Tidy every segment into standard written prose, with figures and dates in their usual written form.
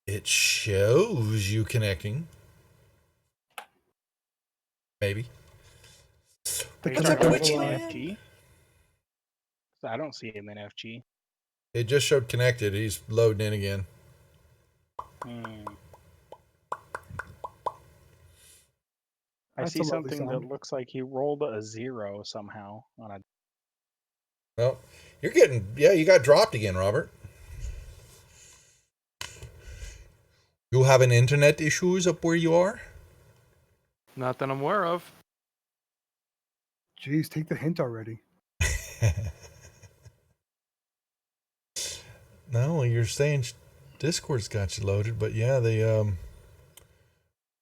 It shows you connecting. Maybe. What's up, Twitch FG? I don't see him in FG. It just showed connected. He's loading in again. I see something that looks like he rolled a 0 somehow on a. Well, you're getting, you got dropped again, Robert. You having internet issues up where you are? Not that I'm aware of. Jeez, take the hint already. No, you're saying Discord's got you loaded, but yeah, they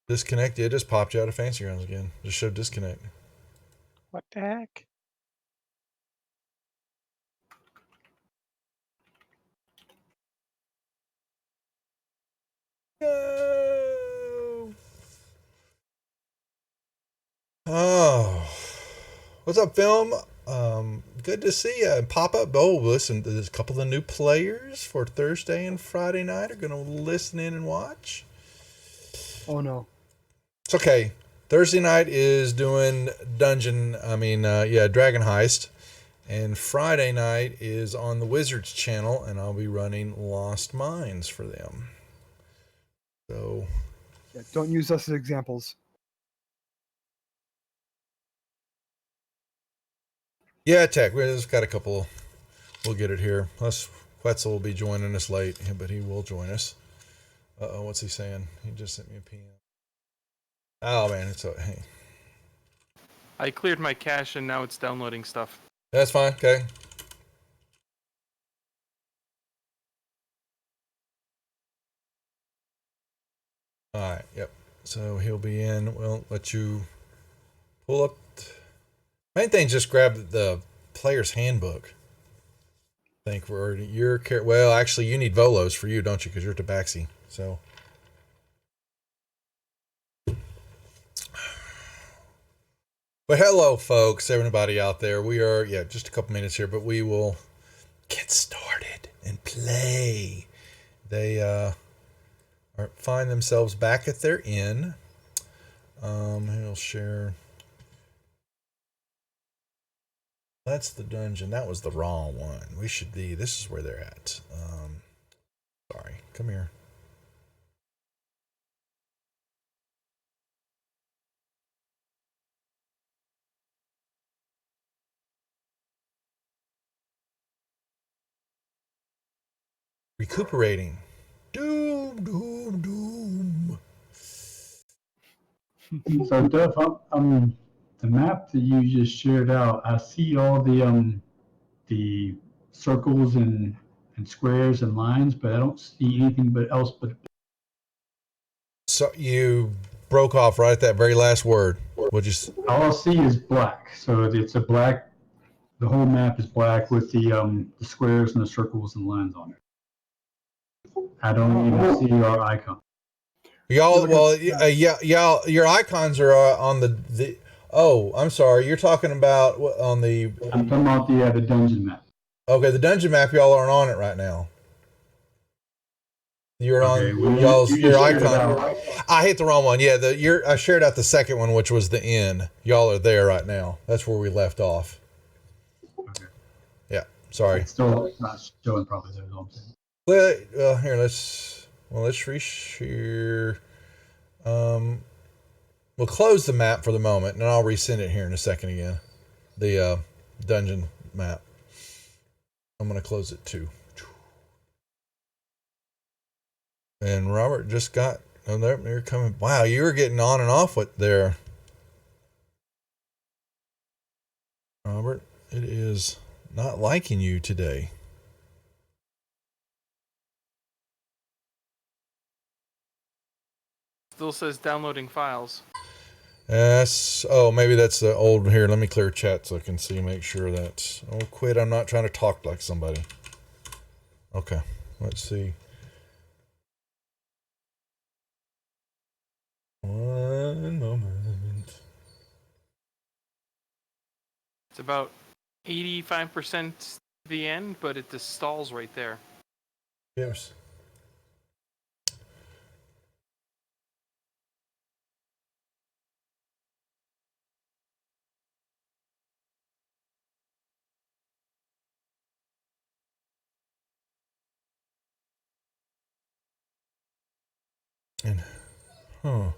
disconnected. It just popped you out of Fancy Grounds again. Just showed disconnect. What the heck? No. Oh, what's up, film? Good to see you. Pop up. Oh, listen, there's a couple of the new players for Thursday and Friday night are going to listen in and watch. Oh no, it's okay. Thursday night is doing Dragon Heist, and Friday night is on the Wizards channel, and I'll be running Lost Mines for them. So, yeah, don't use us as examples. Yeah, Tech. We've just got a couple. We'll get it here. Plus, Quetzal will be joining us late, but he will join us. Uh-oh, what's he saying? He just sent me a PM. Oh, man, it's hey. I cleared my cache, and now it's downloading stuff. That's fine, okay. Alright, yep. So he'll be in. We'll let you pull up. Main thing is just grab the player's handbook. I think for your well, actually, you need Volos for you, don't you? Because you're Tabaxi. So. But hello, folks, everybody out there. We are, just a couple minutes here, but we will get started and play. They find themselves back at their inn. He'll share. That's the dungeon. That was the wrong one. We should be. This is where they're at. Sorry. Come here. Recuperating. Doom, doom, doom. So, Duff, the map that you just shared out, I see all the circles and squares and lines, but I don't see anything else but. So you broke off right at that very last word. What'd you? All I see is black. So it's a black. The whole map is black with the squares and the circles and lines on it. I don't even see our icon. Y'all, well, y'all, your icons are on the. Oh, I'm sorry. You're talking about on the. I'm talking about the dungeon map. Okay, the dungeon map. Y'all aren't on it right now. You're okay, on your icon. I hit the wrong one. Yeah, I shared out the second one, which was the inn. Y'all are there right now. That's where we left off. Okay. Yeah. Sorry. It's still not showing probably there. Well, here let's reshare. We'll close the map for the moment, and I'll resend it here in a second again. The dungeon map. I'm gonna close it too. And Robert just got. Oh, they're coming. Wow, you were getting on and off with there, Robert. It is not liking you today. Still says downloading files. Yes. Oh, maybe that's the old. Here, let me clear chat so I can see. Make sure that. Oh, quit! I'm not trying to talk like somebody. Okay. Let's see. One moment. It's about 85% the end, but it just stalls right there. Yes. And, huh.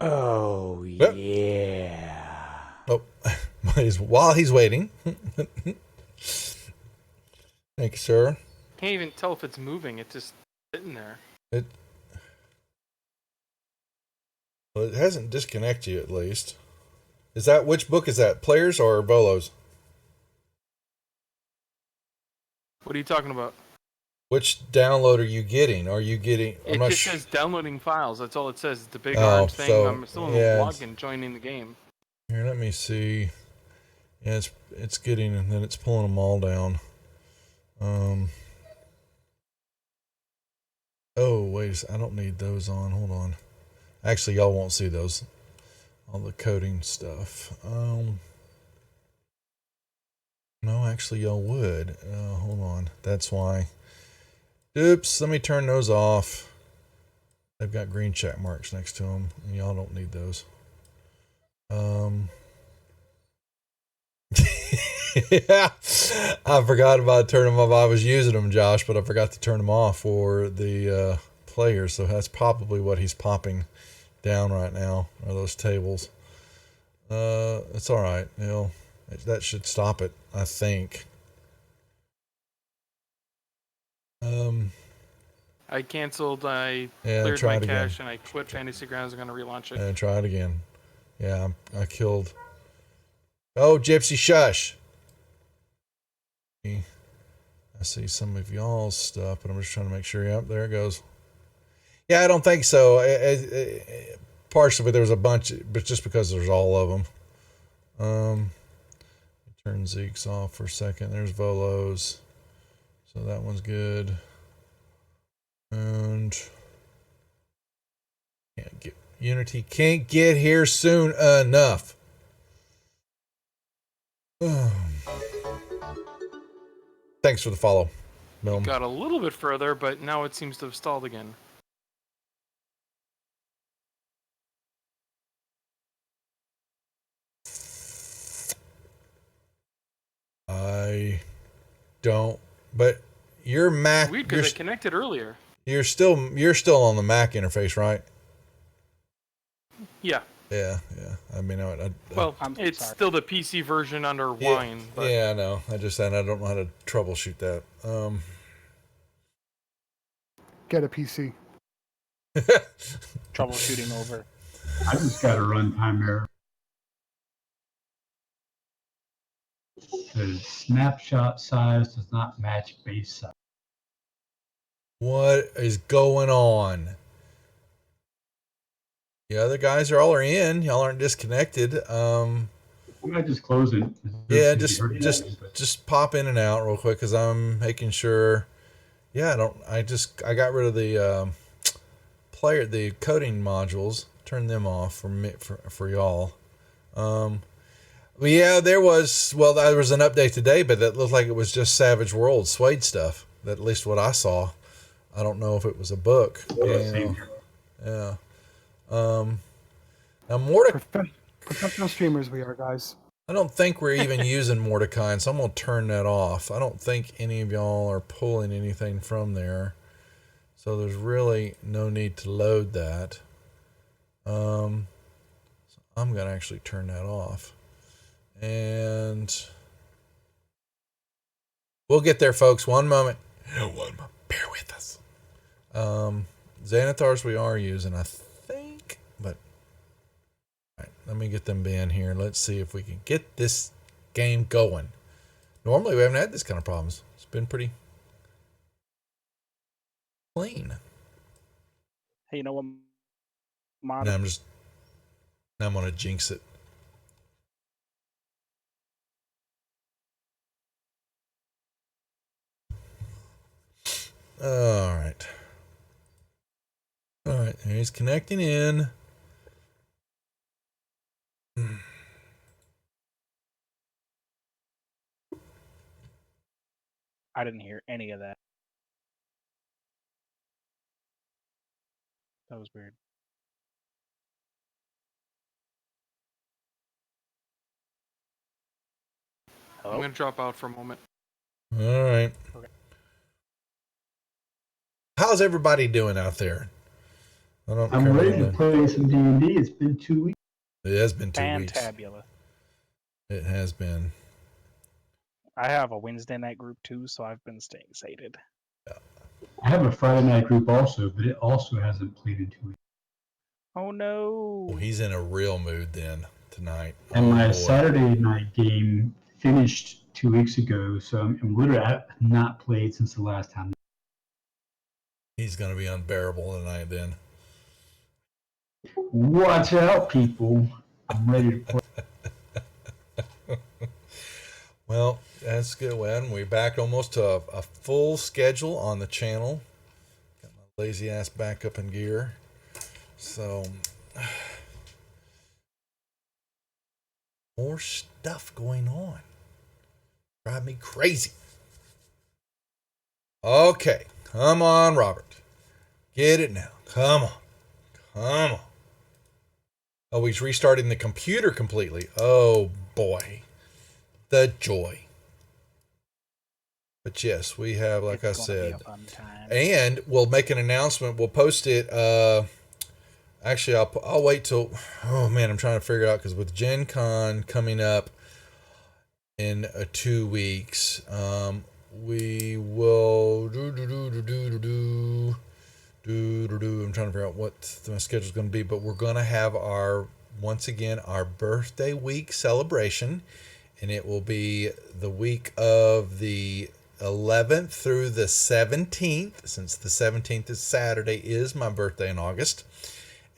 Oh, Yep. yeah. Oh, while he's waiting. Thank you, sir. Can't even tell if it's moving. It's just sitting there. Well, it hasn't disconnected you, at least. Is that, which book is that? Players or Bolos? What are you talking about? Which download are you getting? Are you getting? I'm It not just sure. says downloading files. That's all it says. It's the big Oh, orange thing. so, I'm still in yeah, the login joining the game. Here, let me see. Yeah, it's getting, and then it's pulling them all down. Oh, wait, I don't need those on. Hold on. Actually, y'all won't see those. All the coding stuff. No, actually, y'all would. Hold on. That's why. Oops, let me turn those off. They've got green check marks next to them, and y'all don't need those. Yeah, I forgot about turning them off. I was using them, Josh, but I forgot to turn them off for the players. So that's probably what he's popping down right now, are those tables. It's all right. You know, that should stop it, I think. I canceled. I Yeah, cleared try my it again. cache, and I quit Fantasy Grounds. I'm gonna relaunch it. And try it again. Yeah, I killed. Oh, Gypsy, shush. I see some of y'all's stuff, but I'm just trying to make sure. Yep, there it goes. Yeah, I don't think so. Partially, but there was a bunch, but just because there's all of them. Turn Zeke's off for a second. There's Volos. So that one's good. And can't get Unity can't get here soon enough. Thanks for the follow, Milm. Got a little bit further, but now it seems to have stalled again. I don't, but your Mac. Weird, because I connected earlier. You're still on the Mac interface, right? Yeah. Yeah. I mean, Well, I'm it's sorry. still the PC version under Wine. But yeah, I know. I don't know how to troubleshoot that. Get a PC. Troubleshooting over. I just got a runtime error. The snapshot size does not match base size. What is going on? The other guys are in. Y'all aren't disconnected. I might just close it. Yeah, just pop in and out real quick because I'm making sure. Yeah, I got rid of the the coding modules. Turned them off for y'all. Well, yeah, there was an update today, but that looked like it was just Savage World Suede stuff. At least what I saw. I don't know if it was a book. Yeah. Now Professional streamers we are, guys. I don't think we're even using Mordecai, so I'm gonna turn that off. I don't think any of y'all are pulling anything from there, so there's really no need to load that. So I'm gonna actually turn that off, and we'll get there, folks. One moment. Bear with us. Xanathars we are using, I think, but all right, let me get them banned here. Let's see if we can get this game going. Normally we haven't had this kind of problems. It's been pretty clean. Hey, you know what? Now I'm gonna jinx it. All right. He's connecting in. I didn't hear any of that. That was weird. I'm gonna drop out for a moment. All right. Okay. How's everybody doing out there? I don't I'm care ready about to that. play some D&D. It's been 2 weeks. It has been 2 weeks. Fantabulous. It has been. I have a Wednesday night group too, so I've been staying sated. I have a Friday night group also, but it also hasn't played in 2 weeks. Oh no! Well, he's in a real mood then tonight. And my boy. Saturday night game finished 2 weeks ago, so I'm literally I've not played since the last time. He's going to be unbearable tonight then. Watch out, people! I'm ready to play. Well, that's good, Wen. We're back almost to a full schedule on the channel. Got my lazy ass back up in gear. So, more stuff going on. Drive me crazy. Okay, come on, Robert. Get it now. Come on. Come on. Oh, he's restarting the computer completely. Oh, boy. The joy. But yes, we have, like It's I gonna be said, a fun time. and we'll make an announcement. We'll post it. Actually, I'll wait till. Oh man, I'm trying to figure it out because with Gen Con coming up in 2 weeks, we will I'm trying to figure out what my schedule's going to be, but we're going to have once again our birthday week celebration, and it will be the week of the 11th through the 17th, since the 17th is Saturday, is my birthday in August.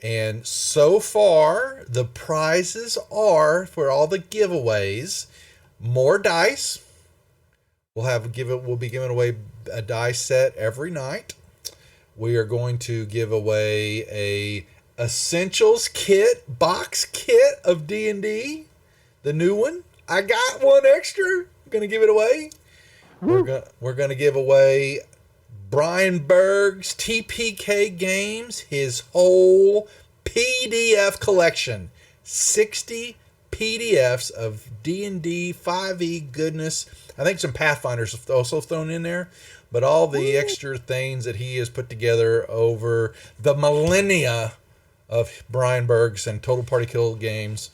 And so far, the prizes are, for all the giveaways, more dice. We'll be giving away a dice set every night. We are going to give away a essentials kit, box kit of D&D, the new one. I got one extra. I'm going to give it away. We're going to give away Brian Berg's TPK Games, his whole PDF collection. 60 PDFs of D&D 5e goodness. I think some Pathfinders also thrown in there, but all the extra things that he has put together over the millennia of Brian Berg's and Total Party Kill Games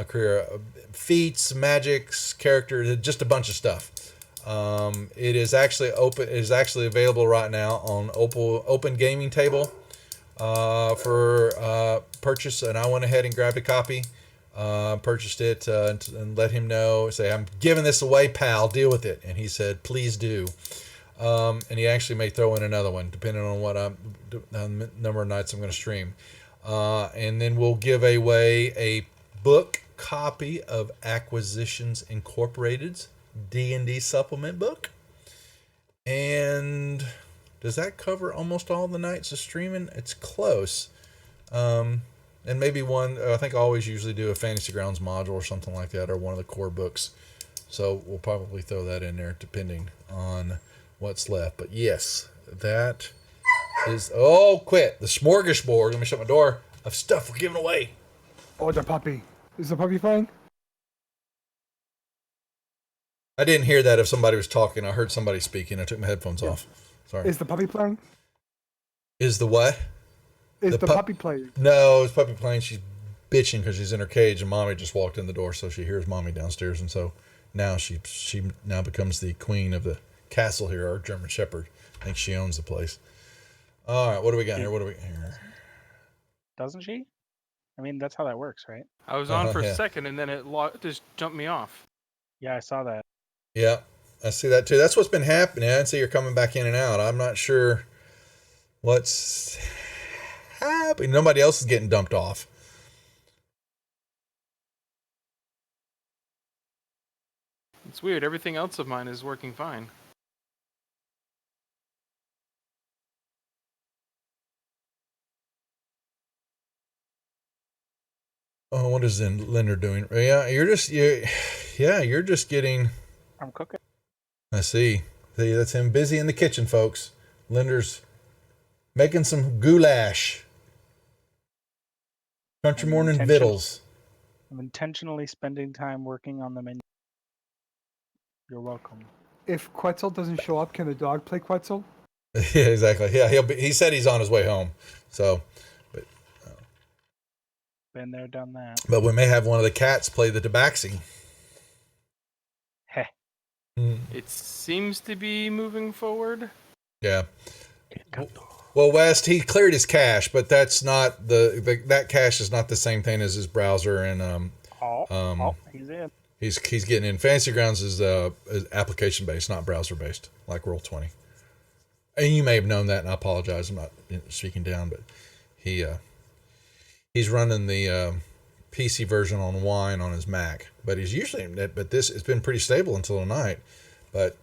career, feats, magics, characters, just a bunch of stuff. It is actually open. It is actually available right now on Open Gaming Table for purchase, and I went ahead and grabbed a copy. Purchased it and let him know. Say, I'm giving this away, pal. Deal with it. And he said, please do. And he actually may throw in another one, depending on what the number of nights I'm going to stream. And then we'll give away a book copy of Acquisitions Incorporated's D&D supplement book. And does that cover almost all the nights of streaming? It's close. And maybe one, I think I always usually do a Fantasy Grounds module or something like that, or one of the core books. So we'll probably throw that in there depending on what's left. But yes, that is, quit. The smorgasbord, let me shut my door, of stuff we're giving away. Oh, the puppy. Is the puppy playing? I didn't hear that if somebody was talking. I heard somebody speaking. I took my headphones off. Sorry. Is the puppy playing? Is the what? Is the puppy playing? No, it's puppy playing. She's bitching because she's in her cage, and mommy just walked in the door, so she hears mommy downstairs, and so now she now becomes the queen of the castle here. Our German Shepherd. I think she owns the place. All right, what do we got here? What do we got here? Doesn't she? I mean, that's how that works, right? I was on for Yeah. a second, and then it just jumped me off. Yeah, I saw that. Yeah, I see that too. That's what's been happening. I see you're coming back in and out. I'm not sure what's happening. Nobody else is getting dumped off. It's weird. Everything else of mine is working fine. Oh, what is Linder doing? Yeah, you're just getting. I'm cooking. I see. That's him busy in the kitchen, folks. Linder's making some goulash. Country morning victuals. I'm intentionally spending time working on the menu. You're welcome. If Quetzal doesn't show up, can the dog play Quetzal? Yeah, exactly. Yeah, he said he's on his way home. So, Been there, done that. but we may have one of the cats play the tabaxi. Heh. It seems to be moving forward. Yeah. Well, West, he cleared his cache, but that's not that cache is not the same thing as his browser, and He's in. he's getting in. Fantasy Grounds is application based, not browser based, like Roll20. And you may have known that, and I apologize. I'm not speaking down, but he's running the PC version on Wine on his Mac, but it's been pretty stable until tonight. But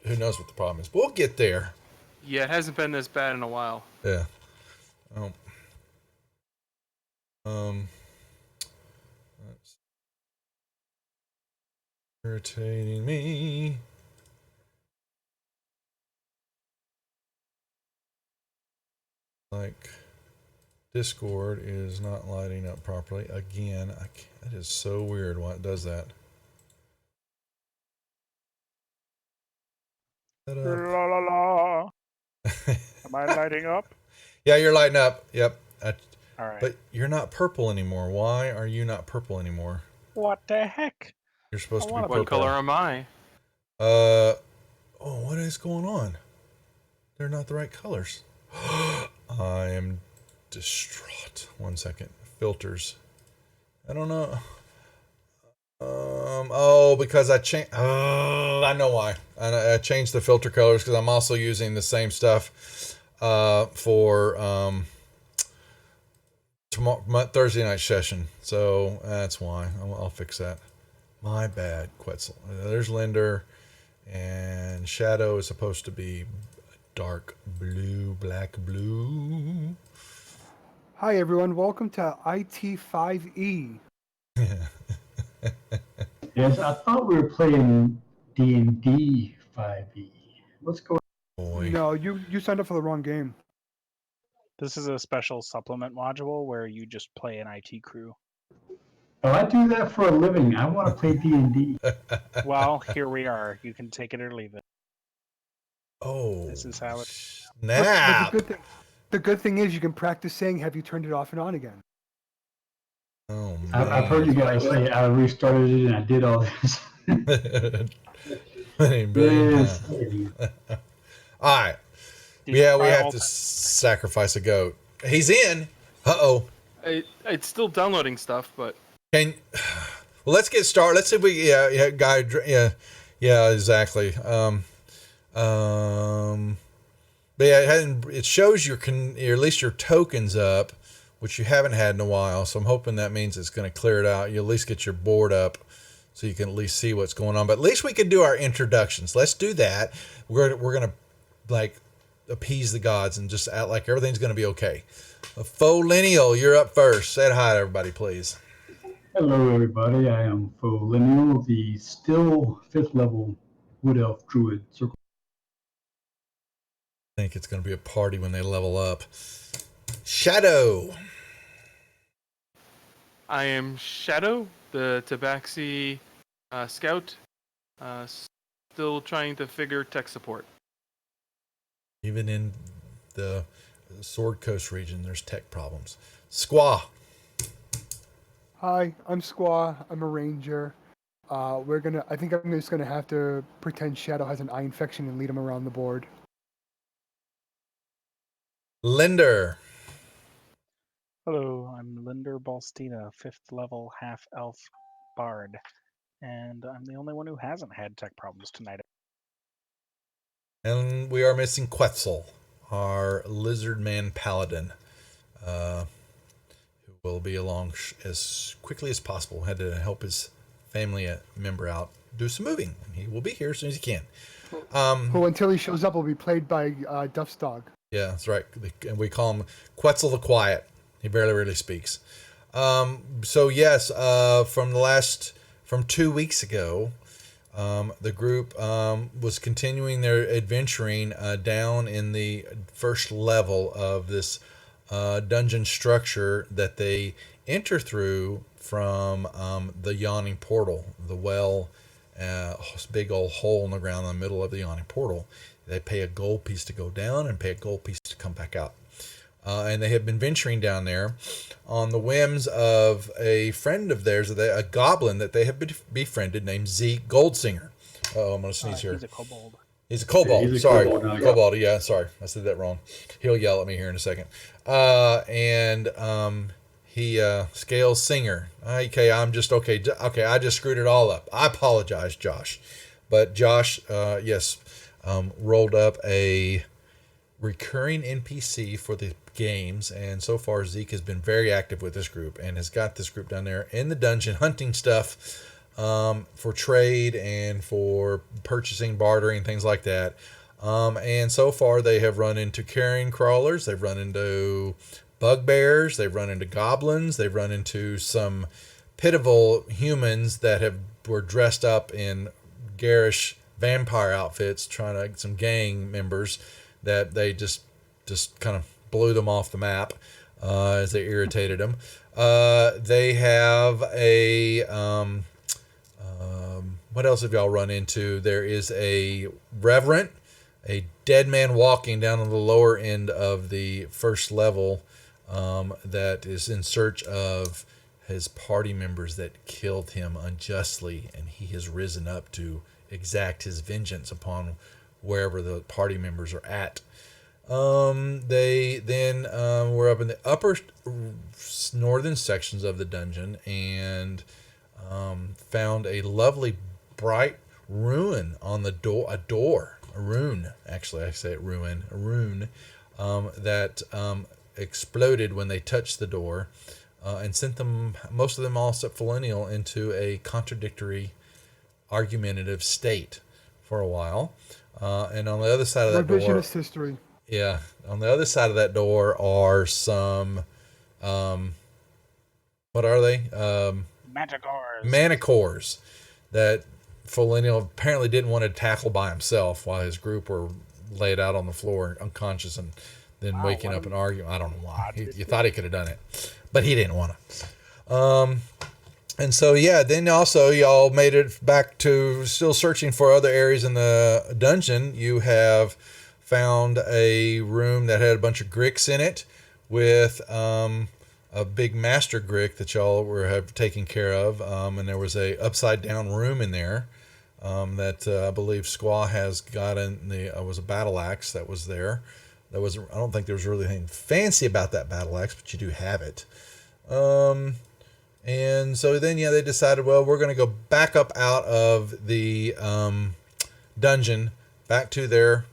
who knows what the problem is? We'll get there. Yeah, it hasn't been this bad in a while. Yeah. That's irritating me. Like, Discord is not lighting up properly again. That is so weird why it does that. La la la. Am I lighting up? Yeah, you're lighting up. Yep. All right. But you're not purple anymore. Why are you not purple anymore? What the heck? You're supposed to be purple. What color am I? What is going on? They're not the right colors. I am distraught. 1 second. Filters. I don't know. Because I changed. I know why. I changed the filter colors because I'm also using the same stuff for Thursday night session. So that's why. I'll fix that. My bad, Quetzal. There's Linder, and Shadow is supposed to be dark blue, black blue. Hi everyone, welcome to IT5E. Yes, I thought we were playing D&D 5e. What's going Boy. No, you signed up for the wrong game. This is a special supplement module where you just play an IT crew. Oh, I do that for a living. I want to play D&D. Well, here we are. You can take it or leave it. Oh, This is how it. snap. But the good thing is you can practice saying, have you turned it off and on again? Oh, man. I've heard you guys say I restarted it and I did all this. Yes. All right. Yeah, we have to sacrifice a goat. He's in. Uh-oh. It's still downloading stuff, but Well, let's get started. Let's see if we, yeah, exactly. But yeah, it shows at least your tokens up, which you haven't had in a while. So I'm hoping that means it's going to clear it out. You at least get your board up so you can at least see what's going on. But at least we can do our introductions. Let's do that. We're going to like appease the gods and just act like everything's going to be okay. Faux Lineal, you're up first. Say hi to everybody, please. Hello, everybody. I am Faux Lineal, the still 5th level Wood Elf Druid Circle. I think it's going to be a party when they level up. Shadow. I am Shadow, the Tabaxi scout, still trying to figure tech support. Even in the Sword Coast region, there's tech problems. Squaw. Hi, I'm Squaw. I'm a ranger. I think I'm just gonna have to pretend Shadow has an eye infection and lead him around the board. Linder. Hello, I'm Linder Balstina, 5th level half-elf bard, and I'm the only one who hasn't had tech problems tonight. And we are missing Quetzal, our lizard man paladin, who will be along as quickly as possible. Had to help his family member out do some moving. He will be here as soon as he can. Who, until he shows up, will be played by Duff's dog. Yeah, that's right. And we call him Quetzal the Quiet. He barely really speaks. So yes, from 2 weeks ago, the group was continuing their adventuring down in the first level of this dungeon structure that they enter through from the Yawning Portal, the well this big old hole in the ground in the middle of the yawning portal. They pay a gold piece to go down and pay a gold piece to come back out. And they have been venturing down there on the whims of a friend of theirs, a goblin that they have befriended named Zeke Goldsinger. Oh, I'm going to sneeze here. He's a kobold. He's a kobold. Yeah, he's a sorry. kobold now, yeah. Kobold. Yeah, sorry. I said that wrong. He'll yell at me here in a second. He scales singer. Okay, I'm just okay. Okay, I just screwed it all up. I apologize, Josh. But Josh, yes, rolled up a recurring NPC for the games, and so far Zeke has been very active with this group and has got this group down there in the dungeon hunting stuff for trade and for purchasing, bartering, things like that. And so far they have run into carrion crawlers, they've run into bugbears, they've run into goblins, they've run into some pitiful humans that were dressed up in garish vampire outfits, trying to get some gang members that they just kind of blew them off the map as they irritated them. They have what else have y'all run into? There is a reverend, a dead man walking down on the lower end of the first level that is in search of his party members that killed him unjustly, and he has risen up to exact his vengeance upon wherever the party members are at. They then were up in the upper northern sections of the dungeon and found a lovely bright ruin on the door. A rune, actually, I say it ruin. A rune that exploded when they touched the door and sent them, most of them all except Felinial, into a contradictory, argumentative state for a while. And on the other side of that door, Revisionist history. yeah, on the other side of that door are some, what are they? Manticores that Felinial apparently didn't want to tackle by himself while his group were laid out on the floor unconscious and then waking up and arguing. I don't know why. You thought he could have done it, but he didn't want to. And so, yeah, then also y'all made it back to still searching for other areas in the dungeon. You have found a room that had a bunch of gricks in it with a big master grick that y'all have taken care of. And there was a upside down room in there that I believe Squaw has got in the, was a battle axe that was there. I don't think there was really anything fancy about that battle axe, but you do have it. And so then, yeah, they decided, well, we're going to go back up out of the dungeon back to their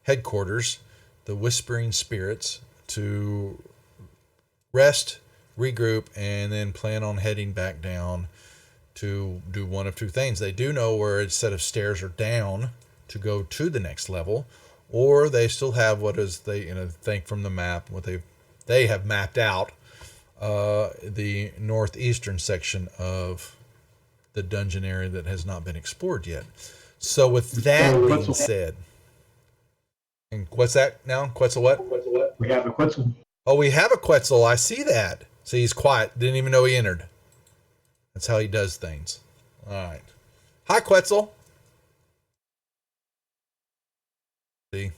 headquarters, the Whispering Spirits, to rest, regroup, and then plan on heading back down to do one of two things. They do know where a set of stairs are down to go to the next level, or they still have what is they think from the map what they have mapped out. The northeastern section of the dungeon area that has not been explored yet. So with that being said, and what's that now? Quetzal what? We have a Quetzal. Oh, we have a Quetzal. I see that. See, he's quiet. Didn't even know he entered. That's how he does things. All right. Hi, Quetzal. See?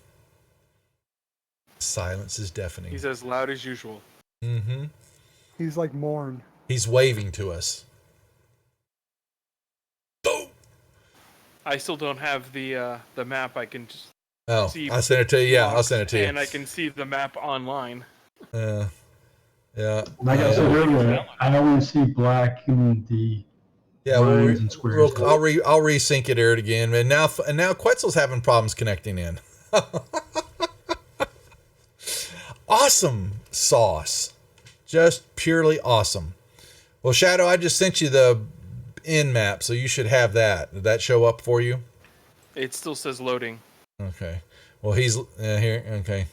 Silence is deafening. He's as loud as usual. Mm-hmm. He's like Morn. He's waving to us. Boom! I still don't have the map. I can just see. I'll send it to you. Yeah, I'll send it to you. And I can see the map online. Yeah. Like I said earlier, I only see black in the lines and squares. I'll resync it here again. And now Quetzal's having problems connecting in. Awesome sauce. Just purely awesome. Well, Shadow, I just sent you the end map, so you should have that. Did that show up for you? It still says loading. Okay. Well, he's here. Okay.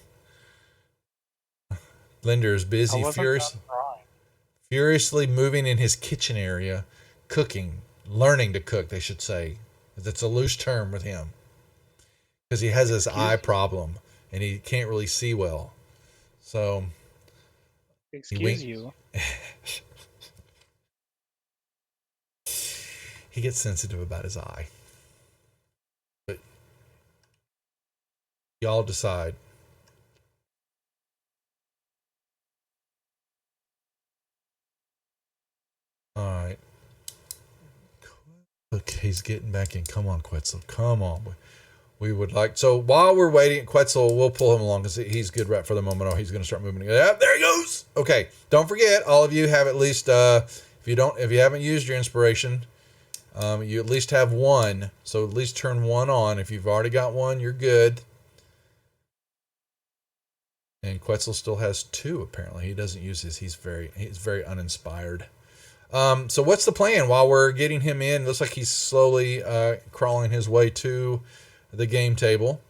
Linder is busy, furiously moving in his kitchen area, cooking, learning to cook, they should say. That's a loose term with him. Because he has this eye problem, and he can't really see well. So... Excuse you. He gets sensitive about his eye. But y'all decide. All right. Look, he's getting back in. Come on, Quetzal. Come on. We would like... So while we're waiting, Quetzal, we'll pull him along because he's good right for the moment. Oh, he's going to start moving. Yeah, there he goes. Okay. Don't forget, all of you have at least... if you haven't used your inspiration, you at least have one. So at least turn one on. If you've already got one, you're good. And Quetzal still has two, apparently. He doesn't use his. He's very uninspired. So what's the plan while we're getting him in? Looks like he's slowly crawling his way to the game table.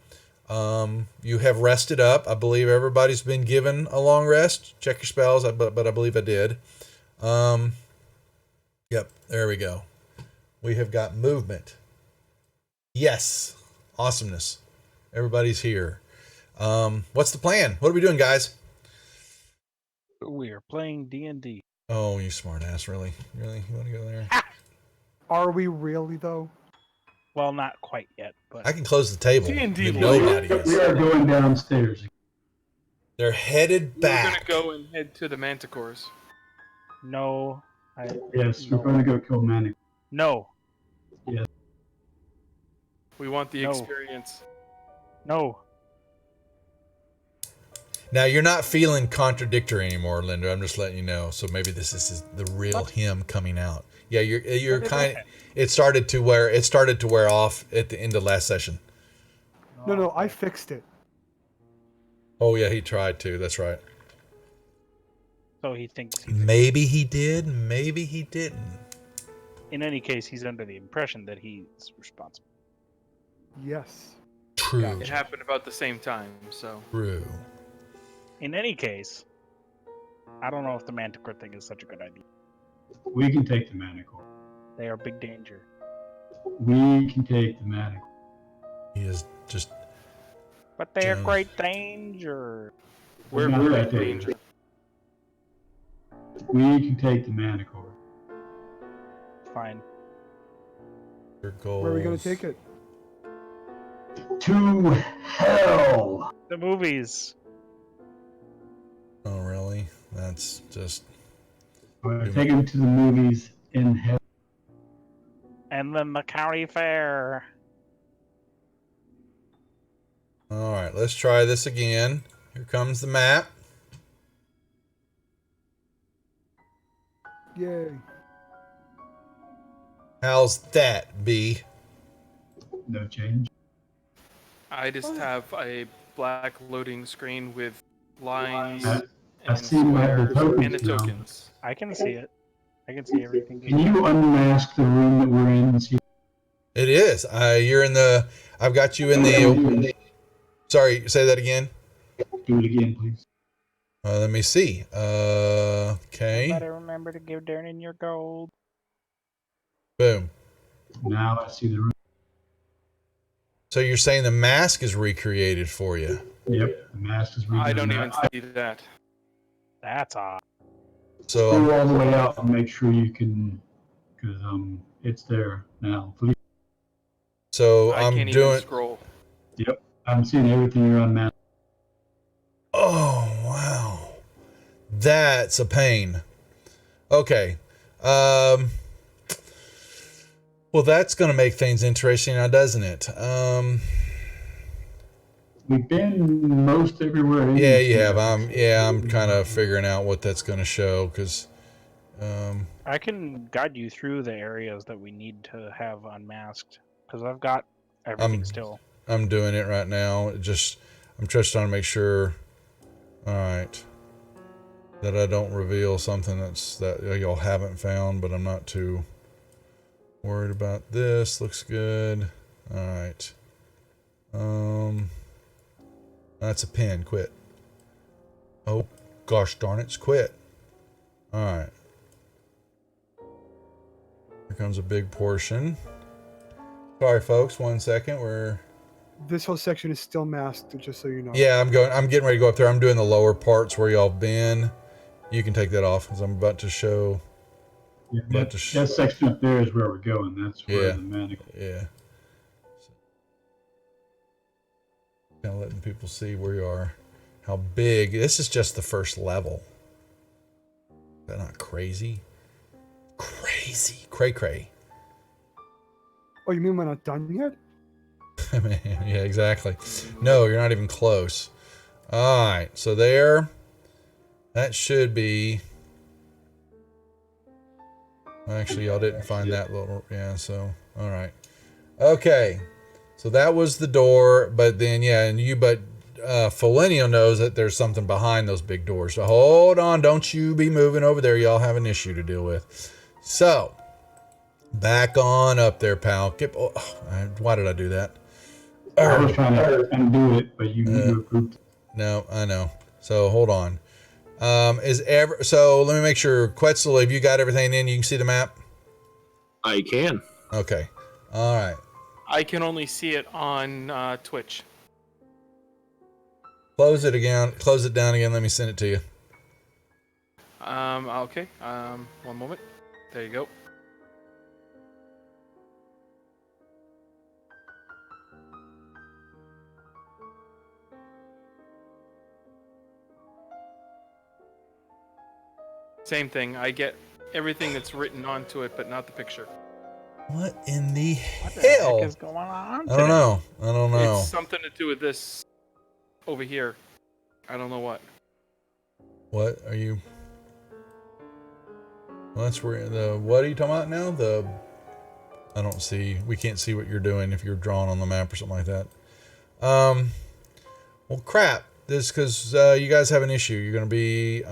You have rested up. I believe everybody's been given a long rest. Check your spells, but I believe I did. Yep, there we go. We have got movement. Yes, awesomeness. Everybody's here. What's the plan? What are we doing, guys? We are playing D&D. Oh, you smart ass, really? Really? You want to go there? Are we really, though? Well, not quite yet, but I can close the table. D&D If lawyer. nobody We is. are going downstairs. They're headed We're back. gonna go and head to the manticores. no. Yes, No. we're going to go kill Manny. No. We want the No. experience. No. Now, you're not feeling contradictory anymore, Linda. I'm just letting you know. So maybe this is the real What? him coming out. Yeah, you're What did kind. that? It started to wear off at the end of last session. No, I fixed it. Oh yeah, he tried to. That's right. So he thinks he's... Maybe he did. Maybe he didn't. In any case, he's under the impression that he's responsible. Yes. True. It happened about the same time, so. True. In any case, I don't know if the Manticore thing is such a good idea. We can take the Manticore. They are big danger. We can take the Manticore. He is just. But they are Yeah. great danger. We're not in that big. danger. We can take the Manticore. Fine. Your goals. Where are we going to take it? To hell! The movies. Oh really? That's just. We're going to take him to the movies in hell. And then the county fair. All right. Let's try this again. Here comes the map. Yay. How's that, B? No change. I just have a black loading screen with lines I and see where the squares tokens and the now. tokens. I can see it. I can see everything. Can you unmask the room that we're in and see? It is. You're in the. I've got you in the. Sorry. Say that again. Do it again, please. Let me see. Okay. Better remember to give Darren your gold. Boom. Now I see the room. So you're saying the mask is recreated for you? Yep, the mask is I don't redone. even see that. That's odd. So Go all the way out and make sure you can, because it's there now. Please. so I I'm can't doing. even scroll. Yep, I'm seeing everything you're on mask. Oh wow, that's a pain. Okay. Well, that's going to make things interesting now, doesn't it? We've been most everywhere. in Yeah, this you have. year. I'm kind of figuring out what that's going to show because. I can guide you through the areas that we need to have unmasked because I've got everything still. I'm doing it right now. I'm just trying to make sure. All right. That I don't reveal something that y'all haven't found, but I'm not too worried about this. Looks good. All right. That's a pin. Quit. Oh, gosh darn it. It's quit. All right. Here comes a big portion. Sorry, folks. 1 second. This whole section is still masked, just so you know. Yeah, I'm getting ready to go up there. I'm doing the lower parts where y'all been. You can take that off because I'm about to show. Yeah, about that, to that section up there is where we're going. That's where Yeah. the manic. yeah. Kind of letting people see where you are, how big. This is just the first level. Is that not crazy? Crazy. Cray. Oh, you mean we're not done yet? Yeah, exactly. No, you're not even close. All right, so there. That should be. Actually, y'all didn't find that little. Yeah, so all right. Okay, so that was the door, but then Folenio knows that there's something behind those big doors. So hold on, don't you be moving over there. Y'all have an issue to deal with. So back on up there, pal. Why did I do that? I was trying to undo it, but you approved. No, I know. So hold on. So let me make sure. Quetzal, have you got everything in? You can see the map? I can. Okay. All right. I can only see it on Twitch. Close it again. Close it down again. Let me send it to you. Okay. One moment. There you go. Same thing. I get everything that's written onto it, but not the picture. What in the What the hell? heck is going on I don't today? know. It's something to do with this over here. I don't know what. What are you? Well, that's where what are you talking about now? I don't see. We can't see what you're doing if you're drawing on the map or something like that. Well, crap. This because you guys have an issue. You're gonna be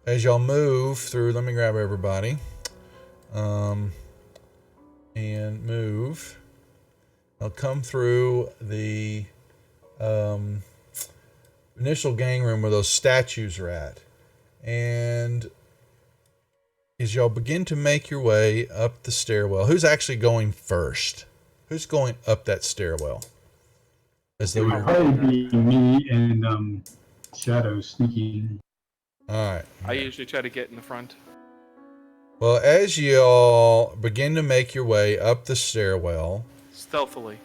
as y'all move through. Let me grab everybody. And move. I'll come through the initial gang room where those statues are at. And as y'all begin to make your way up the stairwell, who's actually going first? Who's going up that stairwell? As It though would you're... probably be me and Shadow sneaking. All right. I usually try to get in the front. Well, as y'all begin to make your way up the stairwell, Stealthily.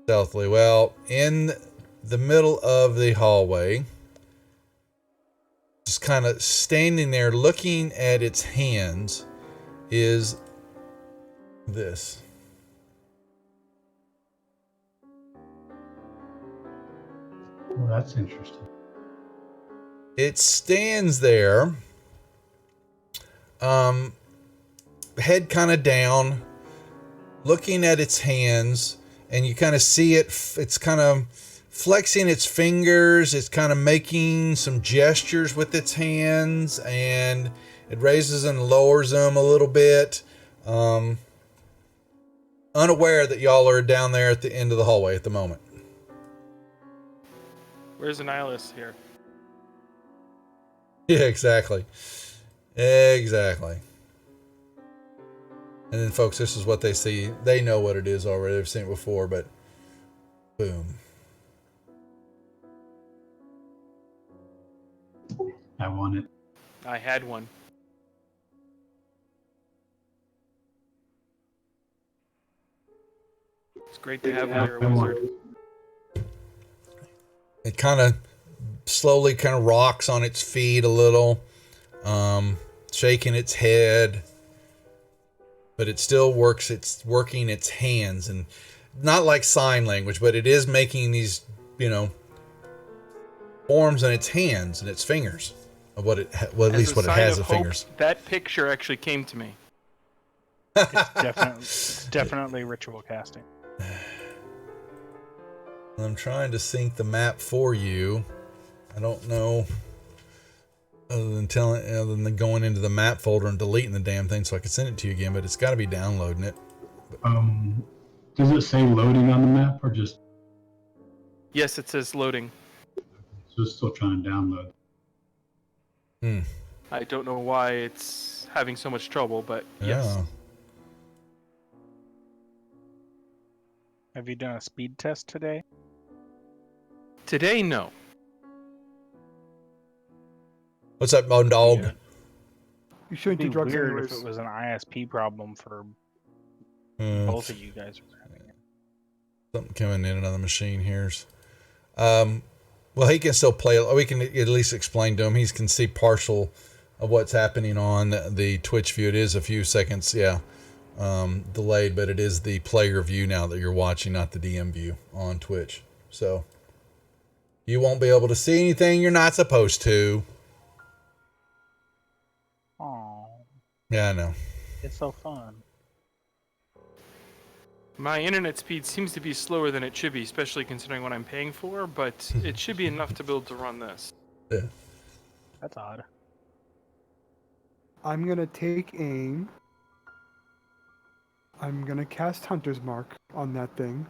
well, in the middle of the hallway, just kind of standing there looking at its hands, is this. Well, that's interesting. It stands there, head kind of down, looking at its hands, and you kind of see it's kind of flexing its fingers. It's kind of making some gestures with its hands, and it raises and lowers them a little bit, unaware that y'all are down there at the end of the hallway at the moment. Where's Annihilus here? Yeah, exactly. And then, folks, this is what they see. They know what it is already. They've seen it before, but boom. I want it. I had one. It's great to have when you're a wizard. It kind of slowly kind of rocks on its feet a little, shaking its head, but it still works. It's working its hands, and not like sign language, but it is making these, forms in its hands and its fingers of what it, well, at As least a what it sign has of the hope, fingers. That picture actually came to me. It's definitely ritual casting. I'm trying to sync the map for you. I don't know, other than going into the map folder and deleting the damn thing so I can send it to you again, but it's got to be downloading it. Does it say loading on the map or just Yes, it says loading. still trying to download? I don't know why it's having so much trouble, but yes. Yeah. Have you done a speed test today? Today, no. What's up, Moan Dog? Yeah. You shouldn't do It'd be drugs weird anyways. if it was an ISP problem for both of you guys. Something coming in another machine here's. Well, he can still play. We can at least explain to him. He can see partial of what's happening on the Twitch view. It is a few seconds, delayed, but it is the player view now that you're watching, not the DM view on Twitch. So you won't be able to see anything you're not supposed to. Oh, Yeah, I know. it's so fun. My internet speed seems to be slower than it should be, especially considering what I'm paying for, but it should be enough to be able to run this. Yeah. That's odd. I'm gonna take aim. I'm gonna cast Hunter's Mark on that thing.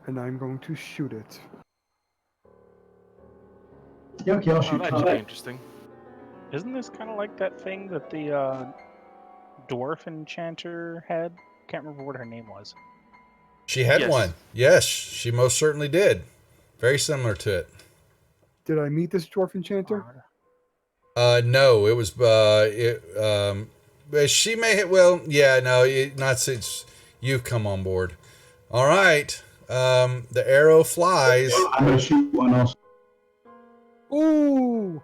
And I'm going to shoot it. Yeah, okay, I'll Oh, shoot that you. should be interesting. Isn't this kind of like that thing that the dwarf enchanter had? Can't remember what her name was. She had Yes. one. Yes, she most certainly did. Very similar to it. Did I meet this dwarf enchanter? No, it was she may have, well, yeah, no, not since you've come on board. All right. The arrow flies. I'm gonna shoot one also. Ooh!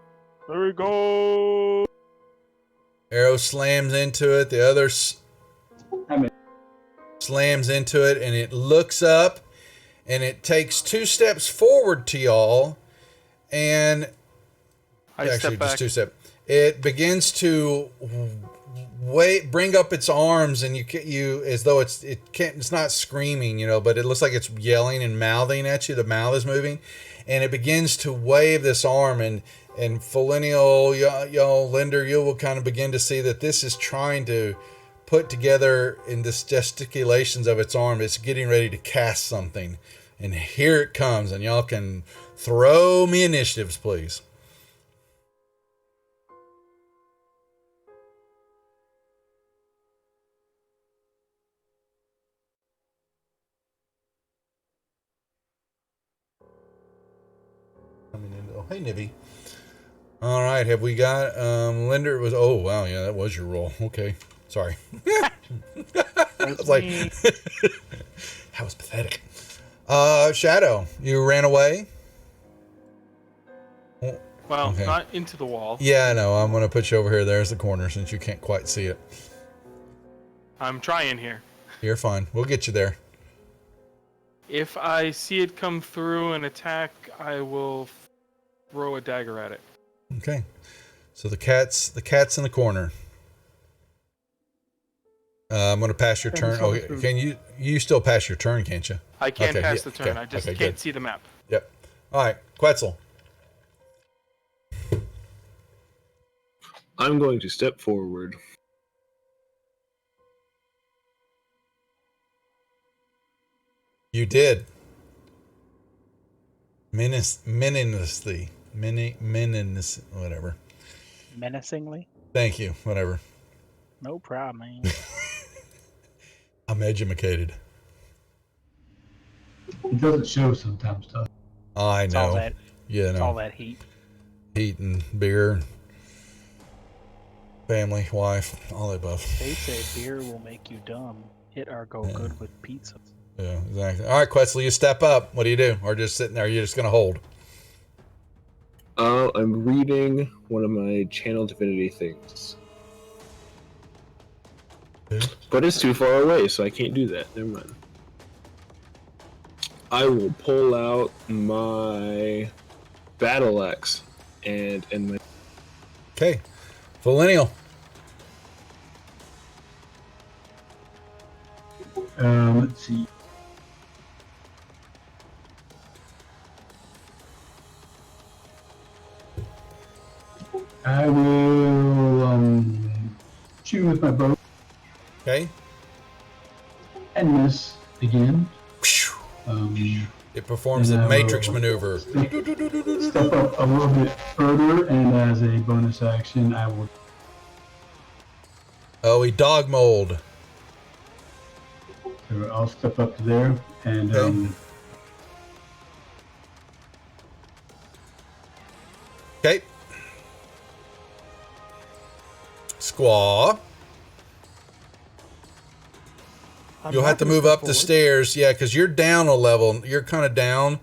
There we go. Arrow slams into it. The other I'm slams into it, and it looks up, and it takes 2 steps forward to y'all, and I actually step back. just 2 steps. It begins to bring up its arms, and you as though it's not screaming, but it looks like it's yelling and mouthing at you. The mouth is moving, and it begins to wave this arm, and Felinial, y'all, Linder, you will kind of begin to see that this is trying to put together in this gesticulations of its arm. It's getting ready to cast something, and here it comes, and y'all can throw me initiatives, please. Oh, hey, Nibby. All right, have we got Linder? Was oh wow, yeah, that was your roll. Okay, sorry. I was like, that was pathetic. Shadow, you ran away. Well, Okay. not into the wall. Yeah, I know. I'm gonna put you over here. There's the corner since you can't quite see it. I'm trying here. You're fine. We'll get you there. If I see it come through and attack, I will throw a dagger at it. Okay. So the cat's in the corner. I'm gonna pass your And turn. so Oh, is can you still pass your turn? Can't you? I can Okay, pass yeah, the turn. okay, I just okay, can't good. see the map. Yep. All right, Quetzal. I'm going to step forward. You did. Menacingly. Whatever. Menacingly? Thank you. Whatever. No problem, man. I'm educated. It doesn't show sometimes, though. I It's know. all that. Yeah, It's all no. that heat. Heat and beer, family, wife, all the above. They say beer will make you dumb. It are go Yeah. good with pizza. Yeah, exactly. All right, Quetzal, you step up. What do you do? Or just sitting there? You're just gonna hold. I'm reading one of my channel divinity things. Okay. But it's too far away, so I can't do that. Never mind. I will pull out my battle axe and my Okay. Millennial. Let's see. I will shoot with my bow Okay. and miss again. It performs And a I matrix will maneuver. Step up a little bit further, and as a bonus action, I will. Oh, he dog mold. So I'll step up to there, and Okay. Squaw. You'll have to move up the stairs. Yeah, because you're down a level. You're kind of down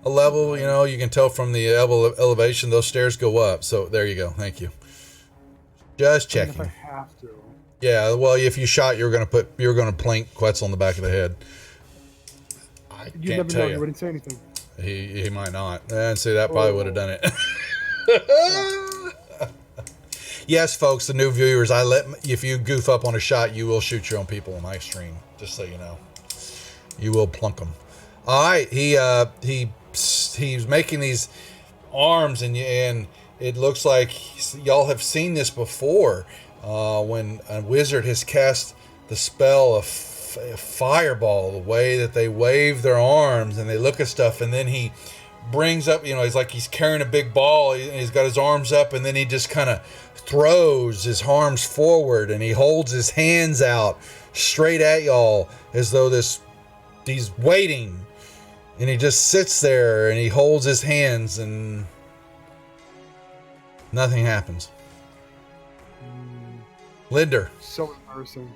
a level. You know, you can tell from the elevation. Those stairs go up. So there you go. Thank you. Just checking. If I have to. Yeah, well, if you shot, you're gonna plink Quetzal in the back of the head. I You can't never tell know. you. You wouldn't say anything. He might not. And see, that probably would have done it. Yes, folks, the new viewers, if you goof up on a shot, you will shoot your own people on my stream. Just so you know, you will plunk them. All right, he's making these arms, and it looks like y'all have seen this before. When a wizard has cast the spell of fireball, the way that they wave their arms and they look at stuff, and then he brings up, he's like he's carrying a big ball, and he's got his arms up, and then he just kind of throws his arms forward, and he holds his hands out straight at y'all as though he's waiting, and he just sits there and he holds his hands and nothing happens. Linder. So embarrassing.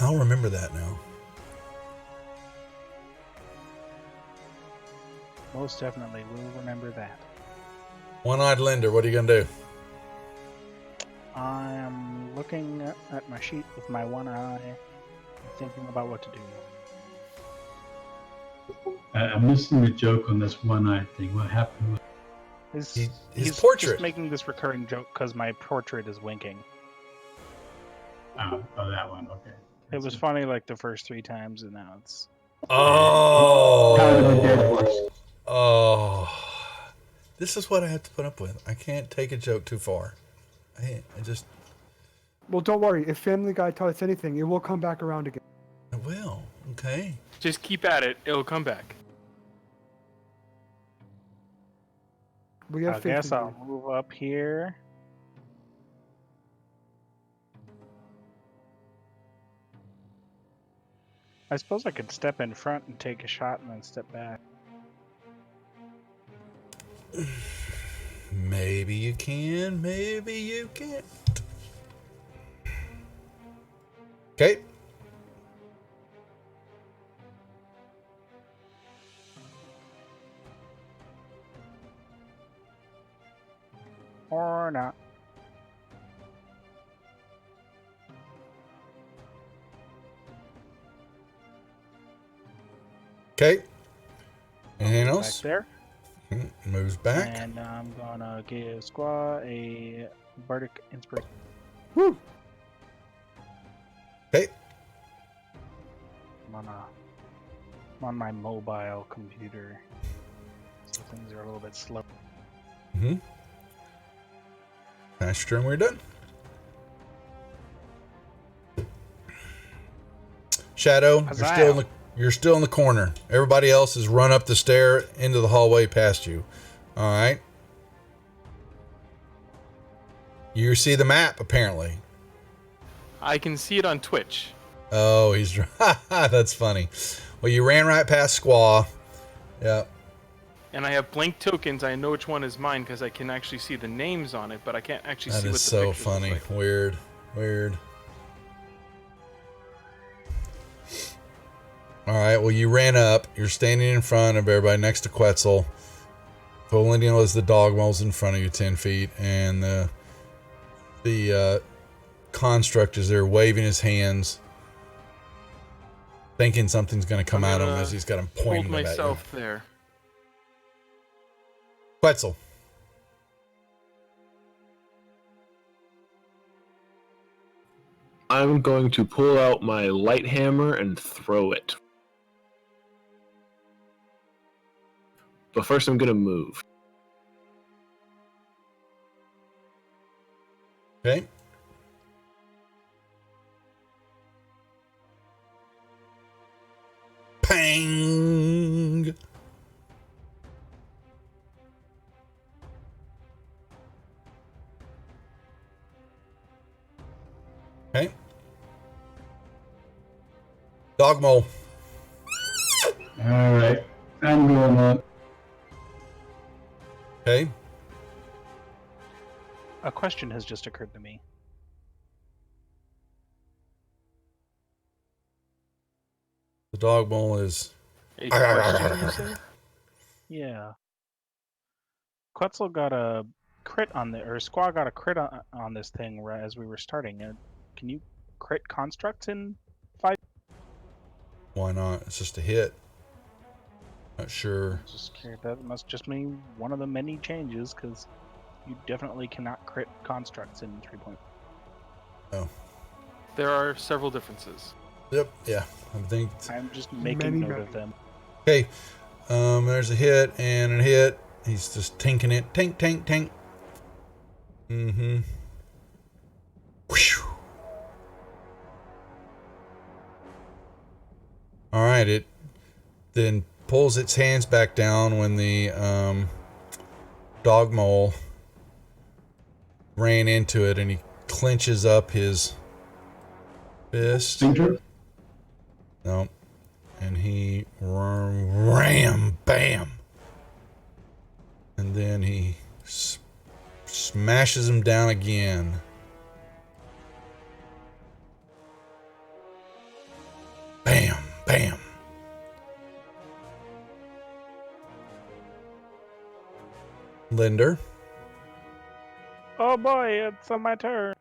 I'll remember that now. Most definitely, we'll remember that. One-eyed Linder, what are you gonna do? I'm looking at my sheet with my one eye, thinking about what to do. I'm missing the joke on this one-eye thing. What happened with He's portrait. just making this recurring joke because my portrait is winking. oh, that one? Okay. It was funny like the first 3 times, and now it's... Kind of a dead horse. Oh. This is what I have to put up with. I can't take a joke too far. I just... Well, don't worry. If Family Guy taught us anything, it will come back around again. I will. Okay. Just keep at it. It'll come back. We have I faith guess in I'll you. move up here. I suppose I could step in front and take a shot and then step back. Maybe you can. Maybe you can't. Okay. Or not. Okay. Anything Back else? there. Moves back. And I'm gonna give Squaw a Bardic Inspiration. Woo! Okay. I'm on my mobile computer, so things are a little bit slow. Mm-hmm. Fast turn, we're done. Shadow, you're still in the corner. Everybody else has run up the stair into the hallway past you. All right. You see the map, apparently. I can see it on Twitch. Oh, he's... That's funny. Well, you ran right past Squaw. Yep. And I have blank tokens. I know which one is mine because I can actually see the names on it, but I can't actually That see what the is so pictures look funny. like. Weird. All right, well, you ran up. You're standing in front of everybody next to Quetzal. Valentino is the dog moles in front of you 10 feet, and the construct is there waving his hands, thinking something's going to come at him as he's got him Hold pointing at you. myself there. Quetzal. I'm going to pull out my light hammer and throw it. But first I'm going to move. Okay. Pang. Okay. Dog mole. All right. I'm going up. Okay. A question has just occurred to me. The dog bowl is. A question, you say? Yeah. Quetzal got a crit on the, or Squaw got a crit on this thing right as we were starting. Can you crit constructs in 5? Why not? It's just a hit. Not sure. Just curious. That must just mean one of the many changes, because you definitely cannot crit constructs in 3.0. Oh. There are several differences. Yep. Yeah. I think. I'm just making note of them. Okay. There's a hit and a hit. He's just tinking it. Tink, tink, tink. Mm-hmm. Whew. All right. It then pulls its hands back down when the dog mole ran into it, and he clenches up his fist. Sphincter? No. And he ram, bam. And then he smashes him down again. Bam, bam. Linder. Oh boy, it's on my turn.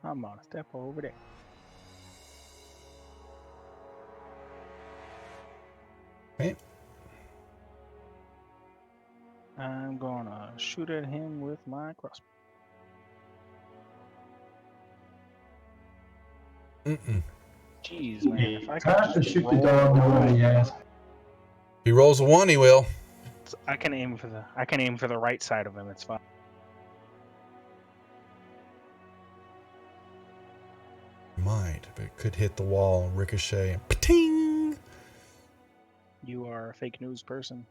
I'm gonna step over there. Okay. I'm gonna shoot at him with my crossbow. Mm-mm. Jeez, man, if I Try could to just shoot the roll dog more than he asked. He rolls a 1, he will. I can aim for the right side of him. It's fine. Might, but it could hit the wall, ricochet, and pa-ting! You are a fake news person.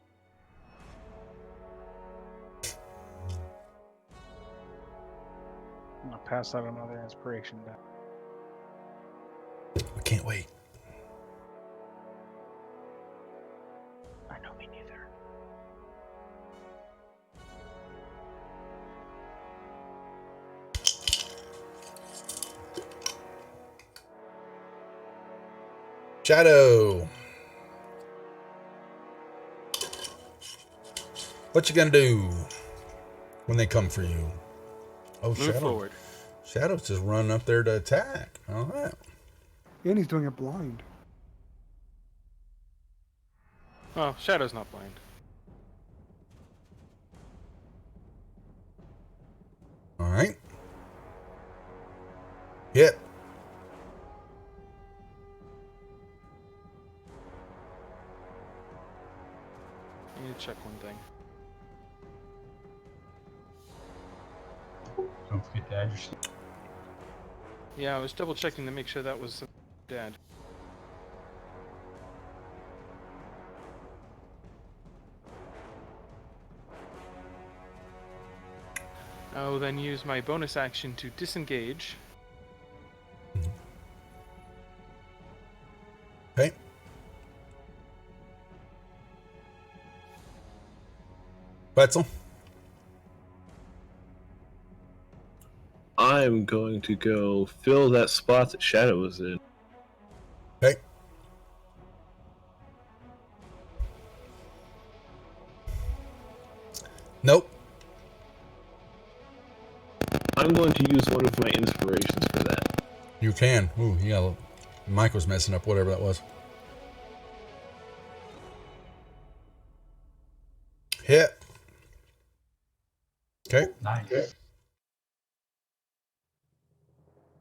I'm gonna pass out another inspiration die. We can't wait. I know, me neither. Shadow. What you gonna do when they come for you? Oh, Move Shadow. forward. Shadow's just running up there to attack. All right. And he's doing it blind. Oh, Shadow's not blind. All right. Hit. I need to check one thing. Don't forget to add your sleep. Yeah, I was double checking to make sure that was dead. I will then use my bonus action to disengage. Okay. Wetzel. I'm going to go fill that spot that Shadow was in. Okay. Nope. I'm going to use one of my inspirations for that. You can. Ooh, yeah. Mike was messing up whatever that was. Hit. Okay. Nice.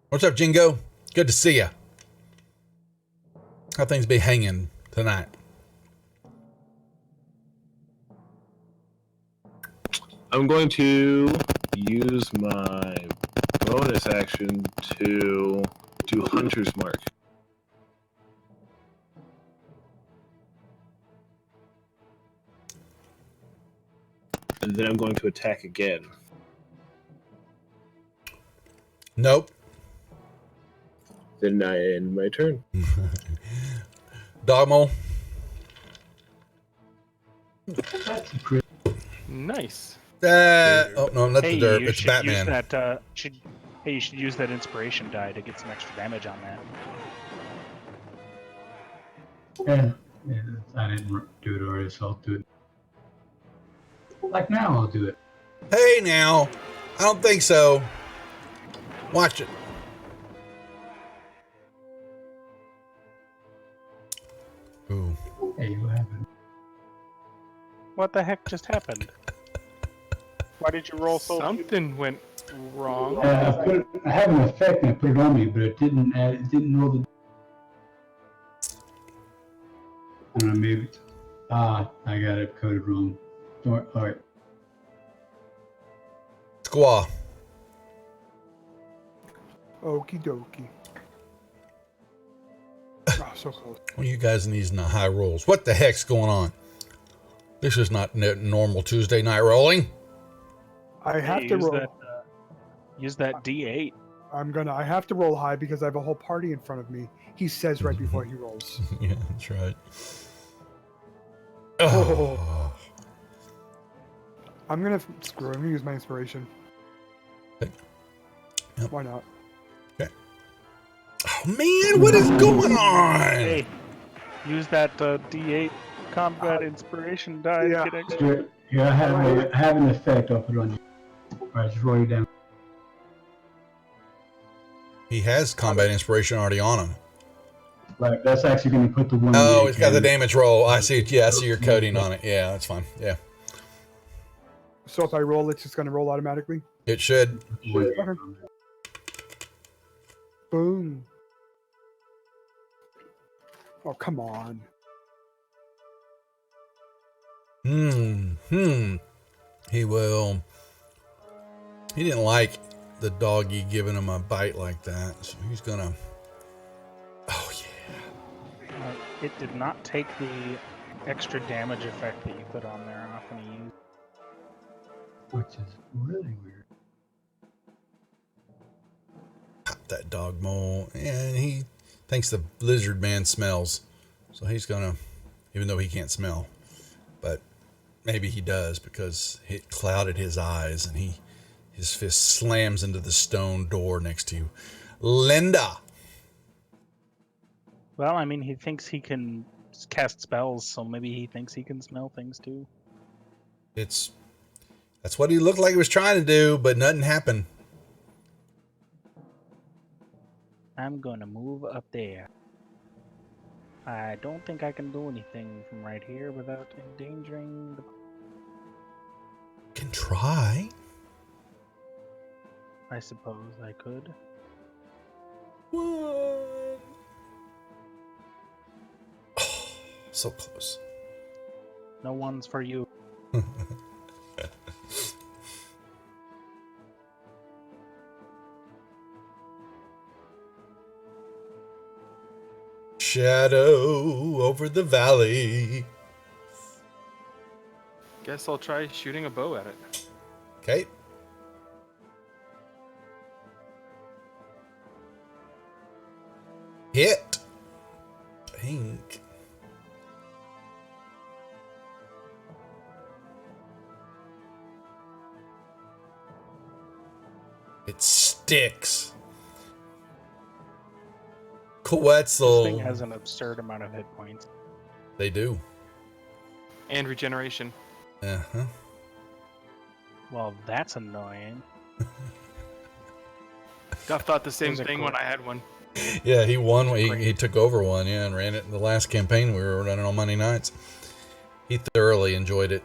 What's up, Jingo? Good to see ya. How things be hanging tonight? I'm going to use my bonus action to do Hunter's Mark. And then I'm going to attack again. Nope. Then I end my turn. Dogmo. That's a crit. Nice. Oh no, not Hey, the derp. you It's should Batman. use that. Hey, you should use that inspiration die to get some extra damage on that. Yeah, I didn't do it already, so I'll do it. Like now, I'll do it. Hey now, I don't think so. Watch it. Ooh. Hey, what happened? What the heck just happened? Why did you roll so? Something went wrong. I have an effect and I put it on me, but it didn't add. It didn't roll the. I don't know, maybe. I got it coded wrong. All right. Squaw. Okie dokie. Oh, so close. Well, you guys in these high rolls. What the heck's going on? This is not normal Tuesday night rolling. I have Hey, to use roll. that. Use that D8. I have to roll high because I have a whole party in front of me. He says right before he rolls. Yeah, that's right. Oh. Oh. I'm gonna screw it. I'm gonna use my inspiration. Okay. Yep. Why not? Oh man, what is going on? Hey, use that D8 combat inspiration die yeah. to get extra. Here, I have an effect. I'll put it on you. All right, just roll you down. He has combat inspiration already on him. Right, that's actually going to put the one. Oh, it's got the damage roll. I see. Yeah, I see your coding on it. Yeah, that's fine. Yeah, So if I roll, it's just gonna roll automatically. it should. Okay. Boom. Oh, come on. He will. He didn't like the doggy giving him a bite like that, so he's gonna. Oh yeah. It did not take the extra damage effect that you put on there off when he used. Which is really weird. Pop that dog mole, and he thinks the lizard man smells, so he's gonna, even though he can't smell, but maybe he does because it clouded his eyes, and his fist slams into the stone door next to you. Linda. Well, I mean, he thinks he can cast spells, so maybe he thinks he can smell things too. That's what he looked like he was trying to do, but nothing happened. I'm gonna move up there. I don't think I can do anything from right here without endangering the... Can try. I suppose I could. What? Oh, so close. No one's for you. Shadow over the valley. Guess I'll try shooting a bow at it. Okay. Hit. Pink. It sticks. Quetzal. This thing has an absurd amount of hit points. They do. And regeneration. Uh-huh. Well, that's annoying. I thought the same Those are thing cool. when I had one. Yeah, he won. He took over one, yeah, and ran it in the last campaign we were running on Monday nights. He thoroughly enjoyed it.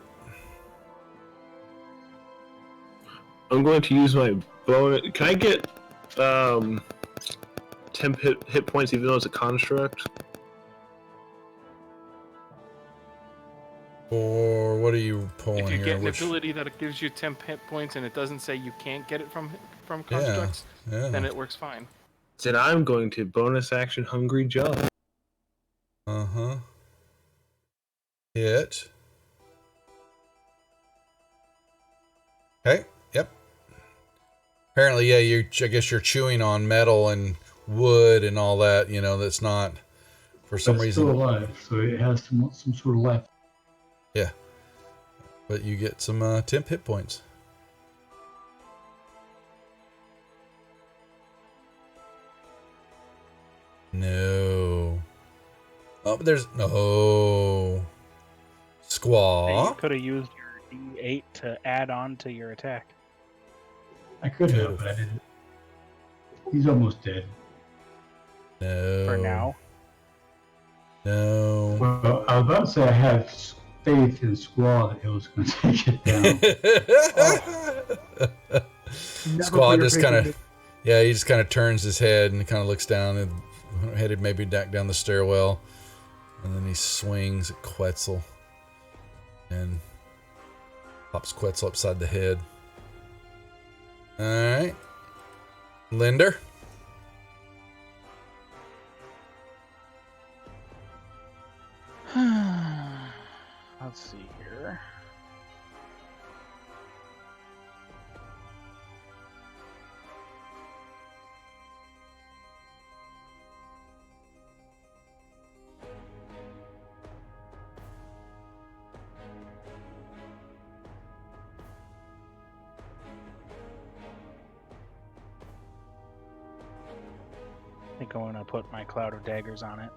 I'm going to use my bonus. Can I get 10 hit points even though it's a construct? Or what are you pulling If you here? get an Which- ability that it gives you 10 hit points and it doesn't say you can't get it from constructs, yeah. then it works fine. Then I'm going to bonus action Hungry Jaw. Uh-huh. Hit. Okay. Yep. Apparently, yeah, I guess you're chewing on metal and wood and all that, that's not, for some It's reason. still alive, so it has some sort of life. Yeah. But you get some temp hit points. No. Oh, but there's no. Squaw. You could have used your D8 to add on to your attack. I could have, but I didn't. He's almost dead. No. For now. No. Well, I was about to say I have faith in Squall that it was going to take it down. Never Squaw put your just faith kind in of, it. yeah, he just kind of turns his head and kind of looks down and headed maybe back down the stairwell. And then he swings at Quetzal and pops Quetzal upside the head. All right. Linder. Let's see here. I think I want to put my cloud of daggers on it.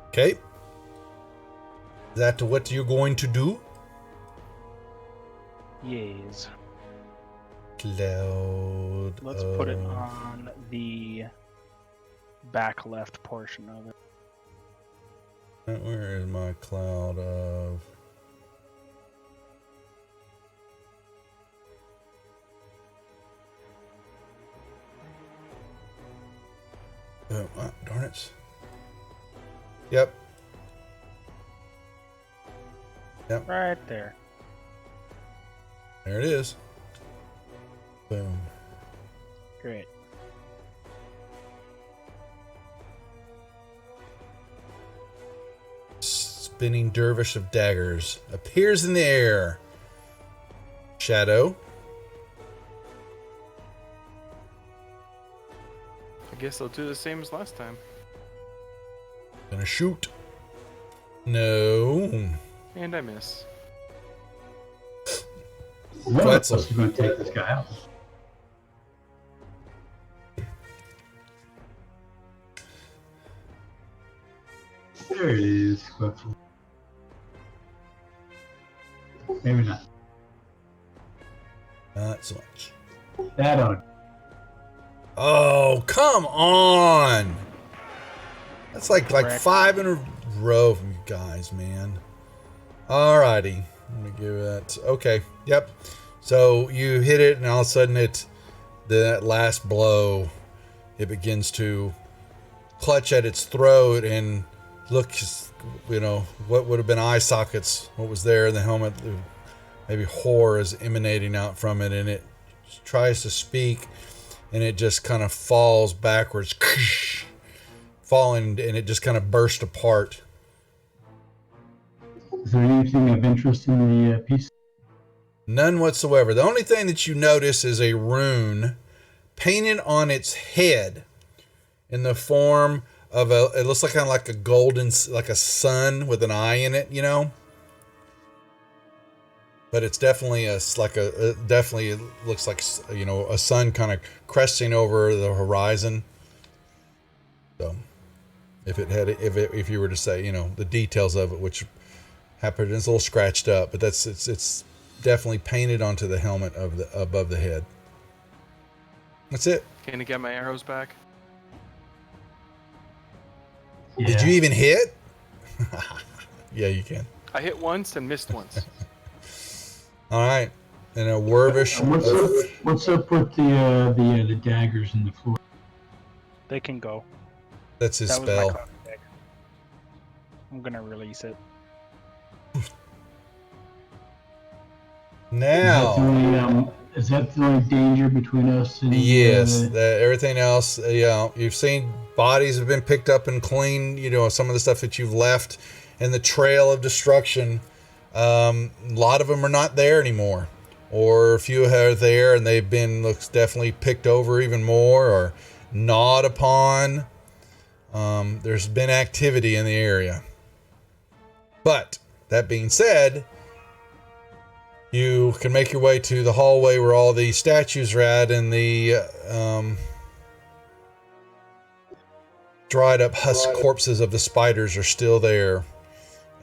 Okay. Is that what you're going to do? Yes. Cloud. Let's put it on the back left portion of it. Where is my cloud of? Oh, darn it. Yep. Yep. Right there. There it is. Boom. Great. Spinning dervish of daggers appears in the air. Shadow. I guess I'll do the same as last time. Gonna shoot. No. And I miss. One of Quetzal. us is going to take this guy out. There it is, Quetzal. Maybe not. Not so much. That on. Oh, come on. That's like Correct. 5 in a row from you guys, man. Alrighty. Let me give it. Okay. Yep. So you hit it, and all of a sudden that last blow, it begins to clutch at its throat and look, what would have been eye sockets, what was there in the helmet, maybe horror is emanating out from it, and it tries to speak, and it just kind of falls backwards, falling, and it just kind of burst apart. Is there anything of interest in the piece? None whatsoever. The only thing that you notice is a rune painted on its head in the form of it looks like kind of like a golden, like a sun with an eye in it, But it's definitely definitely looks like, a sun kind of cresting over the horizon. So if you were to say, the details of it, which happened, it's a little scratched up, but it's definitely painted onto the helmet above the head. That's it. Can I get my arrows back? Yeah. Did you even hit? Yeah, you can. I hit once and missed once. All right. And a Wervish. What's up with the daggers in the floor? They can go. That's his That was my spell. cloud of dagger. I'm gonna release it. Now. Is that the only danger between us and Yes, everything else, you've seen bodies have been picked up and cleaned, some of the stuff that you've left in the trail of destruction. A lot of them are not there anymore, or a few are there and they've been, looks definitely picked over even more or gnawed upon. There's been activity in the area. But that being said, you can make your way to the hallway where all the statues are at, and the dried up husk corpses of the spiders are still there.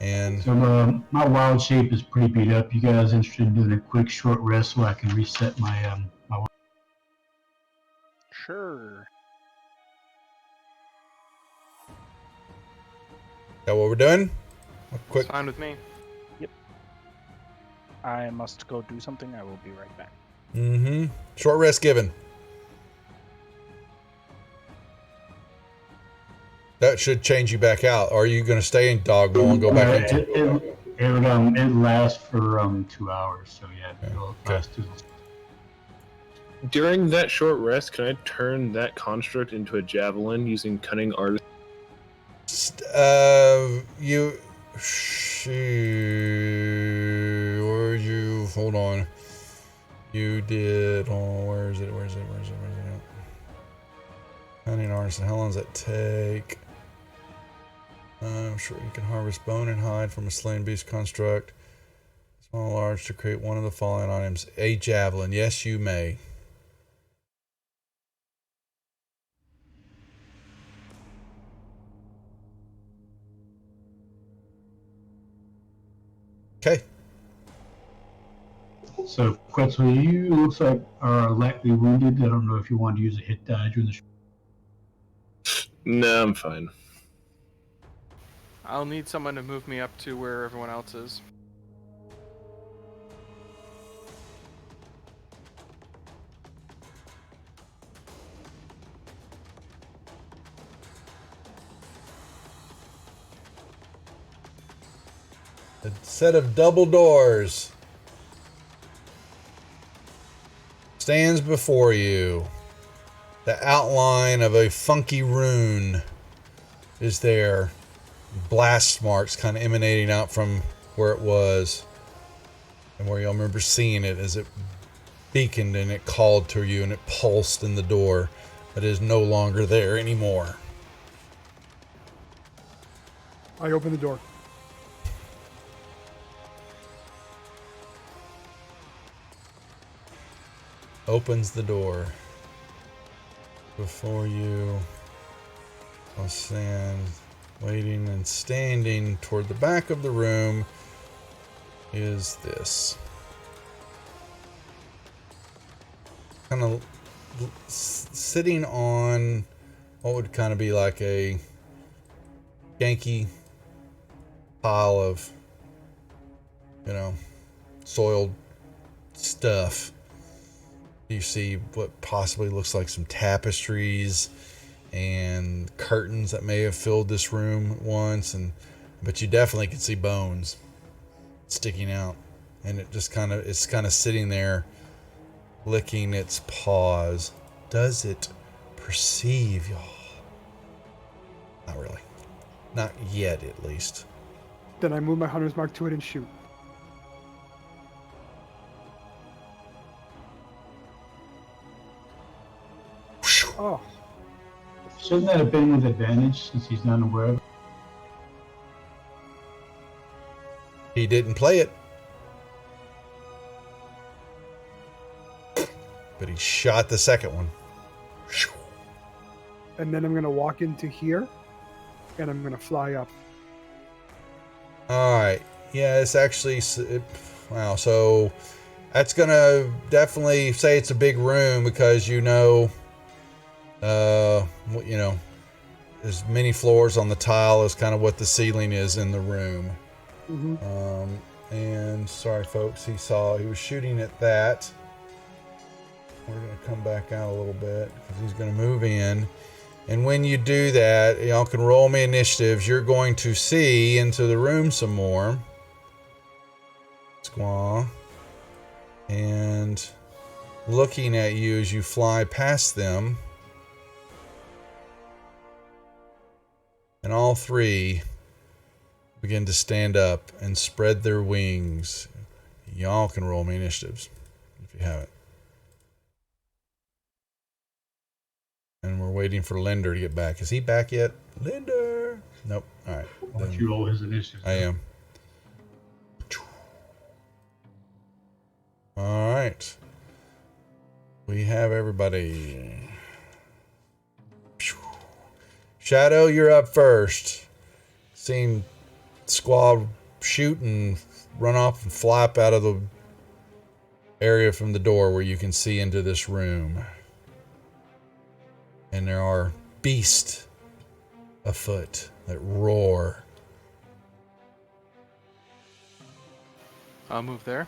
And So my wild shape is pretty beat up. You guys interested in doing a quick short rest so I can reset my my? Sure. that what we're doing? A quick. It's fine with me. I must go do something. I will be right back. Short rest given. That should change you back out. Or are you going to stay in Dogma and go back into? It lasts for 2 hours. So yeah, it'll Okay. last through. During that short rest, can I turn that construct into a javelin using cunning artist? You. Where you? Hold on. You did. Oh, where is it? Where is it? Where is it? Where is it? Hunting artisan. How long does that take? I'm sure you can harvest bone and hide from a slain beast construct. Small, large to create one of the following items. A javelin. Yes, you may. Okay. So Quetzal, you looks like are lightly wounded. I don't know if you want to use a hit die during the. No, I'm fine. I'll need someone to move me up to where everyone else is. A set of double doors stands before you. The outline of a funky rune is there. Blast marks kind of emanating out from where it was, and where you'll remember seeing it as it beaconed and it called to you and it pulsed in the door, but it is no longer there anymore. I open the door. Opens the door. Before you, I'll stand waiting, and standing toward the back of the room is this. Kind of sitting on what would kind of be like a Yankee pile of, soiled stuff. You see what possibly looks like some tapestries and curtains that may have filled this room once, but you definitely can see bones sticking out, and it's kind of sitting there licking its paws. Does it perceive y'all? Not really. Not yet, at least. Then I move my hunter's mark to it and shoot. Oh, Shouldn't that have been with advantage since he's not aware of it? He didn't play it, but he shot the second one. and then I'm gonna walk into here, and I'm gonna fly up. All right. Yeah, it's actually wow. So that's gonna definitely say it's a big room, because there's many floors on the tile is kind of what the ceiling is in the room. Mm-hmm. And sorry, folks, he was shooting at that. We're gonna come back out a little bit because he's gonna move in. And when you do that, y'all can roll me initiatives. You're going to see into the room some more. Squaw. And looking at you as you fly past them. And all three begin to stand up and spread their wings. Y'all can roll me initiatives if you haven't. And we're waiting for Linder to get back. Is he back yet? Linder! Nope. All right. Why don't you roll his initiative? I am. All right. We have everybody. Shadow, you're up first. Seen Squall shoot and run off and flap out of the area from the door where you can see into this room. And there are beasts afoot that roar. I'll move there.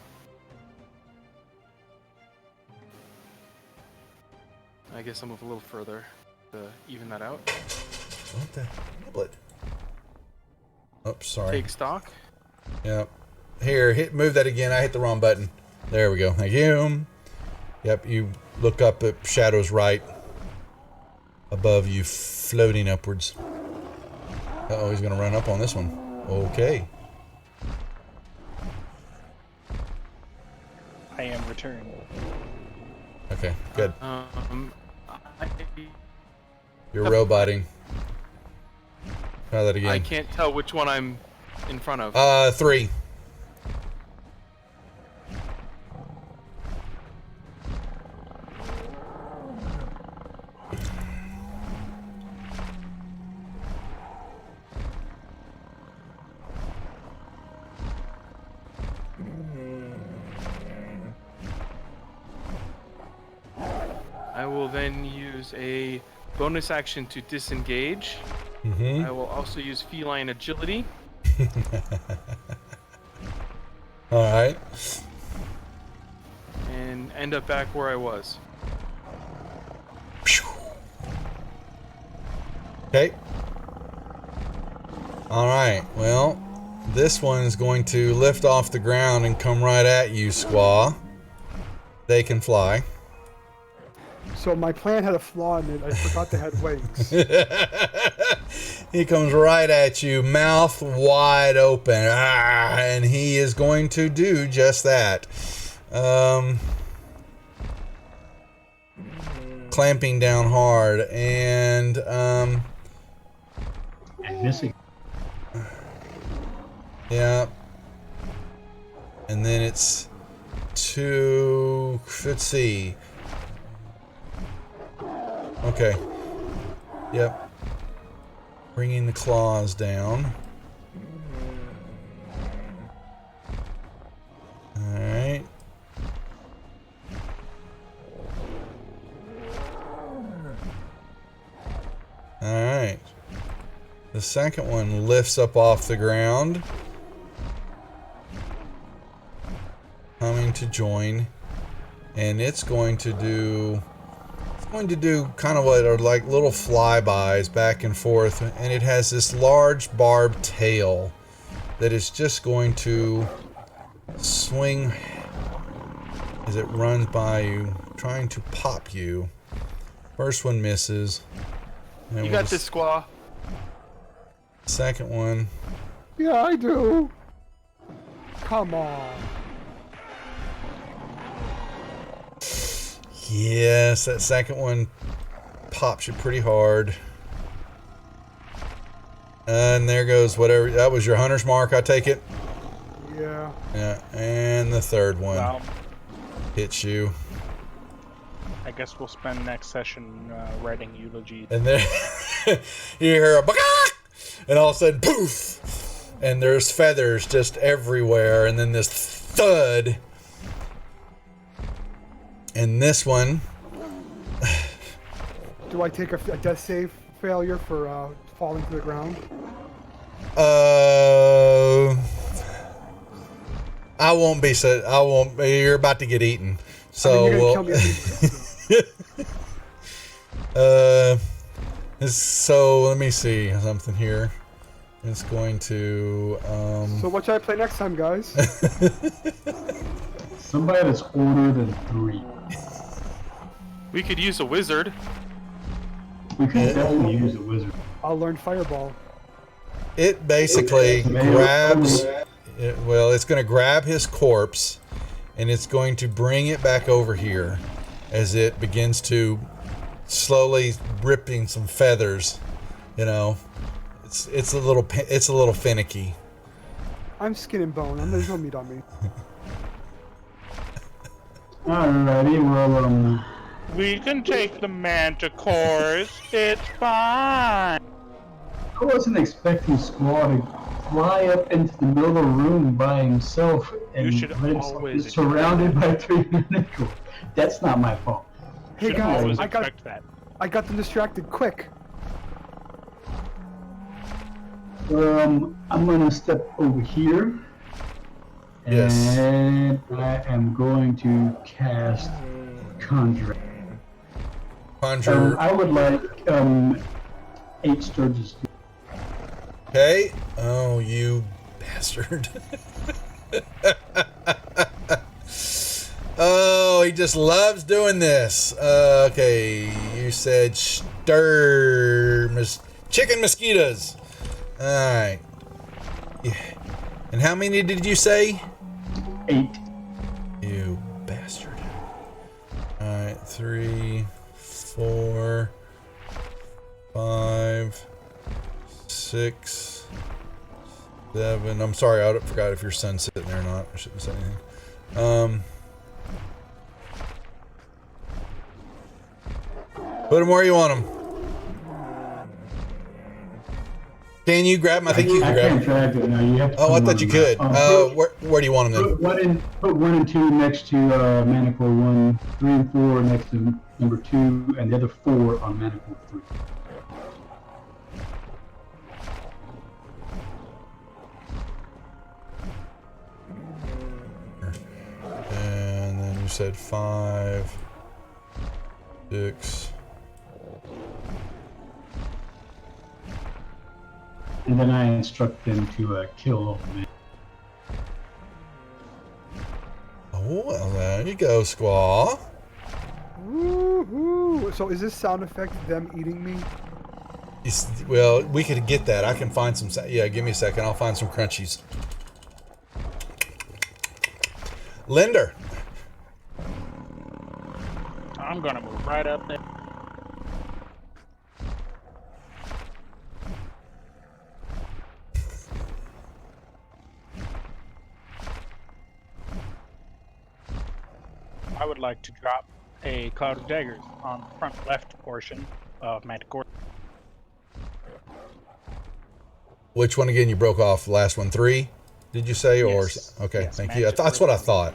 I guess I'll move a little further to even that out. What the niblet? Oh, sorry. Take stock. Yep. Here, move that again. I hit the wrong button. There we go. Thank you. Yep, you look up at Shadow's right above you, floating upwards. Uh-oh, he's going to run up on this one. Okay. I am returned. Okay, good. You're I- roboting. Try that I again. can't tell which one I'm in front of. 3. I will then use a bonus action to disengage. Mm-hmm. I will also use feline agility. All right. And end up back where I was. Okay. All right. Well, this one's going to lift off the ground and come right at you, Squaw. They can fly. So my plan had a flaw in it. I forgot they had wings. He comes right at you, mouth wide open, and he is going to do just that. Clamping down hard and And missing. yeah. And then it's let's see. Okay. Yep. Bringing the claws down. Alright. Alright. The second one lifts up off the ground. Coming to join. And it's going to do kind of what are like little flybys back and forth, and it has this large barbed tail that is just going to swing as it runs by you, trying to pop you. First one misses. And You got this, Squaw. Second one. Yeah, I do. Come on. Yes, that second one pops you pretty hard. And there goes whatever. That was your hunter's mark, I take it? Yeah. Yeah, and the third one Well, hits you. I guess we'll spend next session writing eulogy. And then you hear a "Baka!" and all of a sudden, poof! And there's feathers just everywhere, and then this thud. And this one, Do I take a death save failure for falling to the ground? I won't be so. I won't. You're about to get eaten. So I mean, you're we'll. gonna kill me. So let me see something here. It's going to. So what should I play next time, guys? Somebody that's older than 3. We could use a wizard. We could definitely use a wizard. I'll learn Fireball. It basically grabs. It's going to grab his corpse, and it's going to bring it back over here as it begins to slowly ripping some feathers. You know, it's a little finicky. I'm skin and bone. There's no meat on me. Alrighty, well, We can take the manticores. It's fine. I wasn't expecting Squaw to fly up into the middle of the room by himself and should let himself be always surrounded by 3 manticores. That's not my fault. Hey Should guys, always I got expect that. them distracted. Quick. I'm gonna step over here. Yes. And I am going to cast Conjure. Conjure. I would like 8 Sturges. Okay. Oh, you bastard. Oh, he just loves doing this. Okay, you said chicken mosquitoes. All right. Yeah. And how many did you say? 8. You bastard. All right, 3, 4, 5, 6, 7. I'm sorry, I forgot if your son's sitting there or not. I shouldn't say anything. Put him where you want him. Can you grab him? I think you can I grab can't him. drag it now. You have to Oh, put I them thought on you the could. map. Where do you want him then? Put 1 and 2 next to Manacle 1, 3 and 4 next to number 2, and the other 4 on Manacle 3. And then you said 5, 6. And then I instruct them to kill all the men. Oh, well, there you go, Squaw. Woohoo! So is this sound effect them eating me? Well, we could get that. I can find some. Yeah, give me a second. I'll find some crunchies. Linder. I'm gonna move right up there. I would like to drop a cloud of daggers on the front left portion of Manticore. Which one again? You broke off. The last one, 3. Did you say? Yes. Or okay, Yes, thank you. Manticore That's what I 3. thought.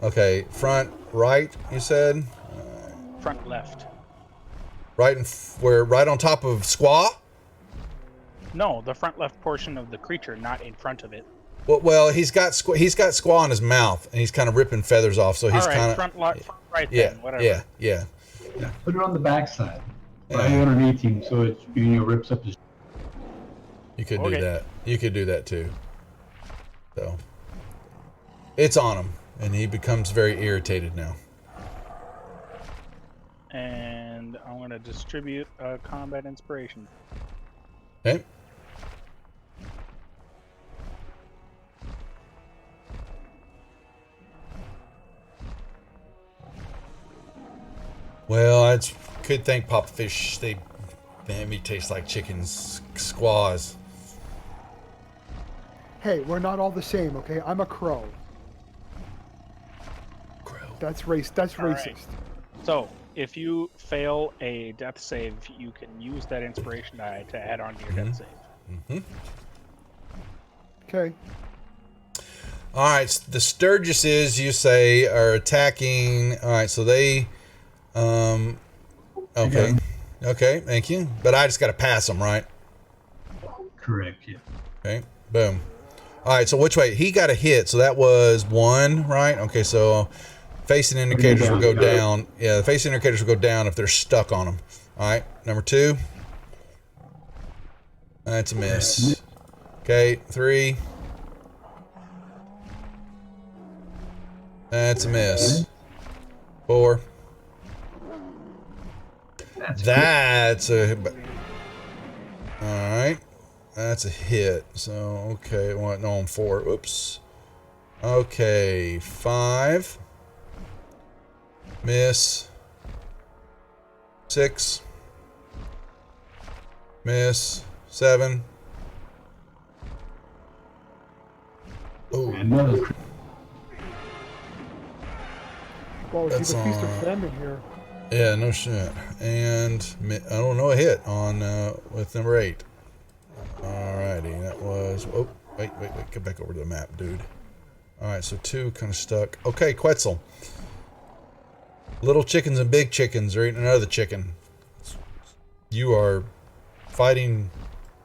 Okay, front right. You said Front left. right right on top of Squaw. No, the front left portion of the creature, not in front of it. Well, he's got Squaw in his mouth, and he's kind of ripping feathers off. So he's All right, kind of front right yeah, then, whatever. yeah. Yeah, put it on the backside, right Yeah. underneath him, so it rips up his. You could do Okay. that. You could do that too. So it's on him, and he becomes very irritated now. And I'm going to distribute a combat inspiration. Okay. Well, I could thank Pop Fish. They me taste like chickens, squaws. Hey, we're not all the same, okay? I'm a crow. Crow. That's All right. racist. So, if you fail a death save, you can use that inspiration die to add on to your death save. Mm-hmm. Okay. All right, the Sturgises, you say, are attacking. All right, so they, okay, okay, thank you. But I just got to pass them, right? Correct. Yeah. Okay, boom. All right, so which way? He got a hit, so that was 1, right? Okay, so facing indicators will go down. Yeah, the facing indicators will go down if they're stuck on them. All right, number 2. That's a miss. Okay, 3. That's a miss. 4. That's a. All right. That's a hit. So, okay. What? No, I'm 4. Oops. Okay. 5. Miss. 6. Miss. 7. Oh, Another Well, it's That's either feast or on- famine here. yeah, no shit. And I don't know, a hit on with number 8. Alrighty, that was. Oh, wait. Get back over to the map, dude. Alright, so 2 kind of stuck. Okay, Quetzal. Little chickens and big chickens are eating another chicken. You are fighting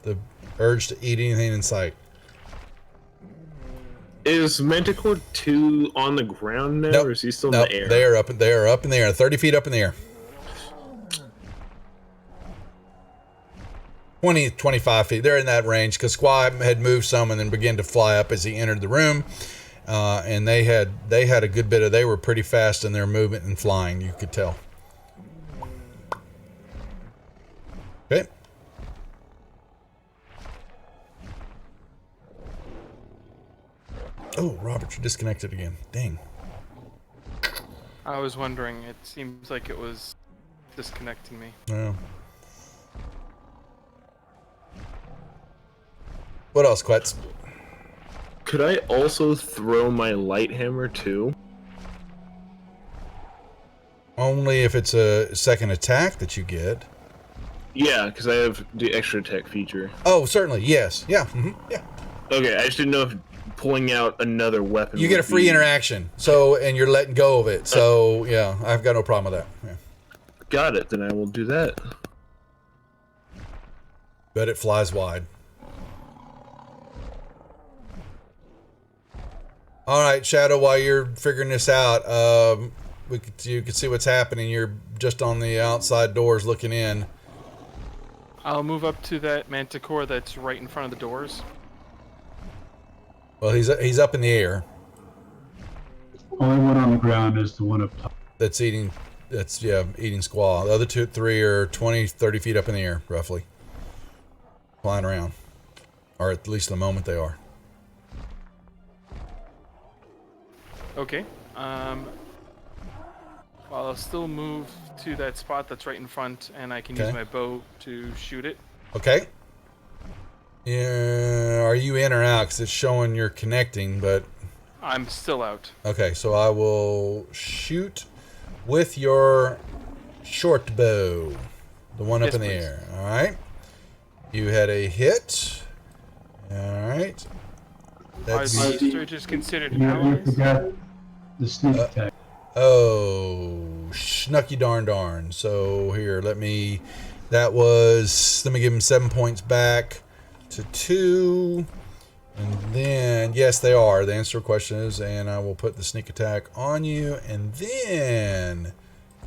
the urge to eat anything in sight. Is Manticore 2 on the ground now, Nope. or is he still in Nope, the air? they are up in the air, 30 feet up in the air. 20, 25 feet. They're in that range because Squab had moved some and then began to fly up as he entered the room. And they had a good bit of. They were pretty fast in their movement and flying. You could tell. Okay. Oh, Robert, you're disconnected again. Dang. I was wondering. It seems like it was disconnecting me. Yeah. What else, Quetz? Could I also throw my light hammer too? Only if it's a second attack that you get. Yeah, because I have the extra attack feature. Oh, certainly. Yes. Yeah. Yeah. Okay, I just didn't know if pulling out another weapon. You get a would free be- interaction. So, and you're letting go of it. So, yeah, I've got no problem with that. Yeah. Got it. Then I will do that. Bet it flies wide. All right, Shadow. While you're figuring this out, you can see what's happening. You're just on the outside doors looking in. I'll move up to that Manticore that's right in front of the doors. Well, he's up in the air. only one on the ground is the one up top. That's eating. That's eating squaw. The other 3 are 20, 30 feet up in the air, roughly, flying around, or at least the moment they are. Okay. Well, I'll still move to that spot that's right in front, and I can use Okay. my bow to shoot it. Okay. Yeah. Are you in or out? Because it's showing you're connecting, but I'm still out. okay. So I will shoot with your short bow, the one up Yes, in the please. air. All right. You had a hit. All right. Are That's the Sturges considered You allies? forgot the sneak attack. schnucky darn. So here, let me give him 7 points back to 2. And then, yes, they are. The answer to the question is, and I will put the sneak attack on you and then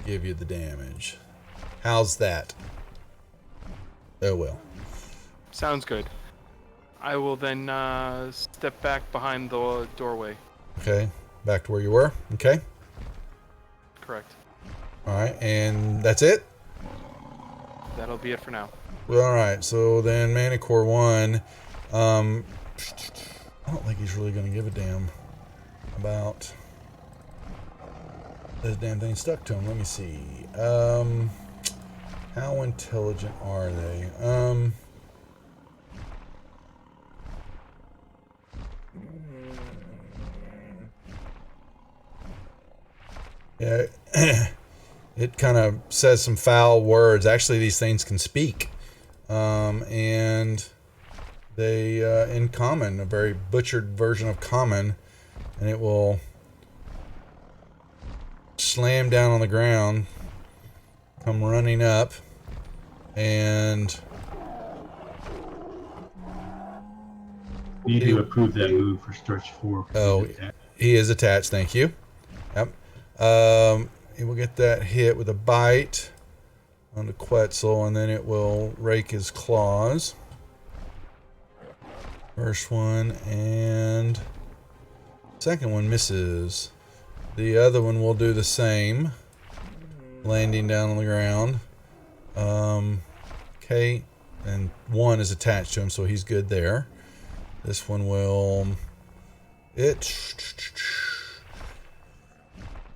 give you the damage. How's that? Oh, well. Sounds good. I will then step back behind the doorway. Okay. Back to where you were. Okay. Correct. All right. And that's it? That'll be it for now. All right. So then Manicore 1. I don't think he's really going to give a damn about this damn thing stuck to him. Let me see. How intelligent are they? Yeah, it kind of says some foul words. Actually, these things can speak. And they, in common, a very butchered version of common, and it will slam down on the ground, come running up, and You need to approve that move for stretch 4. Oh, he is attached. Thank you. Yep. He will get that hit with a bite on the Quetzal, and then it will rake his claws. First one and second one misses. The other one will do the same, landing down on the ground. Okay, and 1 is attached to him, so he's good there. This one will...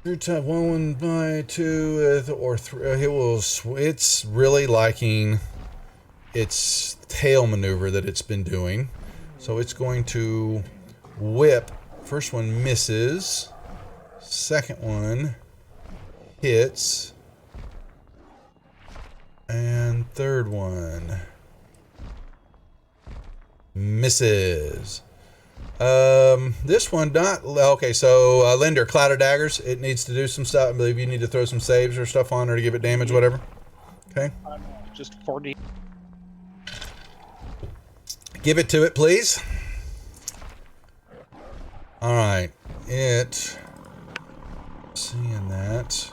Your type 1 by 2 or 3. It will. It's really liking its tail maneuver that it's been doing. So it's going to whip. First one misses. Second one hits. And third one misses. This one not okay. So Linder, Cloud of Daggers. It needs to do some stuff. I believe you need to throw some saves or stuff on her to give it damage, whatever. Okay. Just 40. Give it to it, please. All right. It. Seeing that.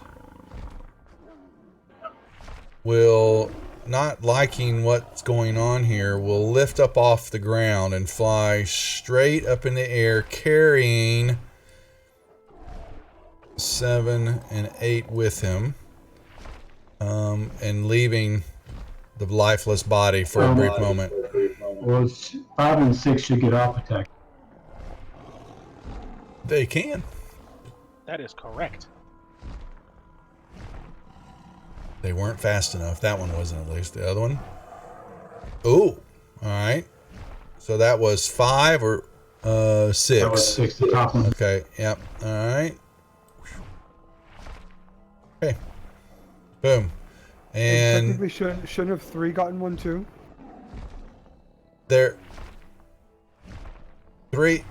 Will, not liking what's going on here, will lift up off the ground and fly straight up in the air, carrying 7 and 8 with him, and leaving the lifeless body for a brief moment. Well, 5 and 6 should get off attack. They can. That is correct. They weren't fast enough. That one wasn't, at least. The other one. Ooh. All right. So that was 5 or 6. That was 6, the top one. Okay. Yep. All right. Okay. Boom. And technically shouldn't have 3 gotten one too. there. 3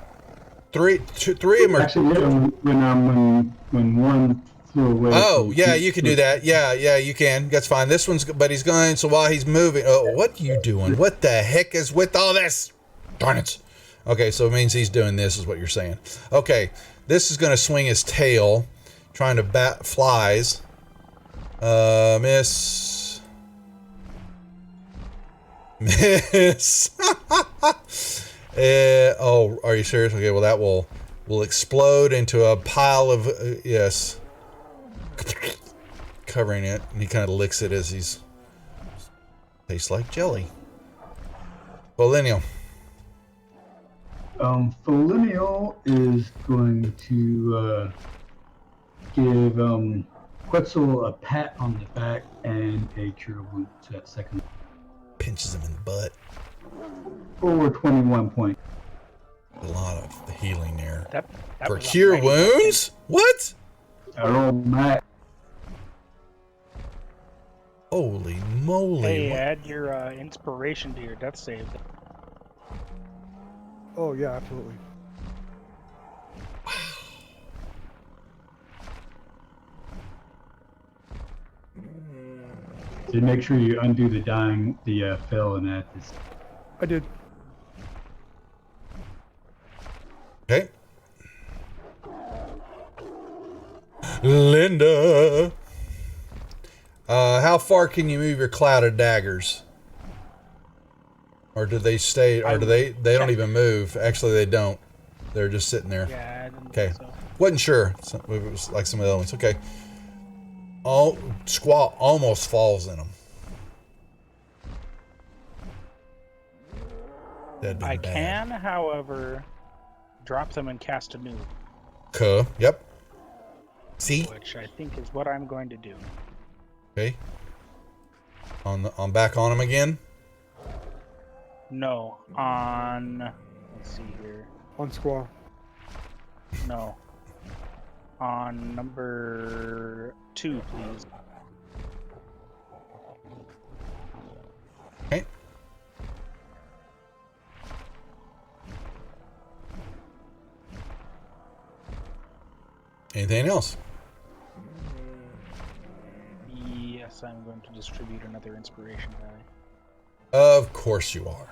of them are. Actually, yeah, when one flew away. Oh, yeah, you can do that. Yeah, you can. That's fine. This one's, but he's going, so while he's moving, oh, what are you doing? What the heck is with all this? Darn it. Okay, so it means he's doing this, is what you're saying. Okay, this is going to swing his tail, trying to bat flies. Miss. Miss. Oh, are you serious? Okay, well, that will explode into a pile of, yes. Covering it, and he kind of licks it as he's tastes like jelly. Polinial. Polinial is going to give Quetzal a pat on the back and a cure wounds at second. Pinches him in the butt. For 21 points. A lot of the healing there. That For was cure amazing. wounds? What? Hello, Matt. Holy moly. Hey, What- add your inspiration to your death save. Oh yeah, absolutely. So make sure you undo the fail and add this. I did. Okay. Linda. How far can you move your Cloud of Daggers? Or do they stay, or do they don't even move? Actually, they don't. They're just sitting there. Yeah, I didn't Okay. think so. Wasn't sure if it was like some of the other ones. Okay. Oh, Squaw almost falls in them. That'd be I bad. can, however, drop them and cast a new, Yep. See? which I think is what I'm going to do. Okay. On back on him again. No, on. Let's see here. On Squaw. No. On number 2, please. Okay. Anything else? Yes, I'm going to distribute another inspiration die. Of course you are.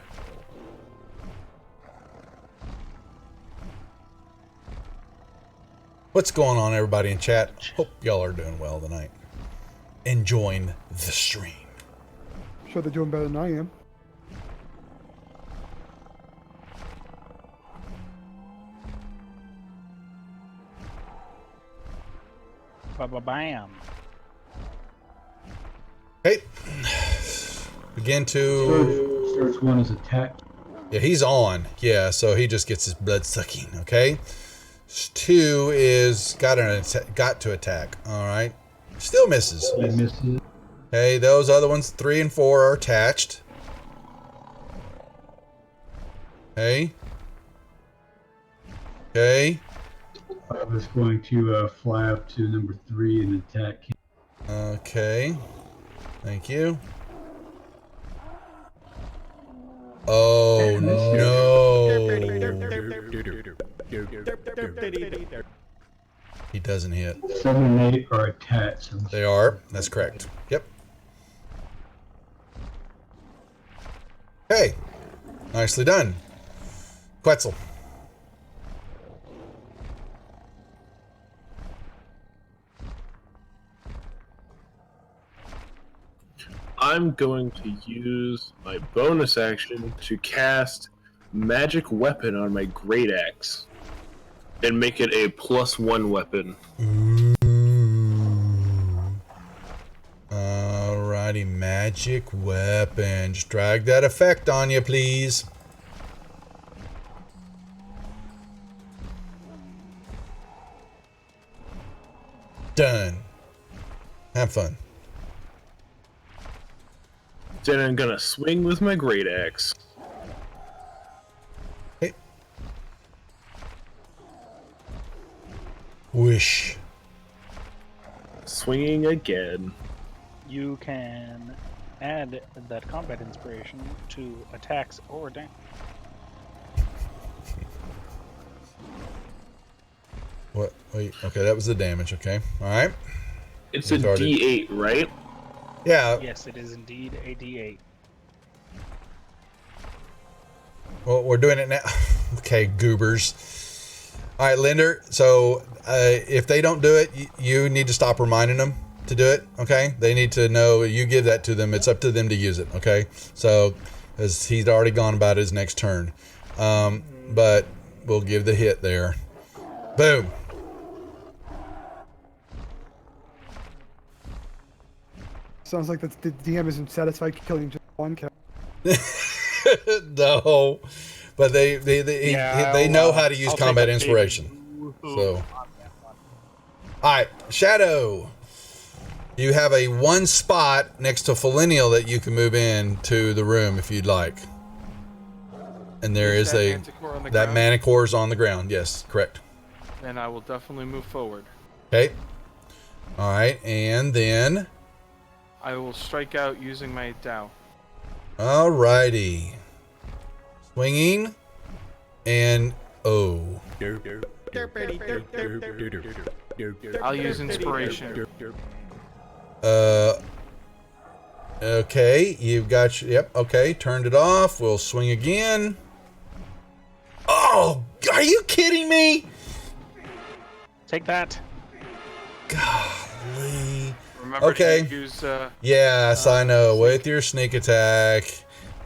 What's going on, everybody in chat? Hope y'all are doing well tonight. Enjoying the stream. Sure, they're doing better than I am. Ba-ba-bam. Okay. Begin to... Starts one as attack. Yeah, he's on. Yeah, so he just gets his blood sucking, okay? 2 is got to attack. All right. Still misses. He misses. Okay, those other ones, 3 and 4, are attached. Okay. Okay. I was going to fly up to number 3 and attack him. Okay. Thank you. Oh no. He doesn't hit. 7 and 8 are attached. They are. That's correct. Yep. Hey. Nicely done. Quetzal. I'm going to use my bonus action to cast Magic Weapon on my Great Axe and make it a +1 weapon. Alrighty, magic weapon. Just drag that effect on you, please. Done. Have fun. Then I'm gonna swing with my Great Axe. Hey. Whoosh. Swinging again. You can add that combat inspiration to attacks or damage. What? Wait. Okay, that was the damage. Okay. All right. It's a Retarded. D8, right? Yeah. Yes, it is indeed a D8. Well, we're doing it now. Okay, goobers. All right, Linder. So if they don't do it, you need to stop reminding them to do it. Okay, they need to know. You give that to them. It's up to them to use it. Okay. So as he's already gone about his next turn, but we'll give the hit there. Boom. Sounds like the DM isn't satisfied killing just one character. No, but they know how to use I'll take combat a big inspiration. woohoo So, on that one. all right, Shadow. You have a 1 spot next to Felinial that you can move into the room if you'd like. And there is that a manticore on the that ground? Manticore is on the ground. Yes, correct. Then I will definitely move forward. Okay. All right, and then I will strike out using my Dow. all righty, swinging, and oh. I'll use inspiration. Okay, you've got yep, okay, turned it off. We'll swing again. Oh, are you kidding me? Take that. Golly. Remember Okay. to use Yes, I know. With your sneak attack.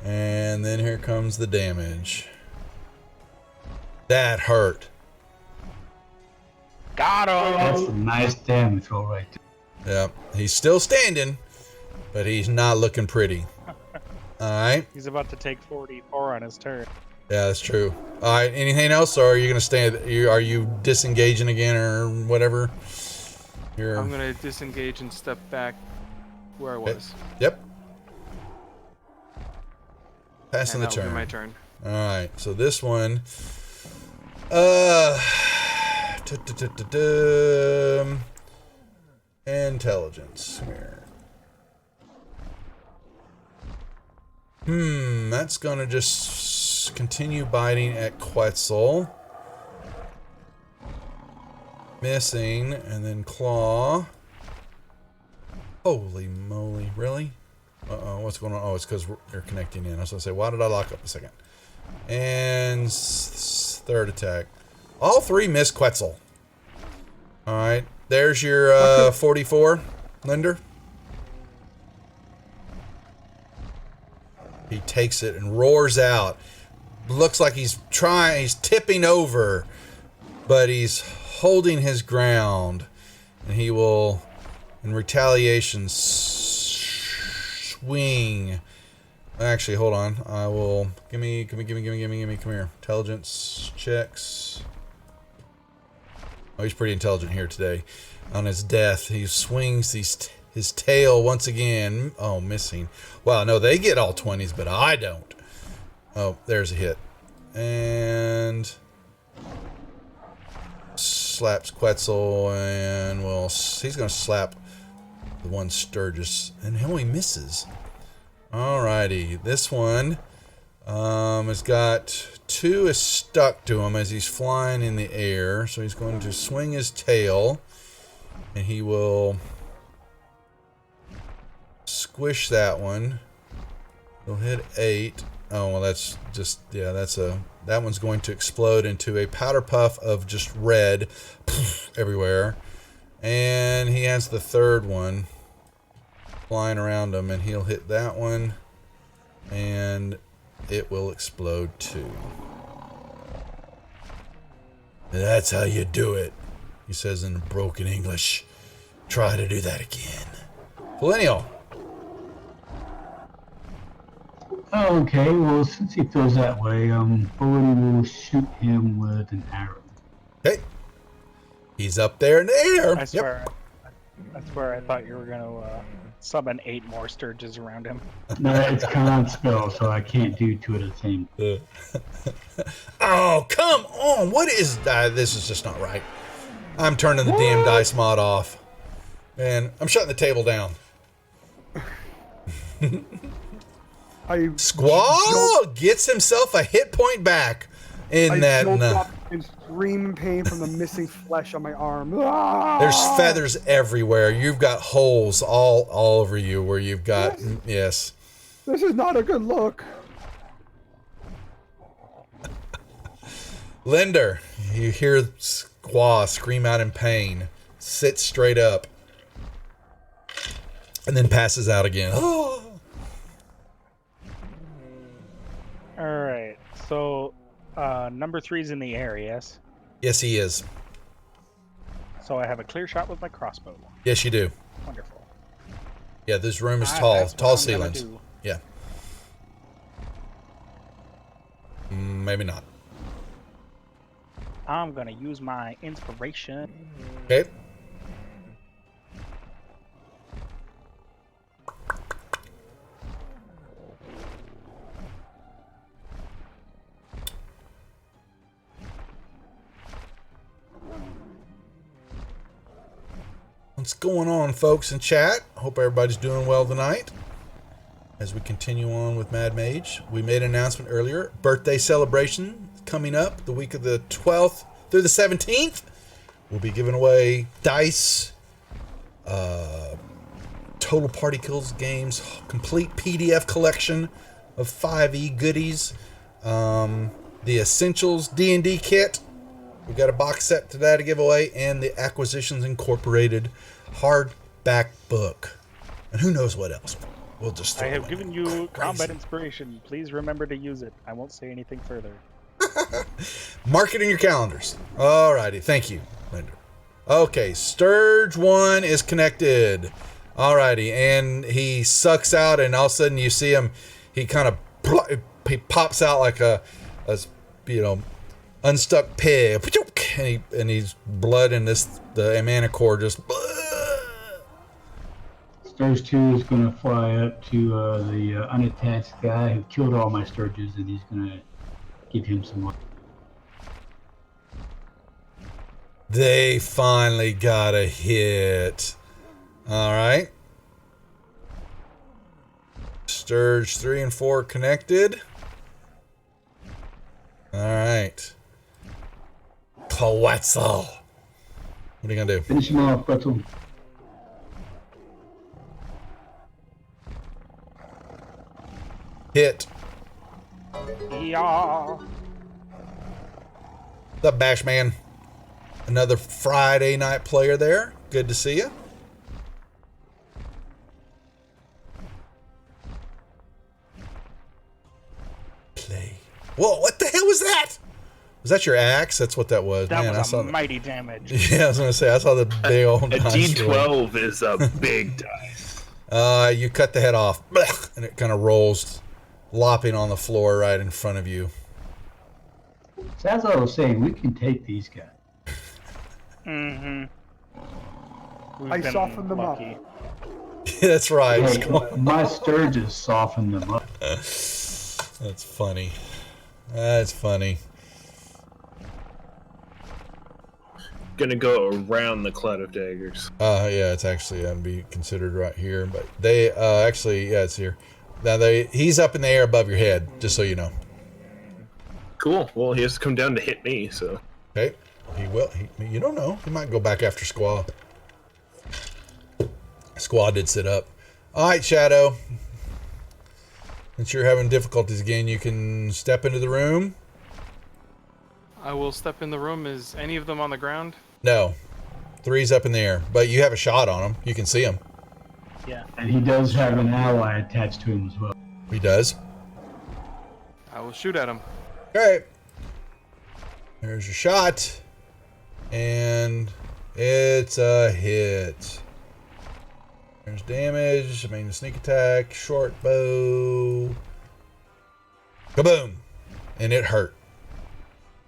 And then here comes the damage. That hurt. Got him. That's a nice damage roll right there. Yep. He's still standing, but he's not looking pretty. Alright. He's about to take 44 on his turn. Yeah, that's true. Alright, anything else, or are you gonna stand are you disengaging again or whatever? You're I'm gonna disengage and step back where I was. Yep. Passing And the that'll be turn. my turn. Alright, so this one intelligence here. That's gonna just continue biting at Quetzal. Missing, and then claw. Holy moly, really? Uh-oh, what's going on? Oh, it's because you're connecting in. I was gonna say, why did I lock up a second? And third attack. All 3 miss Quetzal. Alright, there's your 44, Linder. He takes it and roars out. Looks like he's tipping over, but he's holding his ground. And he will, in retaliation, swing. Actually, hold on. I will, come here. Intelligence checks. Oh, he's pretty intelligent here today. On his death, he swings his tail once again. Oh, missing. Wow, no, they get all 20s, but I don't. Oh, there's a hit. And slaps Quetzal, and well, he's going to slap the one Sturgis, and he only misses. Alrighty, this one has got 2 is stuck to him as he's flying in the air, so he's going to swing his tail, and he will squish that one. He'll hit 8. Oh, well, that's just, yeah, that one's going to explode into a powder puff of just red everywhere. And he has the third one flying around him, and he'll hit that one, and it will explode too. That's how you do it, he says in broken English. Try to do that again. Millennial. Okay, well, since he feels that way, Bodhi will shoot him with an arrow. Okay. He's up there in the air. I swear, I thought you were gonna summon 8 more Sturges around him. No, it's con spell, so I can't do 2 at a time. Oh, come on. What is that? This is just not right. I'm turning the damn dice mod off. And I'm shutting the table down. Squall gets himself a hit point back in that. I up and scream in pain from the missing flesh on my arm. There's feathers everywhere. You've got holes all over you where you've got, yes. This is not a good look. Linder, you hear Squaw scream out in pain, sits straight up, and then passes out again. Oh. Alright, so number 3's in the air, yes? Yes, he is. So I have a clear shot with my crossbow. Yes, you do. Wonderful. Yeah, this room is tall. That's Tall what I'm gonna ceilings. do. Yeah. Maybe not. I'm gonna use my inspiration. Okay. What's going on, folks in chat? Hope everybody's doing well tonight. As we continue on with Mad Mage, we made an announcement earlier. Birthday celebration coming up the week of the 12th through the 17th. We'll be giving away dice, Total Party Kills games, complete PDF collection of 5e goodies, the Essentials D&D kit. We've got a box set to that to give away, and the Acquisitions Incorporated hardback book. And who knows what else. We'll just I have given you combat inspiration. Please remember to use it. I won't say anything further. Mark it in your calendars. Alrighty, thank you, Linder. Okay, Sturge 1 is connected. Alrighty, and he sucks out, and all of a sudden you see him, he kind of, he pops out like a unstuck pig, and he's blood in the mana core just. Sturge 2 is going to fly up to the unattached guy who killed all my Sturges, and he's going to give him some money. They finally got a hit. Alright. Sturge 3 and 4 connected. Alright. Quetzal. What are you going to do? Finish him off, Quetzal. Hit. Yeah. What's up, Bashman? Another Friday night player there. Good to see you. Play. Whoa, what the hell was that? Was that your axe? That's what that was. That Man, was I a saw mighty damage. Yeah, I was going to say, I saw the big old A dice roll. D12 is a big dice. You cut the head off, and it kind of rolls, lopping on the floor right in front of you. So as I was saying, we can take these guys. Mm-hmm. I softened them up. That's right. Hey, my Sturgis softened them up. That's funny. That's funny. Gonna go around the cloud of daggers. Yeah, it's actually gonna be considered right here, but they actually, yeah, it's here. Now he's up in the air above your head, just so you know. Cool. Well, he has to come down to hit me, so. Okay, he will. You don't know. He might go back after Squaw. Squaw did sit up. All right, Shadow. Since you're having difficulties again, you can step into the room. I will step in the room. Is any of them on the ground? No, 3's up in the air, but you have a shot on him. You can see him. Yeah. And he does have an ally attached to him as well. He does. I will shoot at him. Okay. There's your shot. And it's a hit. There's damage. I mean, sneak attack, short bow. Kaboom! And it hurt.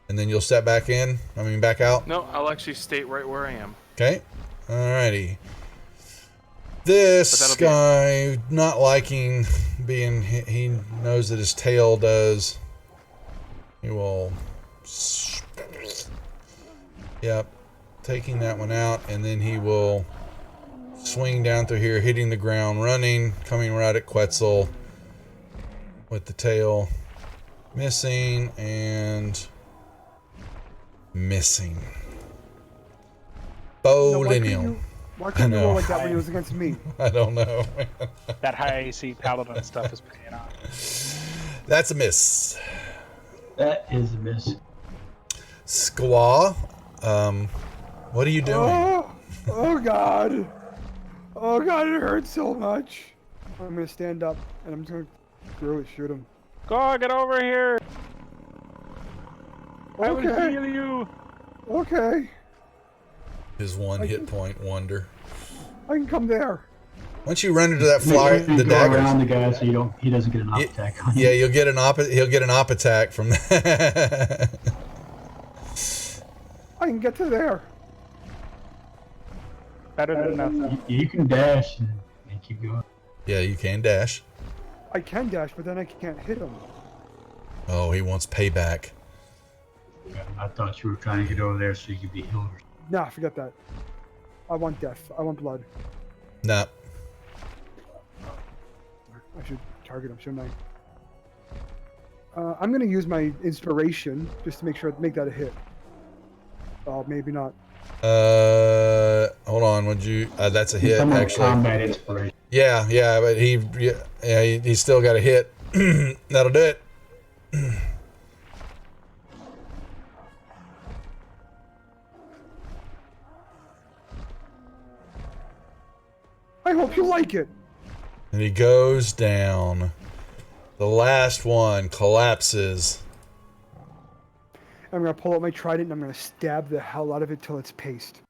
And then you'll step back in. I mean, back out. No, I'll actually stay right where I am. Okay. Alrighty. This guy, not liking being, he knows that his tail does. He will. Yep. Taking that one out, and then he will swing down through here, hitting the ground, running, coming right at Quetzal with the tail. Missing and missing. Bolinium. Why couldn't you roll like that when it was against me? I don't know. That high AC paladin stuff is paying off. That's a miss. That is a miss. Squaw, what are you doing? Oh God. Oh God, it hurts so much. I'm gonna stand up and I'm just gonna shoot him. Go, get over here! I will Okay. heal you! Okay. His one hit point wonder. I can come there. Once you run into that flyer, Make sure you the go daggers. around the guy so he doesn't get an op attack on you. Yeah, he'll get an op attack from that. I can get to there. Better than nothing. You can dash and keep going. Yeah, you can dash. I can dash, but then I can't hit him. Oh, he wants payback. I thought you were trying to get over there so you could be healed. Nah, forget that. I want death. I want blood. Nah. I should target him, shouldn't I? I'm gonna use my inspiration just to make that a hit. Oh, maybe not. Hold on. Would you? That's a hit, Some of the actually. combat inspiration. Yeah, but he's still got a hit. That'll do it. I hope you like it. And he goes down. The last one collapses. I'm gonna pull out my trident and I'm gonna stab the hell out of it till it's paste.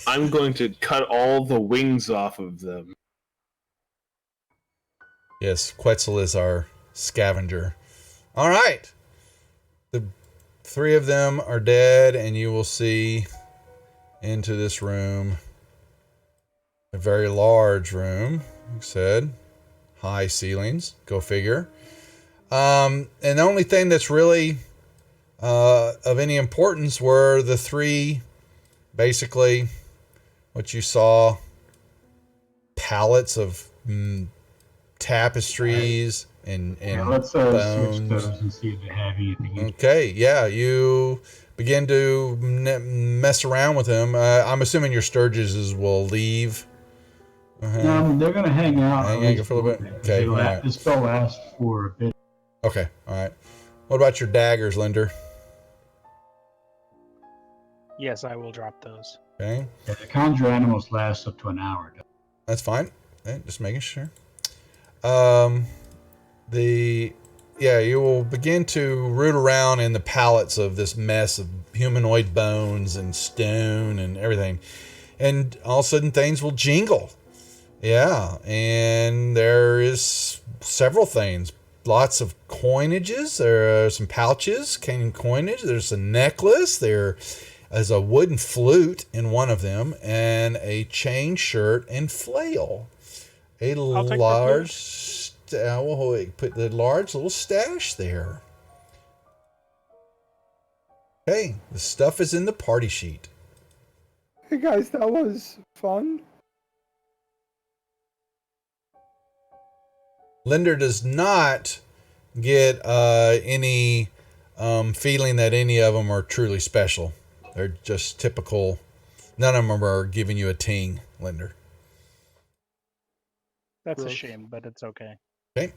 I'm going to cut all the wings off of them. Yes, Quetzal is our scavenger. All right. The 3 of them are dead, and you will see into this room. A very large room, like I said. High ceilings, go figure. And the only thing that's really of any importance were the 3, basically, what you saw, pallets of tapestries and Let's bones. switch those and see if they have anything. Okay, yeah, you begin to mess around with them. I'm assuming your Sturgises will leave. They're going to hang out. Hang out for a little bit? Okay, all right. This spell lasts for a bit. Okay, all right. What about your daggers, Linder? Yes, I will drop those. Okay, Yeah, the conjure animals last up to an hour. that's fine. Okay, just making sure. You will begin to root around in the pallets of this mess of humanoid bones and stone and everything. And all of a sudden things will jingle. Yeah, and there is several things. Lots of coinages. There are some pouches, coinage. There's a necklace. There As a wooden flute in one of them, and a chain shirt and flail. A I'll take the large, put the large little stash there. Okay, the stuff is in the party sheet. Hey guys, that was fun. Linder does not get any feeling that any of them are truly special. They're just typical. None of them are giving you a ting, Linder. That's a Gross. shame, but it's okay. Okay.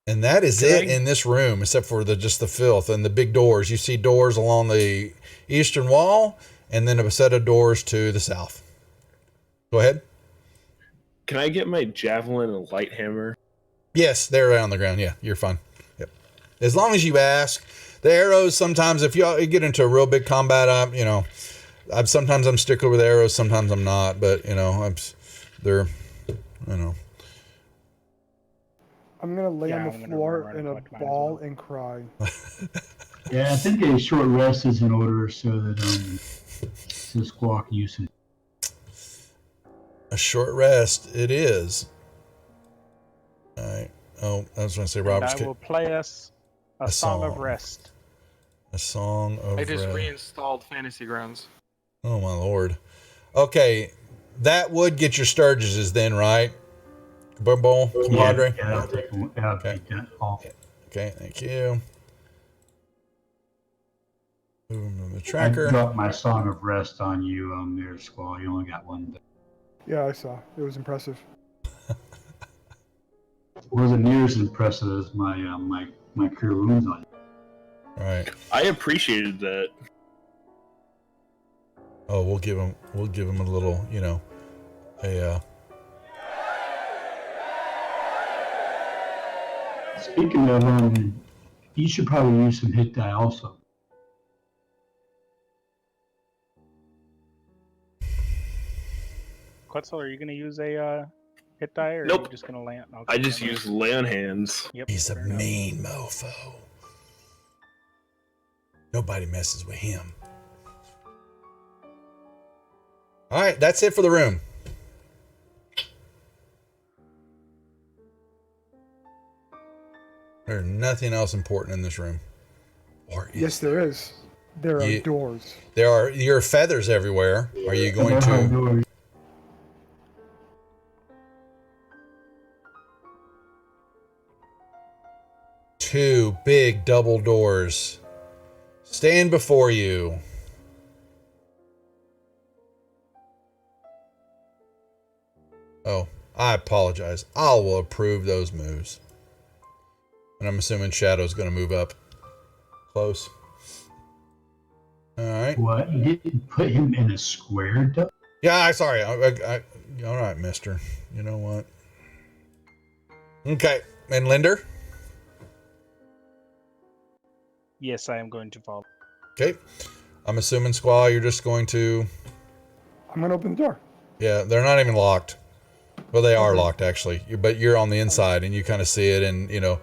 And that is it in this room, except for just the filth and the big doors. You see doors along the eastern wall, and then a set of doors to the south. Go ahead. Can I get my javelin and light hammer? Yes, they're on the ground. Yeah, you're fine. Yep. As long as you ask. The arrows, sometimes if you get into a real big combat, sometimes I'm stickler with arrows, sometimes I'm not, but they're. I'm gonna lay Yeah, on I'm the gonna floor run in a collect mine as ball well. and cry. Yeah, I think a short rest is in order so that so Squawk can use it. A short rest it is. All right. Oh, I was going to say And Robert's I will play us a song of rest. A song of I just rest. reinstalled Fantasy Grounds. Oh my lord. Okay, that would get your Sturgises then, right? Boom, boom, compadre. Yeah, I'll take that off. Okay, thank you. Boom, the I tracker. dropped my song of rest on you, there, Squall. You only got one. Yeah, I saw. It was impressive. It wasn't near as impressive as my cure wounds on you. All right. I appreciated that. Oh, we'll give him a little, Speaking of, you should probably use some hit die also. Quetzal, are you going to use a hit die, or are Nope. you just going to land? Okay, I just never use lay on hands. mind. Yep, he's a fair enough. mean mofo. Nobody messes with him. All right, that's it for the room. There's nothing else important in this room. Or Yes, there is. There are doors. There are your feathers everywhere. Are you going to? Two big double doors stand before you. Oh, I apologize. I will approve those moves. And I'm assuming Shadow's going to move up close. All right. What? You didn't put him in a square? Yeah, sorry. I all right, mister. You know what? Okay. And Linder? Yes, I am going to follow. Okay. I'm assuming, Squall, you're just going to... I'm going to open the door. Yeah, they're not even locked. Well, they are locked, actually. But you're on the inside, and you kind of see it, and, you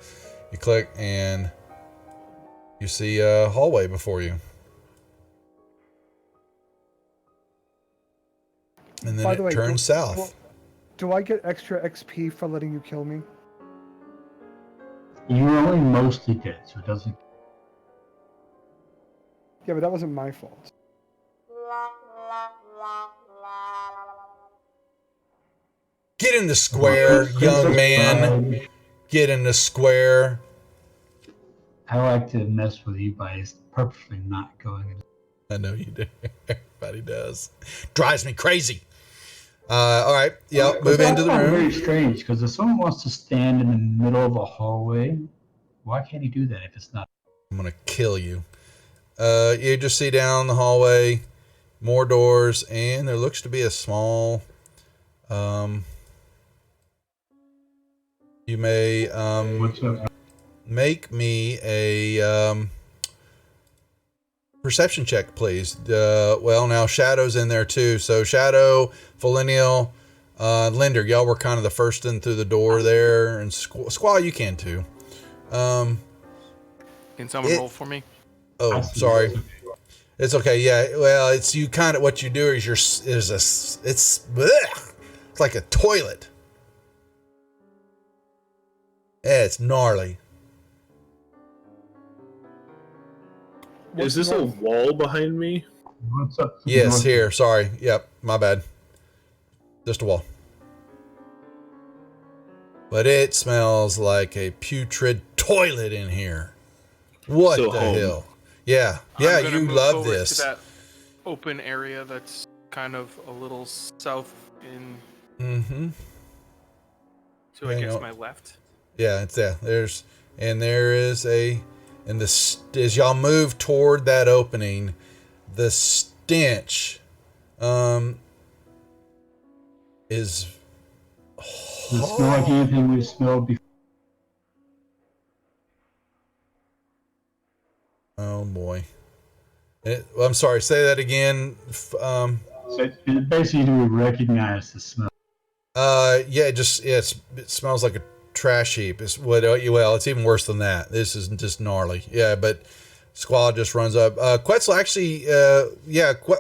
click, and you see a hallway before you. And then it turns south. Do I get extra XP for letting you kill me? You're only mostly dead, so it doesn't... Yeah, but that wasn't my fault. Get in the square, young man. Get in the square. I like to mess with you by purposely not going in. I know you do. Everybody does. Drives me crazy. All right. Yep. Move into the room. Very strange, because if someone wants to stand in the middle of a hallway, why can't he do that if it's not? I'm going to kill you. You just see down the hallway, more doors, and there looks to be a small... you may What's up? make me a perception check, please. Well, now Shadow's in there too. So Shadow, Felinial, Linder, y'all were kind of the first in through the door there, and Squall, you can too. Can someone roll for me? Oh, sorry. It's okay. Yeah. Well, it's you kind of what you do is it's blech. It's like a toilet. Yeah, it's gnarly. Is this a wall behind me? What's up? to the Yes, north? here. Sorry. Yep, my bad. Just a wall. But it smells like a putrid toilet in here. What So the home. hell? Yeah. Yeah, I'm gonna you move love over this. to that open area that's kind of a little south in Mm-hmm. to Yeah, I you guess know- my left. Yeah, it's there. There is as y'all move toward that opening, the stench is Does it smell like anything we've smelled before? oh boy. I'm sorry, say that again. So basically, do we recognize the smell? Yeah, it smells like a trash heap. It's well, it's even worse than that. This is just gnarly. Yeah, but Squall just runs up. Quetzal actually,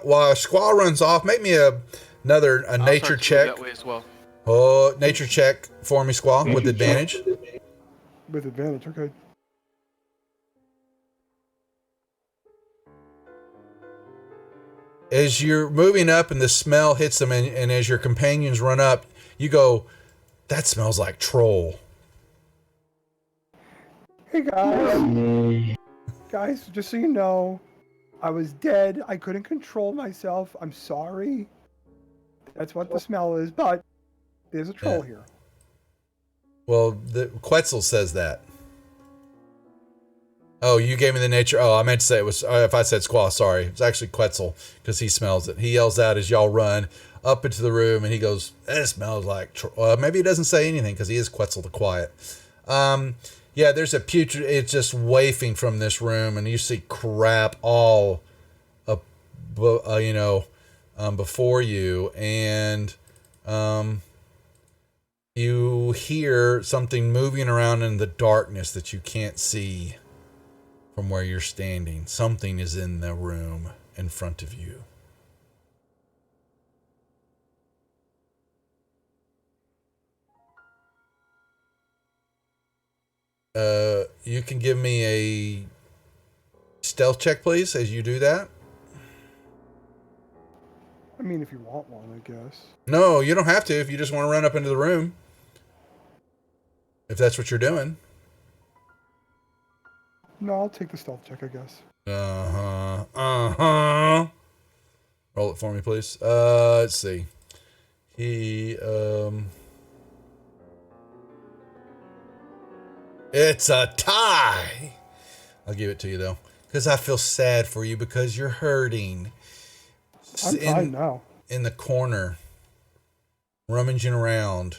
while Squall runs off, make me another I'll nature start to move check. that way as well. Oh, nature check for me, Squall, with Nature advantage. With advantage, okay. As you're moving up and the smell hits them, and as your companions run up, you go, that smells like troll. Hey guys, Yay. guys, just so you know, I was dead. I couldn't control myself. I'm sorry. That's what the smell is, but there's a troll Yeah. here. Well, the Quetzal says that. Oh, you gave me the nature. Oh, I meant to say it was. If I said Squaw, sorry. It's actually Quetzal because he smells it. He yells out as y'all run up into the room, and he goes, "It smells like." Maybe he doesn't say anything because he is Quetzal the Quiet. Yeah, there's a putrid. It's just wafting from this room, and you see crap all, before you, and you hear something moving around in the darkness that you can't see. From where you're standing, something is in the room in front of you. You can give me a stealth check, please, as you do that. I mean, if you want one, I guess. No, you don't have to if you just want to run up into the room. If that's what you're doing. No, I'll take the stealth check, I guess. Roll it for me, please. Let's see. It's a tie. I'll give it to you though, because I feel sad for you because you're hurting. I'm fine now. In the corner, rummaging around,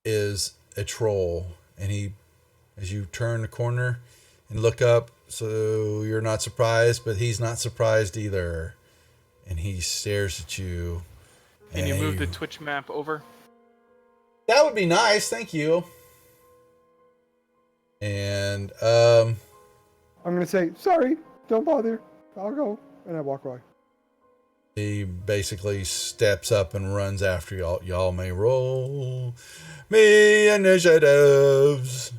is a troll, and as you turn the corner and look up, so you're not surprised, but he's not surprised either, and he stares at you. Can you move the Twitch map over? That would be nice, thank you. And I'm gonna say sorry. Don't bother. I'll go, and I walk away. he basically steps up and runs after y'all. Y'all may roll me initiatives.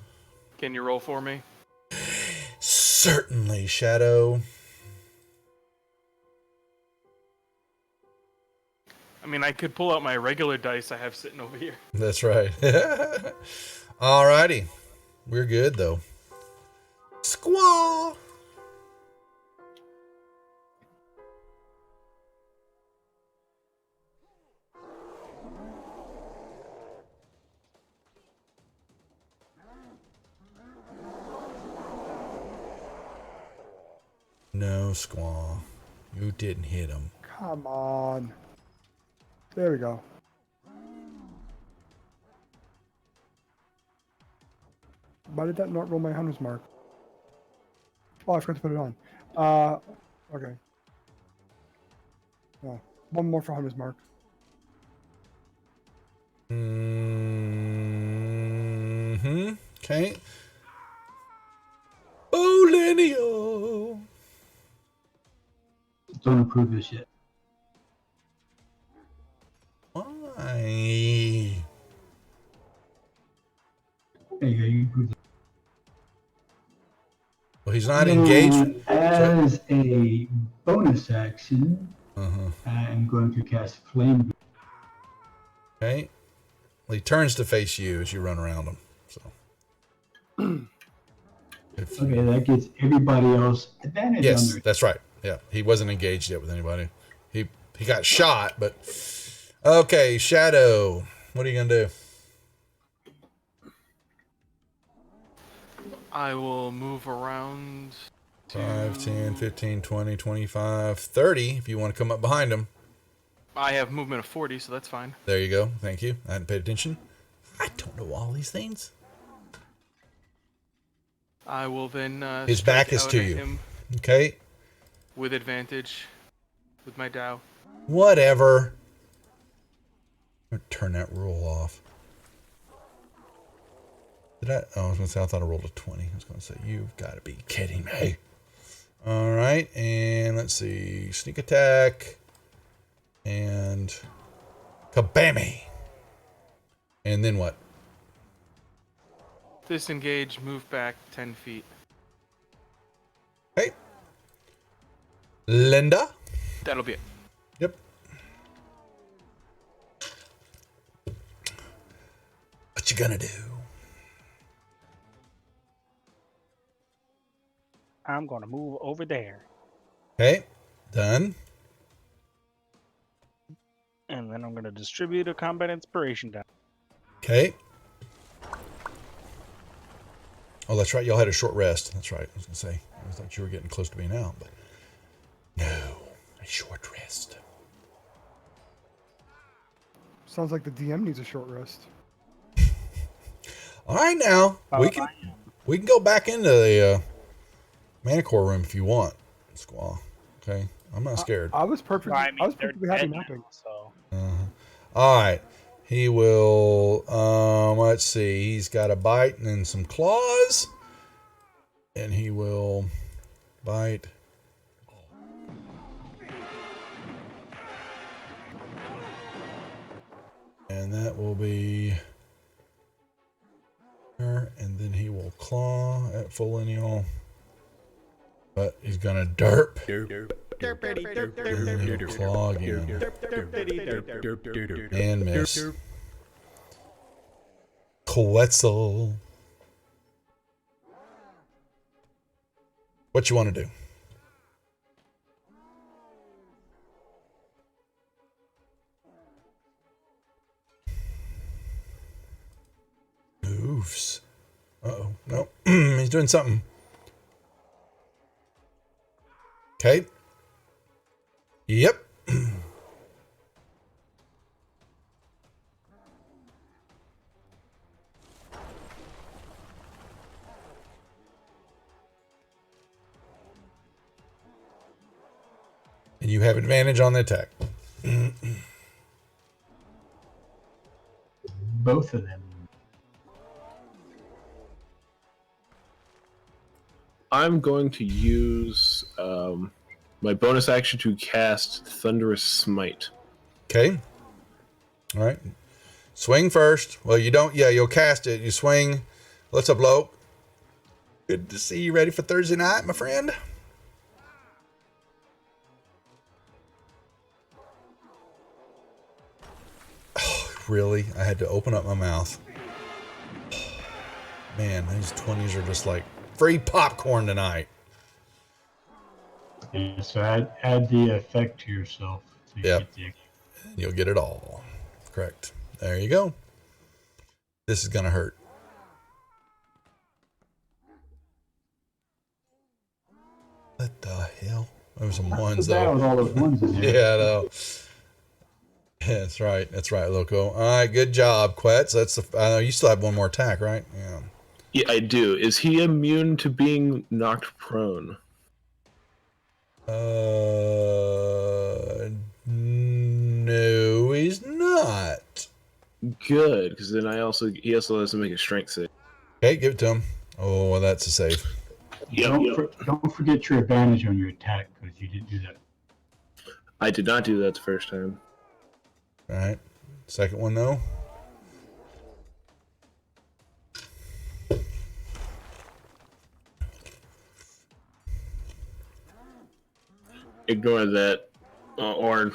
Can you roll for me? Certainly, Shadow. I mean, I could pull out my regular dice I have sitting over here. That's right. Alrighty. We're good, though. Squaw! No, Squaw. You didn't hit him. Come on. There we go. Why did that not roll my hunter's mark? Oh, I forgot to put it on. Okay. Oh, one more for hunter's mark. Mm-hmm. Okay. Bolenio! don't approve this yet. Why? There you go. You approve it. Well, he's not engaged. And as a bonus action, Uh-huh. I'm going to cast Flame. Okay. Well, he turns to face you as you run around him. So. Okay, that gets everybody else advantage on Yes, their. that's right. Yeah, he wasn't engaged yet with anybody. He got shot, but okay. Shadow, what are you gonna do? I will move around to 5, 10, 15, 20, 25, 30 if you want to come up behind him. I have movement of 40, so that's fine. There you go. Thank you. I hadn't paid attention. I don't know all these things. I will then His strike back is out to at you. him Okay. with advantage with my Dow. Whatever. I'm gonna turn that rule off. Did I? Oh, I was gonna say I thought I rolled a 20. I was gonna say you've got to be kidding me. All right, and let's see, sneak attack, and kabammy, and then what? Disengage, move back 10 feet. Okay, Linda. That'll be it. Yep. What you gonna do? I'm gonna move over there, Okay, done. and then I'm gonna distribute a combat inspiration die. Okay. Oh, that's right. Y'all had a short rest. That's right. I was gonna say. I thought you were getting close to being out, but no, a short rest. Sounds like the DM needs a short rest. All right, now we can go back into the Manicore room if you want, Squaw. Okay, I'm not scared. I was perfectly. Well, I mean, I was they're perfectly happy dead mapping. now, so All right, he will. Let's see. He's got a bite and then some claws, and he will bite. And that will be her, and then he will claw at full lineal. But he's gonna derp. And then he'll claw again. And miss. Quetzal. What you want to do? Moves. Uh-oh. No. He's doing something. Okay. Yep. And you have advantage on the attack. Both of them. I'm going to use my bonus action to cast Thunderous Smite. Okay. All right. Swing first. Well, you don't. Yeah, you'll cast it. You swing. What's up, bloke? Good to see you. Ready for Thursday night, my friend? Oh, really? I had to open up my mouth. Man, these 20s are just like free popcorn tonight. Yeah, so add the effect to yourself. So you Yep. get the, You'll get it all. Correct. There you go. This is going to hurt. What the hell? Those some ones, bad though. with all those ones in there. Yeah, I know. That's right. That's right, Loco. All right, good job, Quetz. That's the. I know you still have one more attack, right? Yeah. Yeah, I do. Is he immune to being knocked prone? No, he's not. Good, because then he also has to make a strength save. Okay, give it to him. Oh, well, that's a save. Don't forget your advantage on your attack because you didn't do that. I did not do that the first time. All right. Second one, though. Ignore that. Or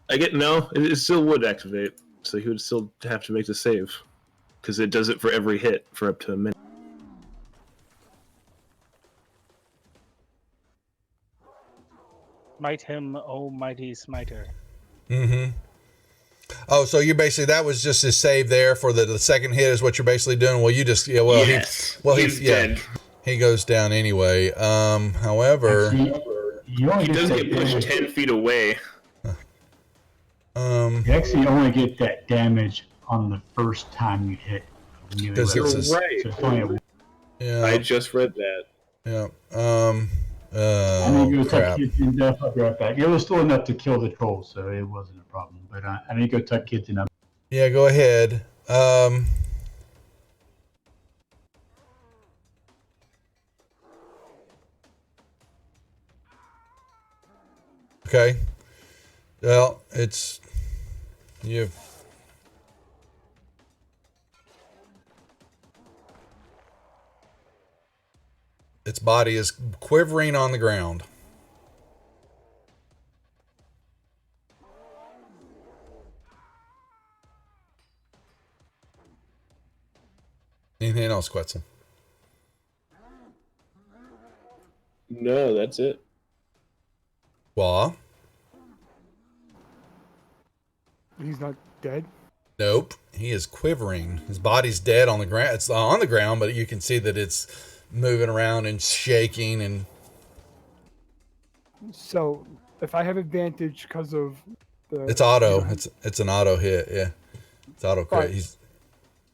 I get no. It still would activate, so he would still have to make the save because it does it for every hit for up to a minute. Smite him, O mighty smiter. Mm-hmm. Oh, so you're basically, that was just his save there for the second hit is what you're basically doing. Well, you just, yeah, well, yes. he's dead. He goes down anyway. However, You only He does that get pushed damage. 10 feet away. You actually only get that damage on the first time you hit. Because You're it's right. So it's only yeah, I just read that. yeah. I need to go tuck Crap. kids in death. I'll be right back. It was still enough to kill the troll, so it wasn't a problem. But I need to go tuck kids in. Yeah, go ahead. Okay. Well, it's you. Its body is quivering on the ground. Anything else, Quetzal? No, that's it. Wah? He's not dead. Nope. He is quivering. His body's dead on the ground. It's on the ground, but you can see that it's moving around and shaking. And So if I have advantage because of the, it's auto. you know, It's an auto hit. Yeah, it's auto crit. Right.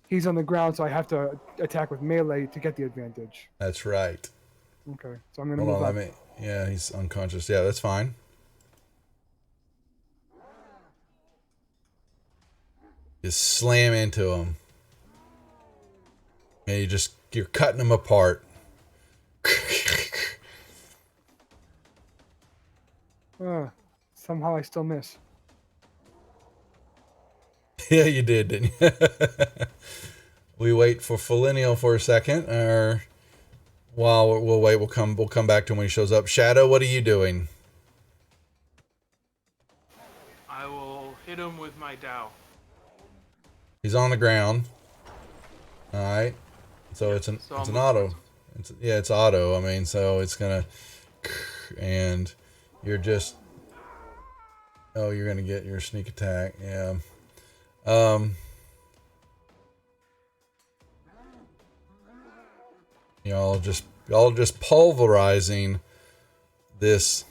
He's on the ground, so I have to attack with melee to get the advantage. That's right. Okay, so I'm gonna Hold move on, up. yeah, he's unconscious. Yeah, that's fine. Just slam into him. And you're cutting him apart. Somehow I still miss. Yeah, you did, didn't you? We wait for Felinio for a second, or while we'll wait, we'll come back to him when he shows up. Shadow, what are you doing? I will hit him with my Dow. He's on the ground. All right. So it's an auto. It's auto. I mean, so it's gonna, and you're just. Oh, you're gonna get your sneak attack. Yeah. Y'all just pulverizing this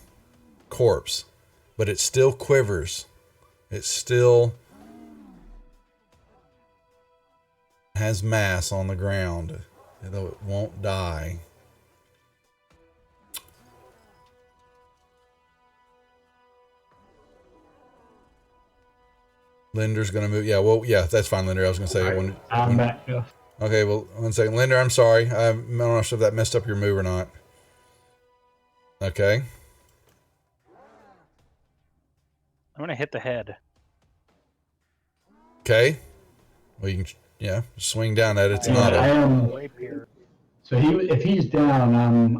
corpse, but it still quivers. It still has mass on the ground, though it won't die. Linder's gonna move. Yeah, well, yeah, that's fine, Linder. I was gonna say I'm back. Yeah. Okay, well, 1 second, Linder. I'm sorry. I'm not sure if that messed up your move or not. Okay. I'm gonna hit the head. Okay. Well, you can, swing down at it. It's an I auto. am. Rapier. So if he's down,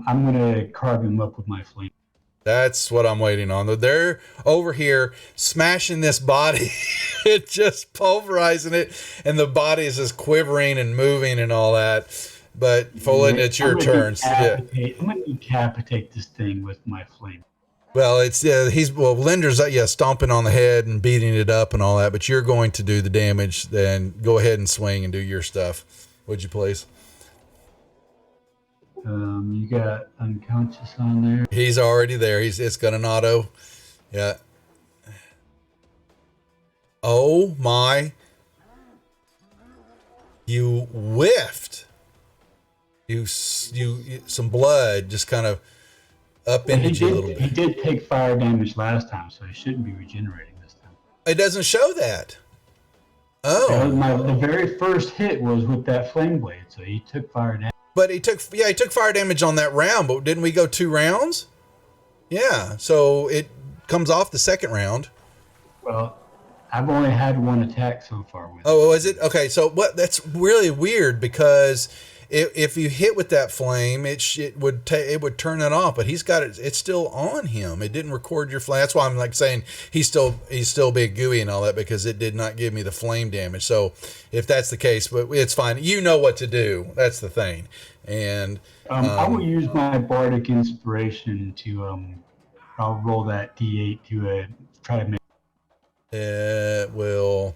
I'm gonna carve him up with my flame. That's what I'm waiting on. They're over here smashing this body. It's just pulverizing it, and the body is just quivering and moving and all that. But Folin, it's your turn. Yeah. I'm gonna decapitate this thing with my flame. Well, Linder's stomping on the head and beating it up and all that. But you're going to do the damage. Then go ahead and swing and do your stuff. Would you please? You got unconscious on there. He's already there. It's got an auto. Yeah. Oh my. You whiffed. You some blood just kind of upended you a little bit. He did take fire damage last time, so he shouldn't be regenerating this time. It doesn't show that. Oh. The very first hit was with that flame blade, so he took fire damage. But he took fire damage on that round, but didn't we go 2 rounds? Yeah. So comes off the second round. Well, I've only had one attack so far with it. Oh, is it? Okay, so what? That's really weird because if you hit with that flame, it would turn it off. But he's got it. It's still on him. It didn't record your flame. That's why I'm like saying he's still big gooey and all that, because it did not give me the flame damage. So if that's the case, but it's fine. You know what to do. That's the thing. And I will use my bardic inspiration to I'll roll that d8 to try to make it will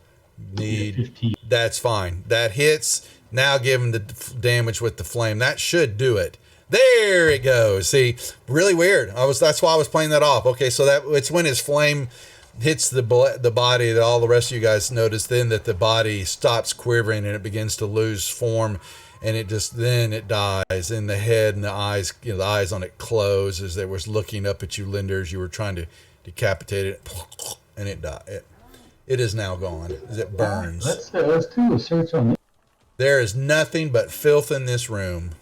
need 15. That's fine. That hits. Now give him the damage with the flame. That should do it. There it goes. See, really weird. That's why I was playing that off. Okay, so it's when his flame hits the body that all the rest of you guys notice then that the body stops quivering and it begins to lose form, and it dies in the head, and the eyes, the eyes on it close as it was looking up at you, Linder, as you were trying to decapitate it, and it died. It is now gone as it burns. Let's do a search on this. There is nothing but filth in this room.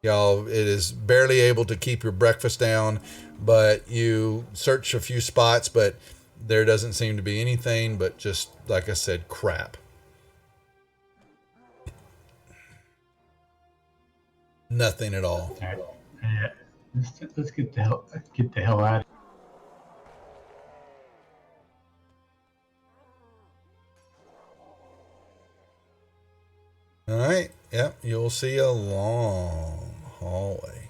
Y'all, it is barely able to keep your breakfast down, but you search a few spots, but there doesn't seem to be anything but just, like I said, crap. Nothing at all. All right. Yeah. Let's get the hell out of here. All right. Yep. You'll see a long hallway.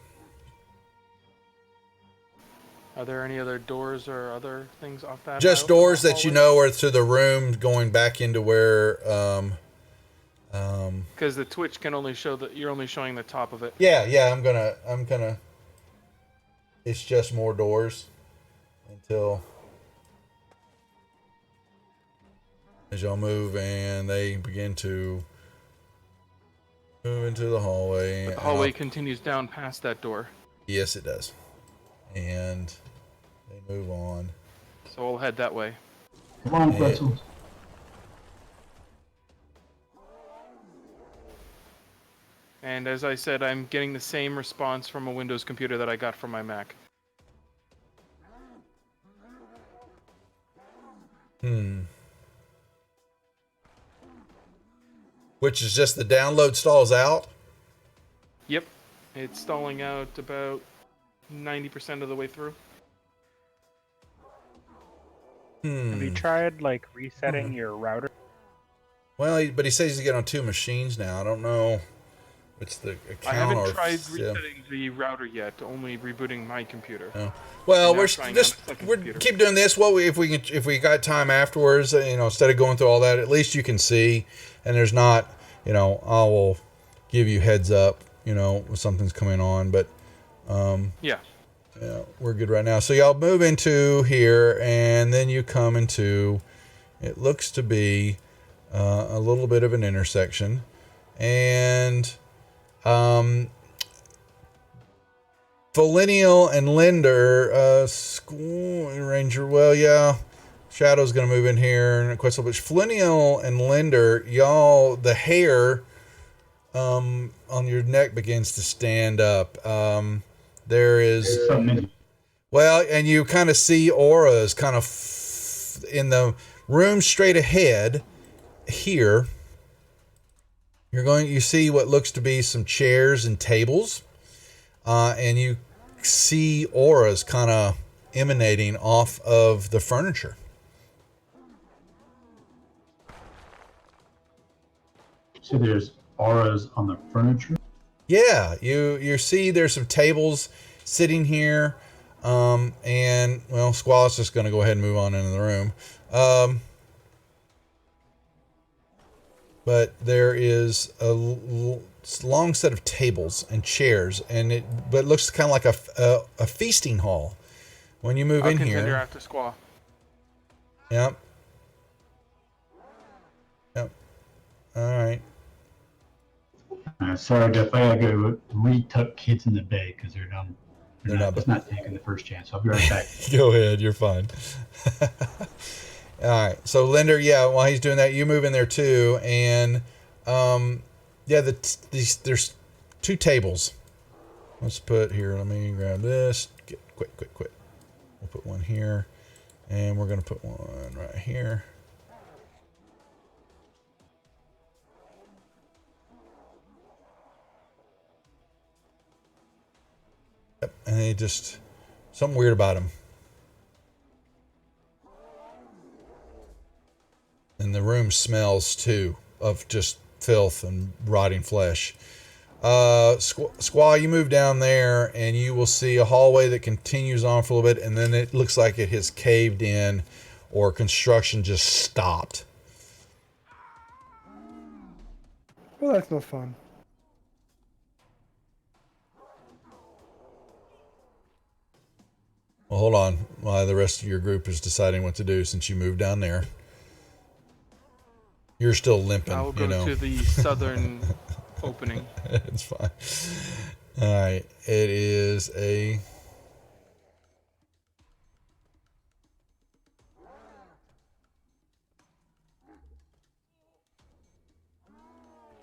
Are there any other doors or other things off that? Just doors that you know are to the room going back into where. Because the Twitch can only show that you're only showing the top of it. Yeah. I'm gonna. It's just more doors until as y'all move and they begin to move into the hallway. But the hallway continues down past that door. Yes, it does. And they move on. So we'll head that way. Come on, Pretzel. And as I said, I'm getting the same response from a Windows computer that I got from my Mac. Which is just the download stalls out? Yep. It's stalling out about 90% of the way through. Have you tried like resetting your router? Well, but he says he's getting on 2 machines now. I don't know. It's the account. I haven't or, tried resetting the router yet, only rebooting my computer. Oh. Well, we're trying just on a second we're computer. keep doing this. Well, if we got time afterwards, instead of going through all that, at least you can see, and there's not, I will give you heads up, if something's coming on. But Yeah. we're good right now. So y'all move into here, and then you come into. It looks to be a little bit of an intersection, and. Felinial and Linder, school ranger. Well, yeah, Shadow's gonna move in here, and Quetzal. But Felinial and Linder, y'all, the hair, on your neck begins to stand up. There is, well, and you kind of see auras kind of in the room straight ahead here. You see what looks to be some chairs and tables, and you see auras kind of emanating off of the furniture. So there's auras on the furniture? Yeah, you see there's some tables sitting here, and, well, Squall's just going to go ahead and move on into the room. But there is a long set of tables and chairs, but it looks kind of like a feasting hall when you move in here. Contender after Squaw. Yep. All right. Sorry, Jeff. I gotta go retuck kids in the bed because they're dumb. They're not. It's not taking the first chance. I'll be right back. Go ahead. You're fine. All right. So Linder, yeah, while he's doing that, you move in there too, and there's 2 tables. Let's put here. Let me grab this. Quick. We'll put one here, and we're going to put one right here. Yep, and they just, something weird about him. And the room smells too of just filth and rotting flesh. Squaw, you move down there and you will see a hallway that continues on for a little bit, and then it looks like it has caved in or construction just stopped. Well, that's no fun. Well, hold on while the rest of your group is deciding what to do since you moved down there. You're still limping, I will go you know. to the southern opening. It's fine. All right. It is a...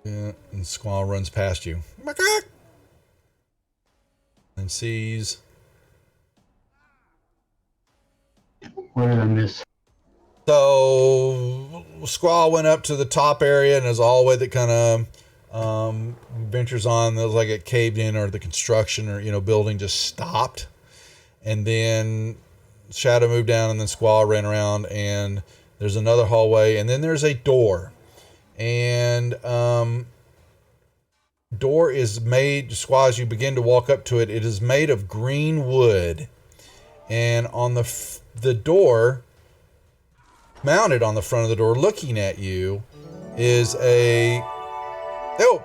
Yeah, and Squall runs past you. And sees... What did I miss? So Squall went up to the top area, and there's a hallway that kind of ventures on. It was like it caved in, or the construction or building just stopped. And then Shadow moved down, and then Squall ran around, and there's another hallway, and then there's a door. And door is made, Squall, as you begin to walk up to it, it is made of green wood. And on the door, mounted on the front of the door, looking at you, is a... Oh,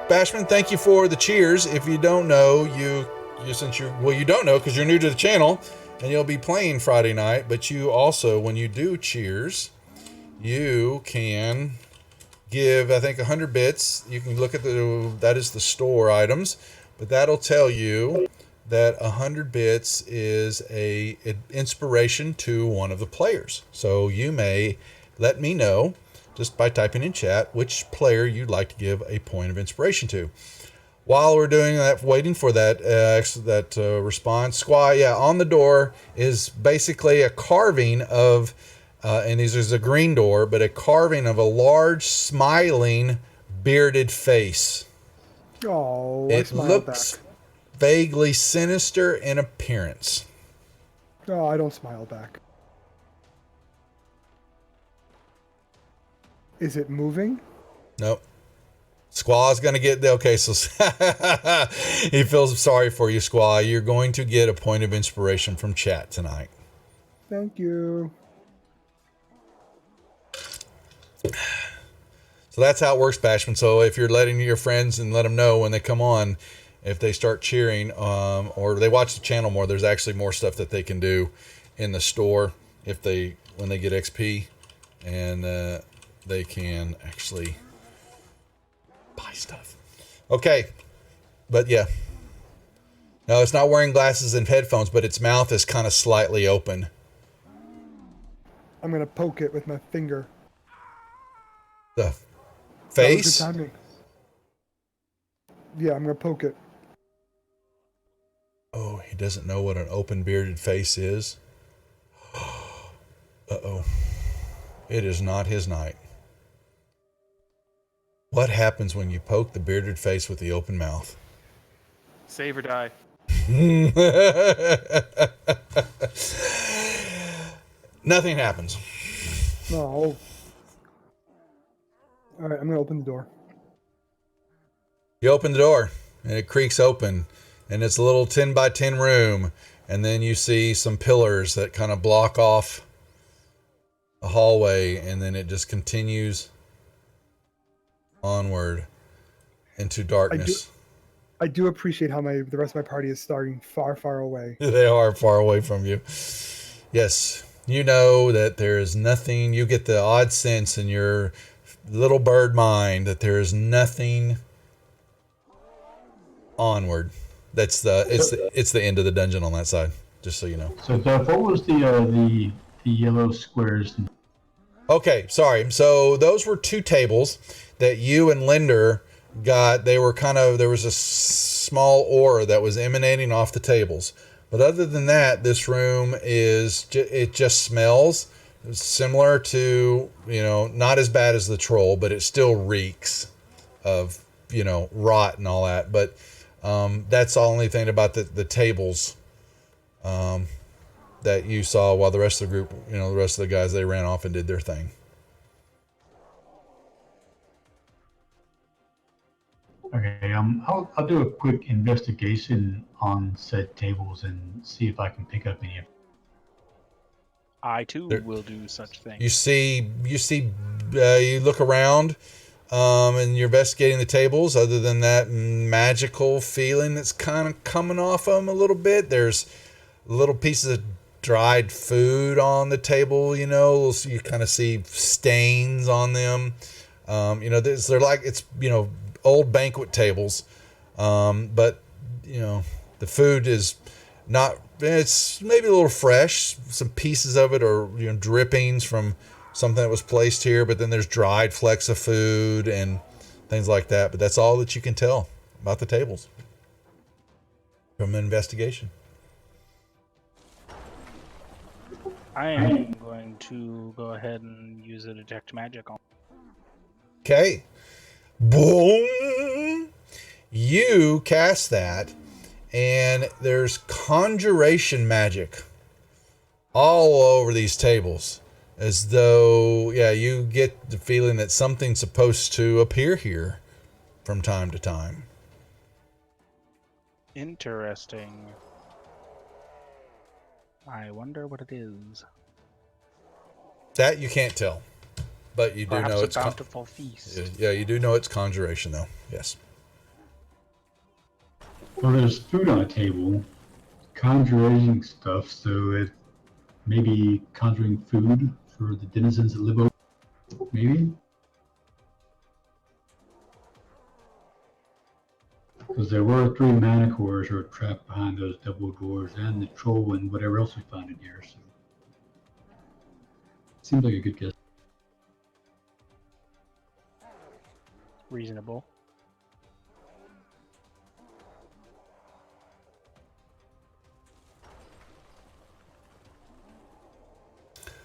Bashman, thank you for the cheers. If you don't know, you don't know because you're new to the channel, and you'll be playing Friday night. But you also, when you do cheers, you can give, I think, 100 bits. You can look at that is the store items, but that'll tell you that 100 bits is an inspiration to one of the players. So you may let me know just by typing in chat which player you'd like to give a point of inspiration to. While we're doing that, waiting for that response, Squaw, yeah, on the door is basically a carving of, and this is a green door, but a carving of a large, smiling, bearded face. Oh, It looks vaguely sinister in appearance. Oh, I don't smile back. Is it moving? Nope. Squaw's going to get... Okay, so he feels sorry for you, Squaw. You're going to get a point of inspiration from chat tonight. Thank you. So that's how it works, Bashman. So if you're letting your friends and let them know when they come on, if they start cheering or they watch the channel more, there's actually more stuff that they can do in the store when they get XP, and they can actually buy stuff. Okay, but yeah. No, it's not wearing glasses and headphones, but its mouth is kind of slightly open. I'm going to poke it with my finger. The face? That was good timing. Yeah, I'm going to poke it. Oh, he doesn't know what an open bearded face is. Uh-oh. It is not his night. What happens when you poke the bearded face with the open mouth? Save or die. Nothing happens. No. All right, I'm going to open the door. You open the door, and it creaks open, and it's a little 10 by 10 room, and then you see some pillars that kind of block off a hallway, and then it just continues onward into darkness. I do appreciate how the rest of my party is starting far, far away. They are far away from you. Yes, you know that there is nothing. You get the odd sense in your little bird mind that there is nothing onward. It's the end of the dungeon on that side. Just so you know. So, Duff, what was the yellow squares? Okay, sorry. So those were two tables that you and Linder got. They were there was a small aura that was emanating off the tables. But other than that, this room it just smells similar to, not as bad as the troll, but it still reeks of, rot and all that. But that's the only thing about the tables that you saw, while the rest of the group, the rest of the guys, they ran off and did their thing. Okay, I'll do a quick investigation on said tables and see if I can pick up any. I too will do such things. You look around, and you're investigating the tables. Other than that magical feeling that's kind of coming off them a little bit, there's little pieces of dried food on the table. So you kind of see stains on them. They're like, it's old banquet tables, but the food is not. It's maybe a little fresh. Some pieces of it are drippings from something that was placed here, but then there's dried flecks of food and things like that. But that's all that you can tell about the tables from an investigation. I am going to go ahead and use a detect magic on. Okay. Boom. You cast that, and there's conjuration magic all over these tables, as though, you get the feeling that something's supposed to appear here from time to time. Interesting. I wonder what it is. That you can't tell, but you do Perhaps know a it's bountiful feast. Yeah, you do know it's conjuration, though. Yes. Well, there's food on a table, conjuring stuff, so it maybe conjuring food for the denizens that live over. Maybe. Because there were 3 manticores who were trapped behind those double doors, and the troll and whatever else we found in here. So seems like a good guess. Reasonable.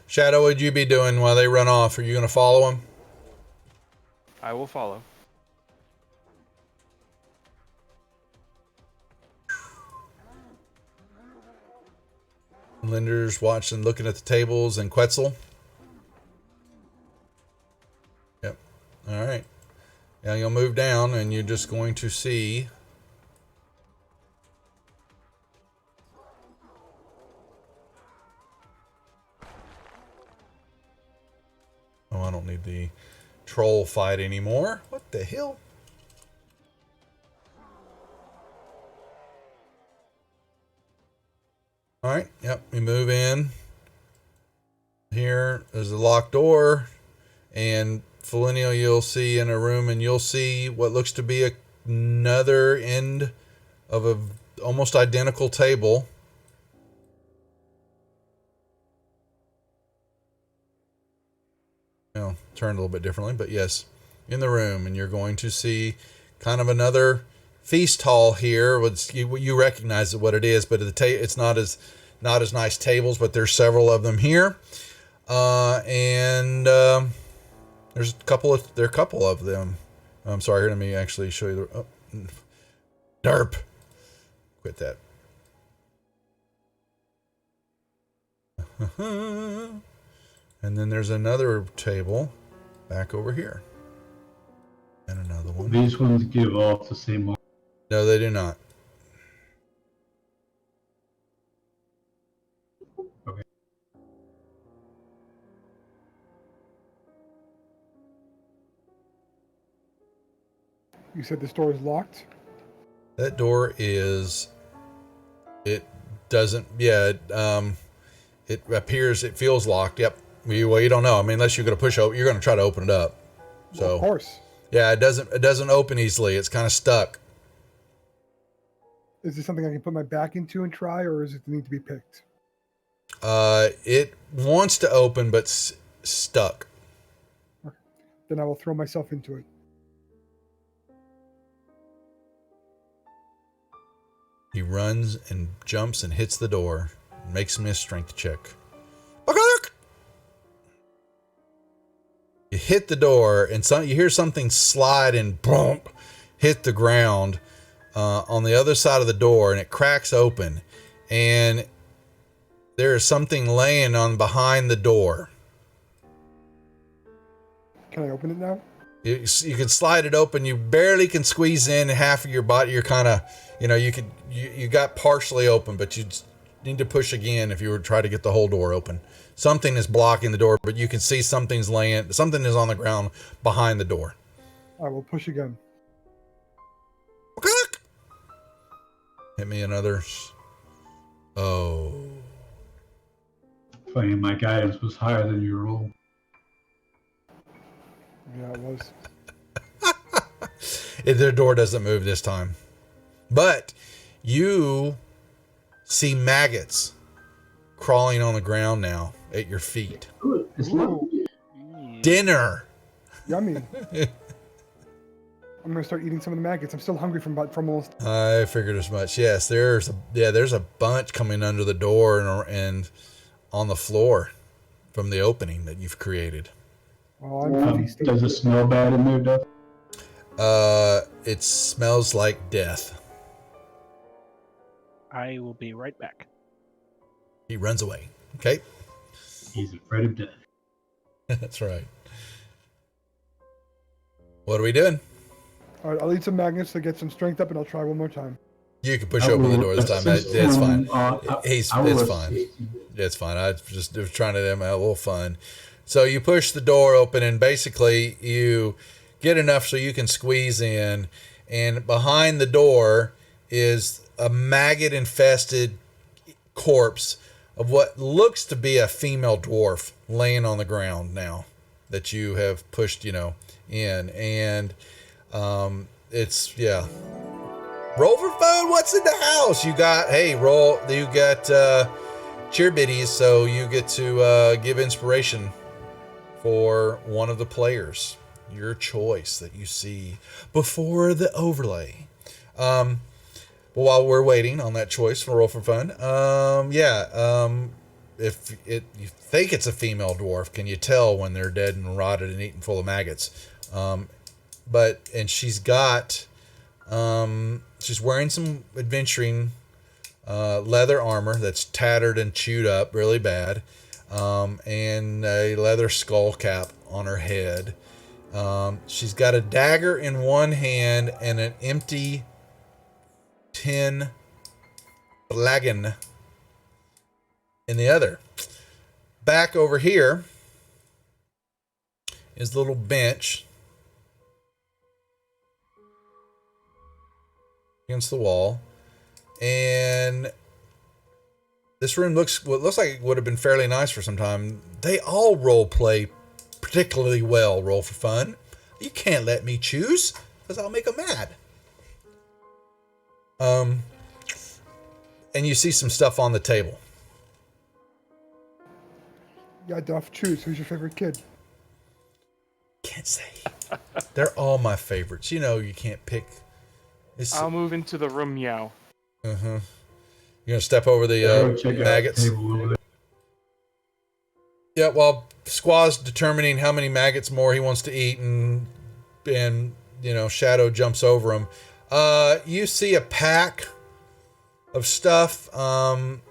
Shadow, what'd you be doing while they run off? Are you going to follow them? I will follow. Linder's watching, looking at the tables, and Quetzal. Yep. All right. Now you'll move down, and you're just going to see. Oh, I don't need the troll fight anymore. What the hell? All right. Yep. We move in. Here, there's a locked door, and Felinio, you'll see in a room, and you'll see what looks to be another end of a almost identical table. Turned a little bit differently, but yes, in the room, and you're going to see kind of another feast hall here. You recognize what it is, but it's not as nice tables, but there's several of them here, and there's a couple of them. I'm sorry. Here, let me actually show you derp. Quit that. And then there's another table back over here. And another one. These ones give off the same mark. No, they do not. Okay. You said this door is locked? That door is... It doesn't... Yeah, it appears... It feels locked. Yep. Well, you don't know. I mean, unless you're going to push open... You're going to try to open it up. So, well, of course. Yeah, it doesn't open easily. It's kind of stuck. Is this something I can put my back into and try, or does it need to be picked? It wants to open, but stuck. Okay. Then I will throw myself into it. He runs and jumps and hits the door. Makes me a strength check. You hit the door and you hear something slide and bump, hit the ground on the other side of the door, and it cracks open. And there is something laying on behind the door. Can I open it now? You can slide it open. You barely can squeeze in half of your body. You're kind of, you got partially open, but you need to push again if you were to try to get the whole door open. Something is blocking the door, but you can see something is on the ground behind the door. I will push again. Hit me another. Oh. Funny, my guidance was higher than your roll. Yeah, it was. Their door doesn't move this time. But you see maggots crawling on the ground now at your feet. Good. It's lovely. Dinner. Yummy. I'm gonna start eating some of the maggots. I'm still hungry from almost. I figured as much. Yes, there's a bunch coming under the door and on the floor from the opening that you've created. Oh, I'm feasting. Does it smell bad in there, Duff? It smells like death. I will be right back. He runs away. Okay. He's afraid of death. That's right. What are we doing? All right, I'll eat some magnets to get some strength up, and I'll try one more time. You can push open the door this time. It's fine. It's fine. It's fine. I was just trying to have a little fun. So you push the door open, and basically you get enough so you can squeeze in. And behind the door is a maggot-infested corpse of what looks to be a female dwarf laying on the ground now that you have pushed, in. And it's, yeah. Roll for fun. What's in the house? You got cheer biddies, so you get to give inspiration for one of the players. Your choice that you see before the overlay. But while we're waiting on that choice for roll for fun, if you think it's a female dwarf, can you tell when they're dead and rotted and eaten full of maggots? And she's got, she's wearing some adventuring leather armor that's tattered and chewed up really bad, and a leather skull cap on her head. She's got a dagger in one hand and an empty tin flagon in the other. Back over here is the little bench against the wall, and this room looks like it would have been fairly nice for some time. They all role play particularly well. Roll for fun. You can't let me choose because I'll make them mad. And you see some stuff on the table. Yeah, Duff, choose. Who's your favorite kid? Can't say. They're all my favorites. You can't pick. I'll move into the room now. You're gonna step over the maggots. Yeah, while Squaw's determining how many maggots more he wants to eat, and Shadow jumps over him. You see a pack of stuff. Some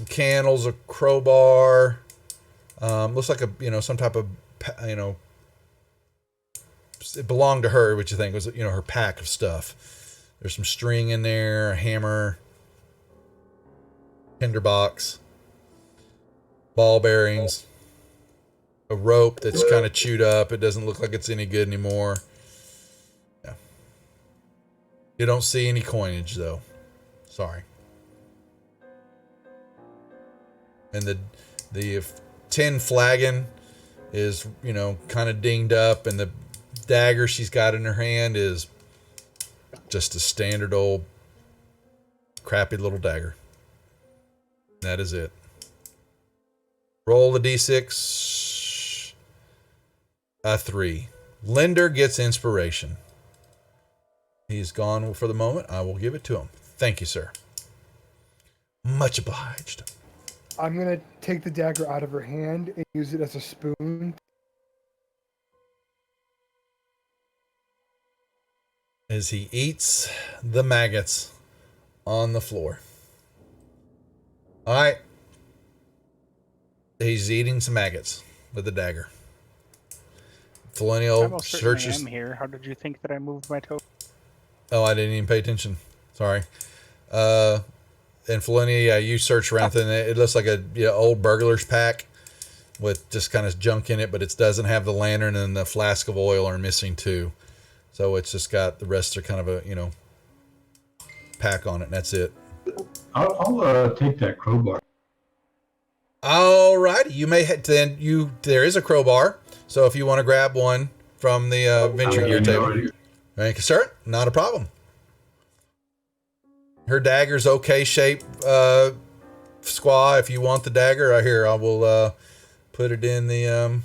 candles, a crowbar. Looks like some type of, it belonged to her, which you think was, her pack of stuff. There's some string in there, a hammer, tinderbox, ball bearings, a rope that's kind of chewed up. It doesn't look like it's any good anymore. Yeah. You don't see any coinage though. Sorry. And the tin flagon is, kind of dinged up, and the dagger she's got in her hand is just a standard old crappy little dagger. That is it. Roll the d6. A 3. Linder gets inspiration. He's gone for the moment. I will give it to him. Thank you, sir. Much obliged. I'm gonna take the dagger out of her hand and use it as a spoon. As he eats the maggots on the floor. All right. He's eating some maggots with the dagger. I Felonial most certainly searches. am here. How did you think that I moved my toe? Oh, I didn't even pay attention. Sorry. And Felonial, yeah, you search around and it looks like a old burglar's pack with just kind of junk in it, but it doesn't have the lantern, and the flask of oil are missing too. So it's just got the rest are kind of a pack on it, and that's it. I'll take that crowbar. All right, you may there is a crowbar, so if you want to grab one from the venture gear table, thank you, sir. Not a problem. Her dagger's okay shape, Squaw. If you want the dagger, right here, I will put it in the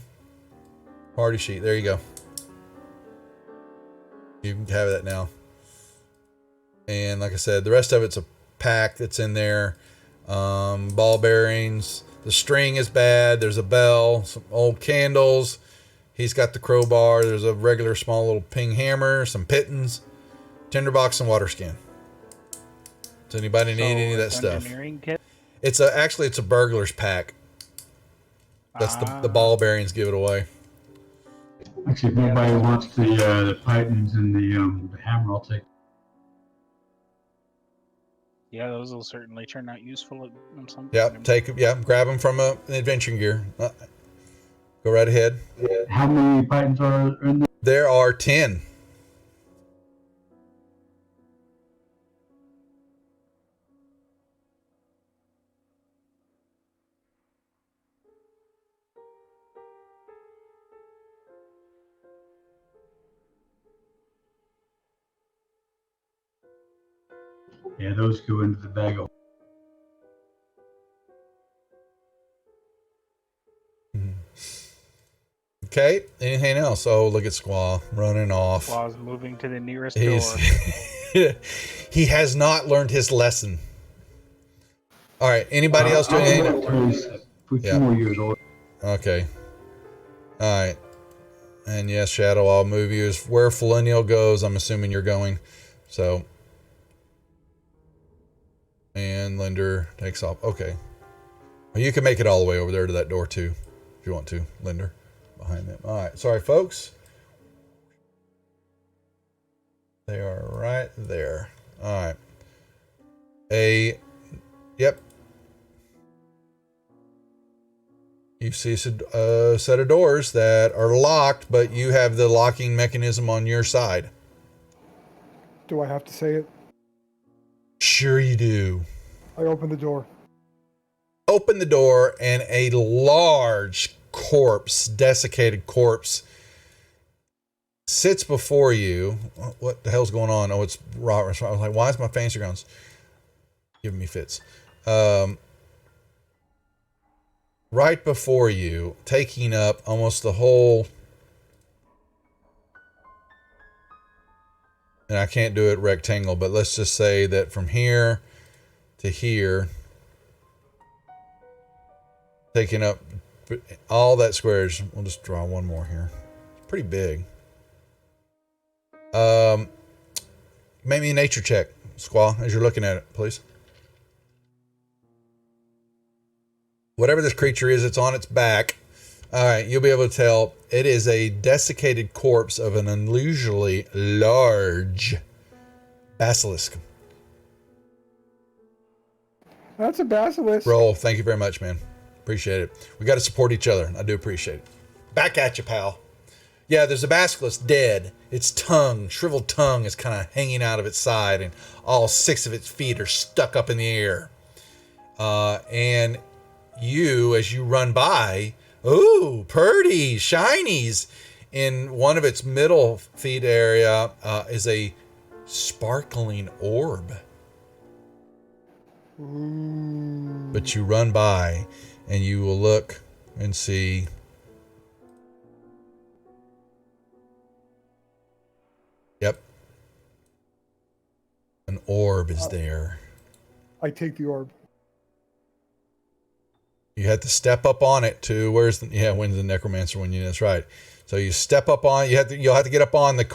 party sheet. There you go. You can have that now. And like I said, the rest of it's a pack that's in there. Ball bearings. The string is bad. There's a bell, some old candles. He's got the crowbar. There's a regular small little ping hammer, some pittons, tinderbox, and water skin. Does anybody need any of that stuff? Kit? It's a burglar's pack. That's the ball bearings give it away. Actually, if nobody wants the pythons and the hammer, I'll take. Yeah, those will certainly turn out useful at some Yep, point. grab them from an adventuring gear. Go right ahead. How many pythons are in there? There are 10. Yeah, those go into the bag of. Okay, anything else? Oh, look at Squaw running off. Squaw's moving to the nearest He's, door. he has not learned his lesson. All right, anybody else doing anything? For 2 more years old. Okay. All right. And yes, Shadow, I'll move you. As where Felonial goes, I'm assuming you're going. So. And Linder takes off. Okay. Well, you can make it all the way over there to that door too, if you want to, Linder. Behind them. All right. Sorry, folks. They are right there. All right. Yep. You see a set of doors that are locked, but you have the locking mechanism on your side. Do I have to say it? Sure you do. I open the door. Open the door, and a large corpse, desiccated corpse, sits before you. What the hell's going on? Oh, it's Robert. I was like, why is my fancy grounds giving me fits? Right before you, taking up almost the whole, and I can't do it rectangle, but let's just say that from here to here, taking up all that squares. We'll just draw one more here. It's pretty big. Make me a nature check, Squaw, as you're looking at it, please. Whatever this creature is, it's on its back. All right, you'll be able to tell it is a desiccated corpse of an unusually large basilisk. That's a basilisk. Roll. Thank you very much, man. Appreciate it. We got to support each other. I do appreciate it. Back at you, pal. Yeah, there's a basilisk dead. Its tongue, shriveled tongue, is kind of hanging out of its side, and all 6 of its feet are stuck up in the air. And you, as you run by, ooh, purdy, shinies. In one of its middle feet area is a sparkling orb. Ooh. But you run by, and you will look and see orb is there. I take the orb. You have to step up on it to when's the necromancer when you? That's right. So you step up on. You'll have to get up on the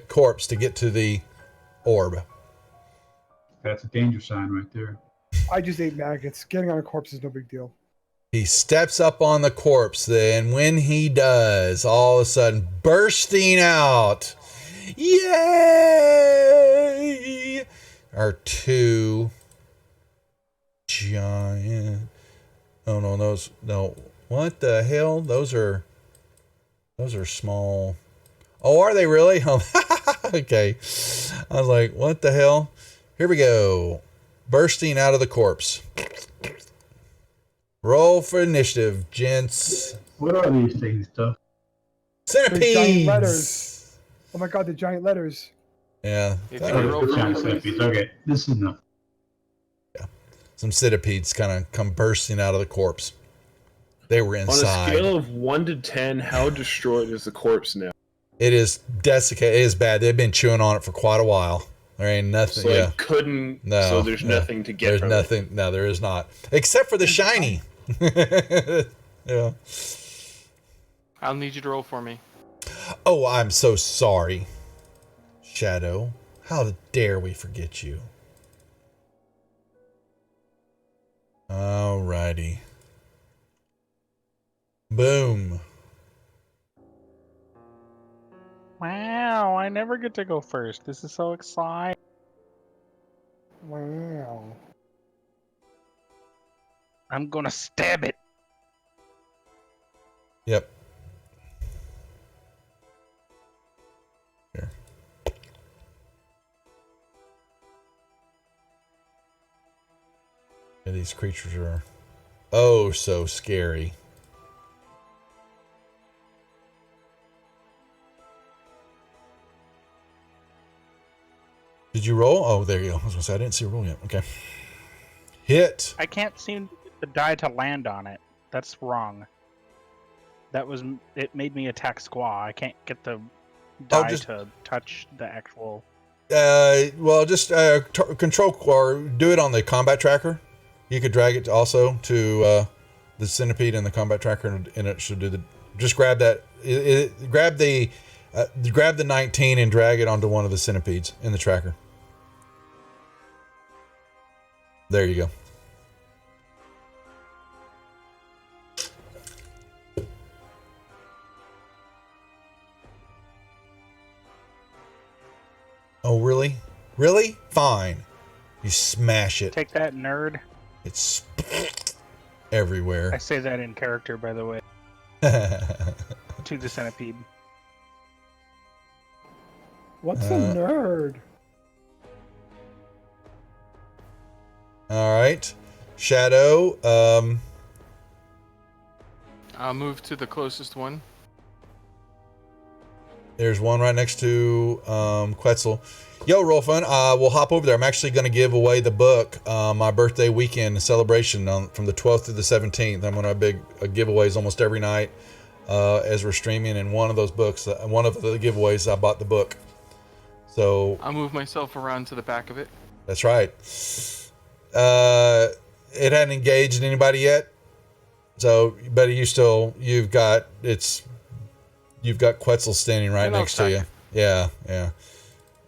corpse to get to the orb. That's a danger sign right there. I just ate maggots. Getting on a corpse is no big deal. He steps up on the corpse, then when he does, all of a sudden bursting out, yay! Are two giant. Oh no, no. What the hell? Those are small. Oh, are they really? Okay. I was like, what the hell? Here we go. Bursting out of the corpse. Roll for initiative, gents. What are these things, Duff? Centipedes. Giant letters. Oh my god, the giant letters. Yeah. If that- you roll for Giant initiative. centipedes. Okay, this is enough. some centipedes kind of come bursting out of the corpse. They were On a inside. scale of 1 to 10, how destroyed is the corpse now? It is desiccated. It is bad. They've been chewing on it for quite a while. There ain't nothing. So Yeah. I couldn't. No. So there's no. nothing to get There's from nothing. No, there is not. Except for the shiny. Yeah. I'll need you to roll for me. Oh, I'm so sorry. Shadow. How dare we forget you? Alrighty. Boom. Wow, I never get to go first. This is so exciting. Wow. I'm gonna stab it. Yep. Here. Yeah, these creatures are oh so scary. Did you roll? Oh, there you go. I was gonna say I didn't see a roll yet. Okay. Hit. I can't seem to get the die to land on it. That's wrong. It made me attack Squaw. I can't get the die just- to touch the actual. Well, just control or do it on the combat tracker. You could drag it also to the centipede and the combat tracker, and it should do the. Just grab that. Grab the 19 and drag it onto one of the centipedes in the tracker. There you go. Oh, really? Really? Fine. You smash it. Take that, nerd. It's I everywhere. say that in character, by the way, to the centipede. What's a nerd? All right. Shadow. I'll move to the closest one. There's one right next to Quetzal. Yo, Rolfun, we'll hop over there. I'm actually going to give away the book, my birthday weekend celebration from the 12th to the 17th. I'm going to have big giveaways almost every night as we're streaming. And one of those books, one of the giveaways, I bought the book. So I'll move myself around to the back of it. that's right. It hadn't engaged anybody yet. So, but you've got Quetzal standing right And I'll next to you. attack. Yeah.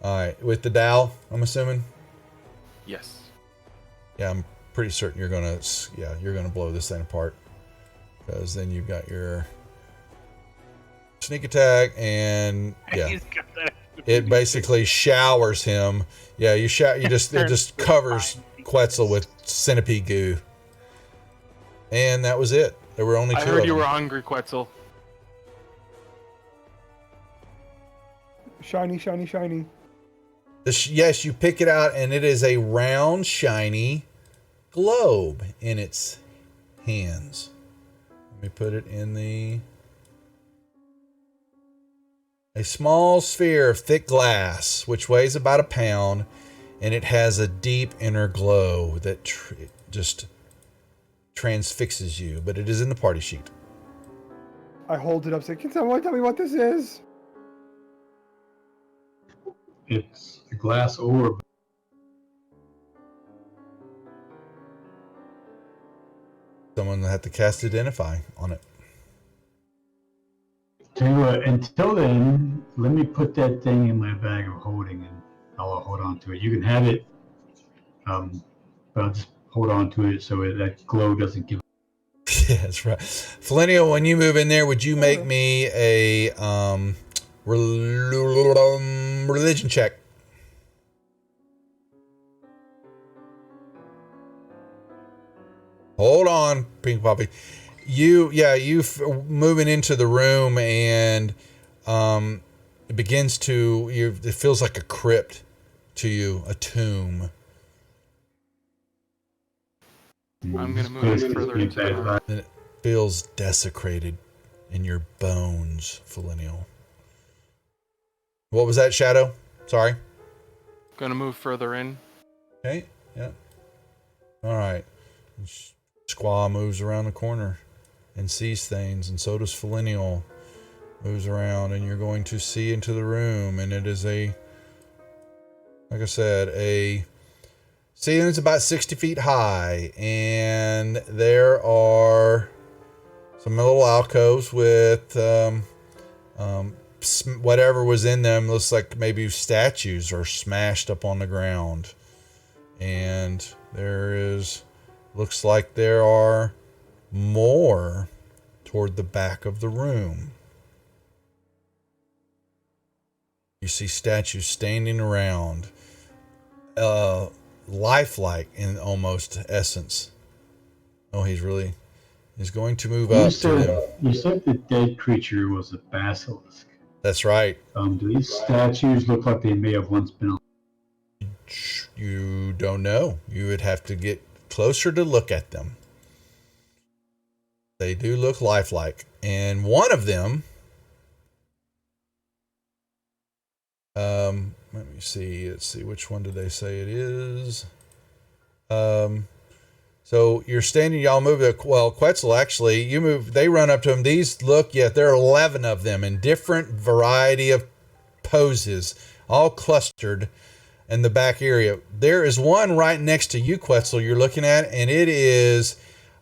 All right, with the dowel, I'm assuming. Yes. Yeah, I'm pretty certain you're gonna blow this thing apart, because then you've got your sneak attack, and yeah, He's got that. it basically showers him. Yeah, it just covers Quetzal with centipede goo, and that was it. There were only two I of heard you them. were hungry, Quetzal. Shiny, shiny, shiny. Yes, you pick it out, and it is a round, shiny globe in its hands. Let me put it in a small sphere of thick glass, which weighs about a pound, and it has a deep inner glow that just transfixes you, but it is in the party sheet. I hold it up. Say, can someone tell me what this is? It's a glass orb. someone will have to cast Identify on it. Tell you what, until then, let me put that thing in my bag of holding and I'll hold on to it. You can have it, but I'll just hold on to it so that glow doesn't give. Yeah, that's right. Flenio, when you move in there, would you make me a religion check? Hold on, Pink Poppy. You moving into the room and it begins to it feels like a crypt to you, a tomb. I'm gonna move further into the room. And it feels desecrated in your bones, Felinial. What was that, Shadow? Sorry. Gonna move further in. Okay, yeah. All right. Squaw moves around the corner and sees things, and so does Felinial. Moves around, and you're going to see into the room, and it is like I said, a ceiling is about 60 feet high, and there are some little alcoves with whatever was in them. Looks like maybe statues are smashed up on the ground, and looks like there are more toward the back of the room. You see statues standing around, lifelike in almost essence. Oh, he's going to move up to them. You said the dead creature was a basilisk. That's right. Do these statues look like they may have once been? You don't know. You would have to get closer to look at them. They do look lifelike. And one of them, let me see. Let's see, which one did they say it is? So you're standing, y'all move. Well, Quetzal, actually, you move. They run up to him. There are 11 of them in different variety of poses, all clustered in the back area. There is one right next to you, Quetzal, you're looking at, and it is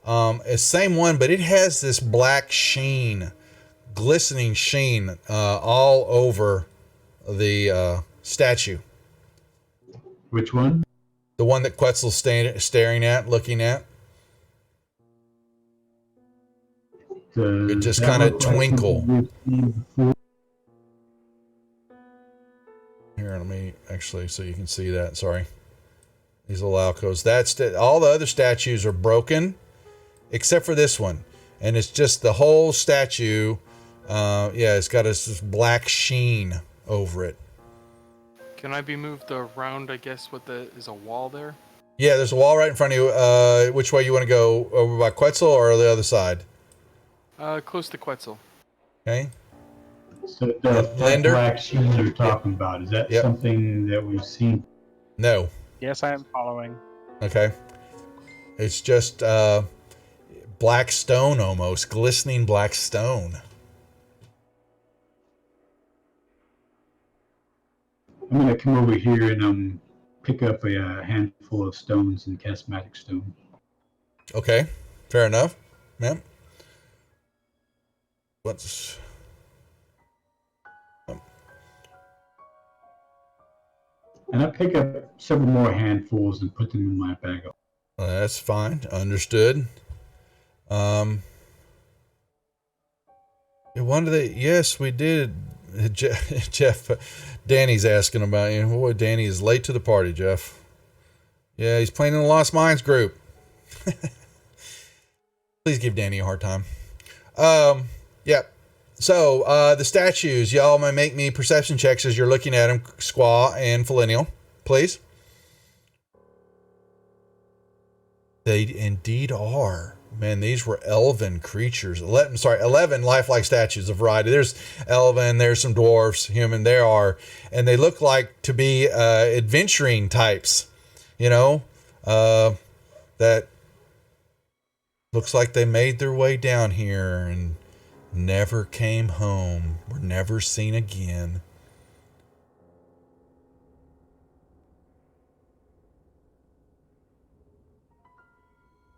a same one, but it has this black sheen, glistening sheen all over the statue. Which one? The one that Quetzal's staring at, looking at. It just kind of twinkle. Here, let me actually, so you can see that. Sorry. These little alcoves. All the other statues are broken, except for this one. And it's just the whole statue. It's got this black sheen over it. Can I be moved around, I guess, is a wall there? Yeah, there's a wall right in front of you. Which way you want to go? Over by Quetzal or the other side? Close to Quetzal. Okay. So that black sheen you're talking about, is that Yep. something that we've seen? No. Yes, I am following. Okay. It's just black stone almost, glistening black stone. I'm going to come over here and pick up a handful of stones and cast Magic Stone. Okay, fair enough. Ma'am. And I pick up several more handfuls and put them in my bag. That's fine. Understood. Yes, we did. Jeff, Danny's asking about you. Boy, Danny is late to the party, Jeff. Yeah, he's playing in the Lost Mines group. Please give Danny a hard time. Yeah. So, the statues, y'all may make me perception checks as you're looking at them, Squaw and Felinial, please. They indeed are. Man, these were elven creatures. 11 lifelike statues of variety. There's elven, there's some dwarfs, human, there are. And they look like to be adventuring types, that looks like they made their way down here and never came home, were never seen again.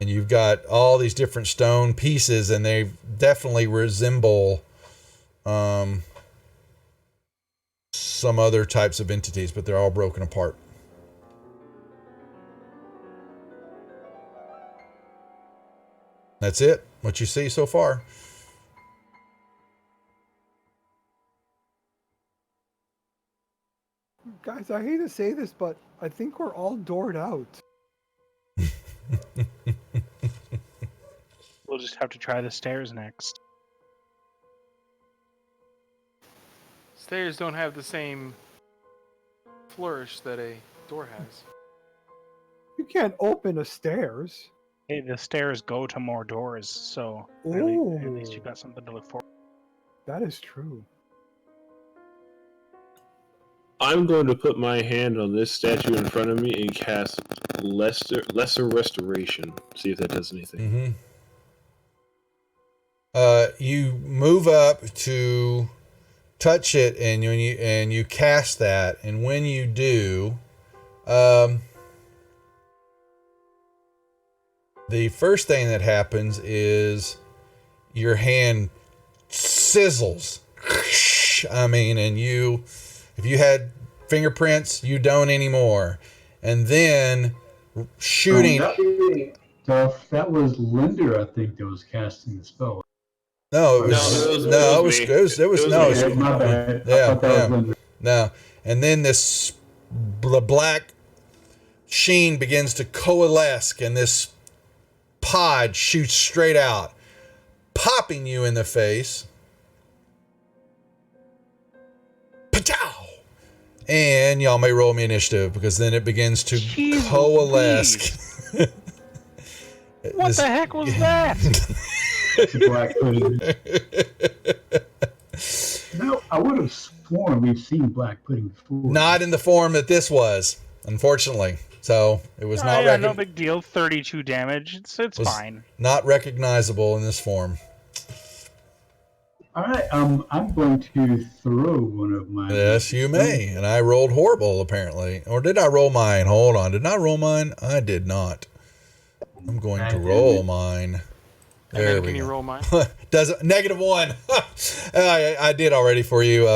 And You've got all these different stone pieces, and they definitely resemble some other types of entities, but they're all broken apart. That's it. What you see so far. Guys, I hate to say this, but I think we're all doored out. We'll just have to try the stairs next. Stairs don't have the same flourish that a door has. You can't open a stairs. Hey, the stairs go to more doors, so at least you got something to look for. That is true. I'm going to put my hand on this statue in front of me and cast lesser restoration. See if that does anything. You move up to touch it, and you cast that, and when you do, the first thing that happens is your hand sizzles. I mean, and if you had fingerprints, you don't anymore. And then shooting. That was Linder, I think, that was casting the spell. No, it was My bad. I thought that was Linder. No, and then this black sheen begins to coalesce, and this pod shoots straight out, popping you in the face. Pachow! And y'all may roll me initiative, because then it begins to coalesce. What the heck was that? It's a black pudding. No, I would have sworn we've seen black pudding before. Not in the form that this was, unfortunately. So it was no big deal. 32 damage. It's fine. Not recognizable in this form. All right, I'm going to throw one of my. Yes, you may. And I rolled horrible, apparently. Or did I roll mine? Hold on. Did I roll mine? I did not. I'm going to roll mine. There we go. Can you roll mine? -1. I did already for you,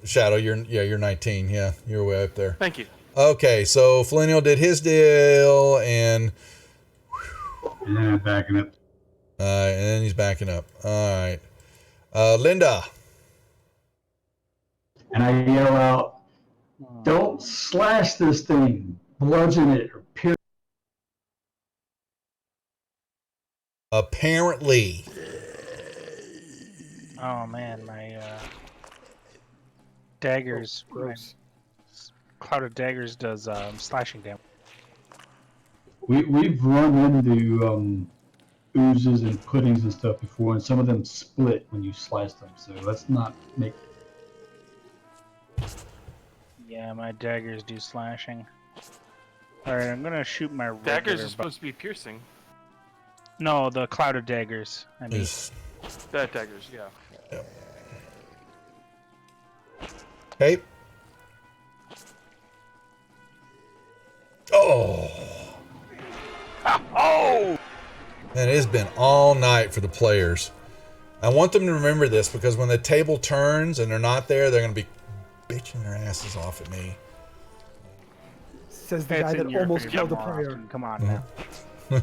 Shadow. You're 19. Yeah, you're way up there. Thank you. Okay, so Flinnial did his deal, and then I'm backing up. And then he's backing up. All right. Linda. And I yell out, "Don't slash this thing, bludgeon it, or pierce." Apparently. Oh man, my daggers. Gross. Cloud of daggers does slashing damage. We've run into oozes and puddings and stuff before, and some of them split when you slice them. So let's not make. Yeah, my daggers do slashing. All right, I'm gonna shoot my Daggers are supposed to be piercing. No, the cloud of daggers. I mean, That daggers, yeah. Okay. Oh. oh! And it has been all night for the players. I want them to remember this, because when the table turns and they're not there, they're going to be bitching their asses off at me. Says the guy that almost killed a player. Often. Come on now. I'm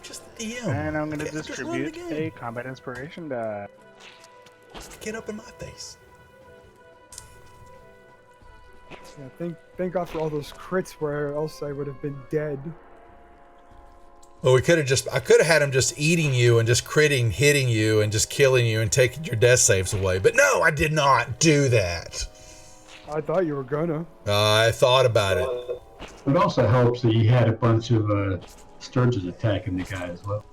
just the DM. And I'm going to distribute a combat inspiration die. Get up in my face. Yeah, thank God for all those crits, where else I would have been dead. Well, I could have had him just eating you and just critting, hitting you and just killing you and taking your death saves away. But no, I did not do that. I thought you were gonna. I thought about it. It also helps that you had a bunch of sturges attacking the guy as well.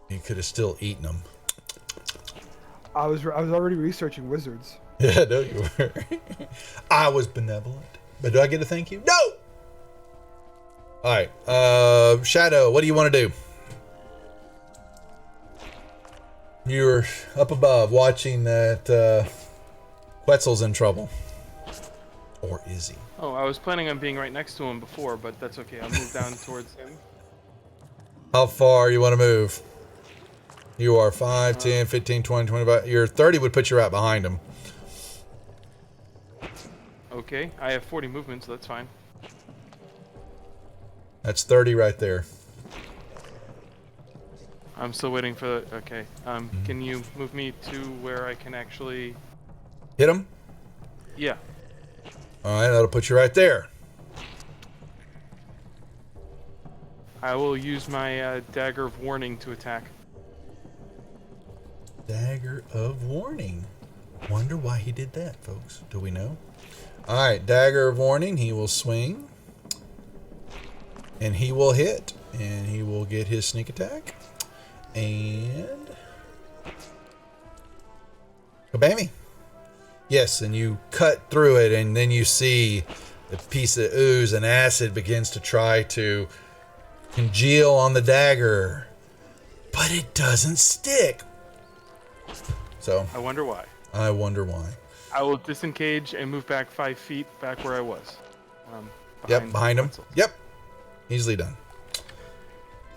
You could have still eaten them. I was already researching wizards. Yeah, no, you were. I was benevolent. But do I get a thank you? No! All right. Shadow, what do you want to do? You're up above watching that Quetzal's in trouble. Or is he? Oh, I was planning on being right next to him before, but that's okay. I'll move down towards him. How far you want to move? You are 5, 10, 15, 20, 25. Your 30 would put you right behind him. Okay, I have 40 movement, so that's fine. That's 30 right there. I'm still waiting for the... Okay. Can you move me to where I can actually... Hit him? Yeah. All right, that'll put you right there. I will use my dagger of warning to attack. Dagger of warning. Wonder why he did that, folks. Do we know? All right, dagger of warning. He will swing. And he will hit. And he will get his sneak attack. And... kabammy. Yes, and you cut through it, and then you see the piece of ooze and acid begins to try to congeal on the dagger. But it doesn't stick. So, I wonder why. I wonder why. I will disengage and move back 5 feet back where I was. Behind him. Wetzel. Yep. Easily done.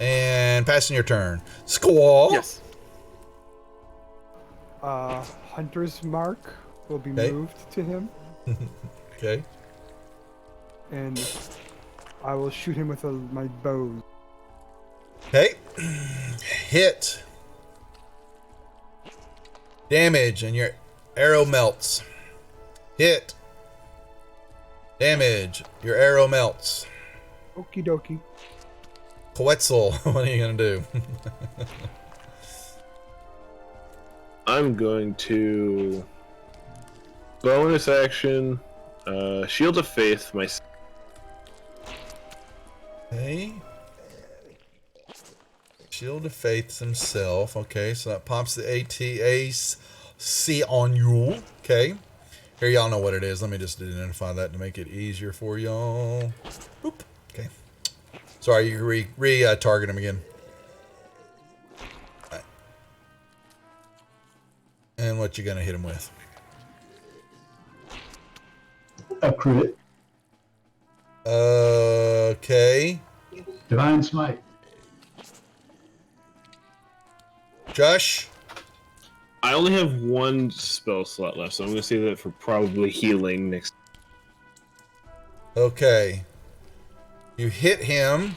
And passing your turn. Squall. Yes. Hunter's Mark will be Okay. moved to him, Okay. and I will shoot him with my bow. Okay. Hit. Damage, and your arrow melts. Hit. Damage. Your arrow melts. Okie dokie. Quetzal, what are you going to do? I'm going to bonus action, Shield of Faith. Okay. Shield of Faith himself. Okay, so that pops the ATAC on you. Okay. Here, y'all know what it is. Let me just identify that to make it easier for y'all. Boop. Okay. Sorry, you can target him again. All right. And what you gonna hit him with? A crit. Okay. Divine Smite. Josh? I only have one spell slot left, so I'm going to save that for probably healing next. Okay. You hit him,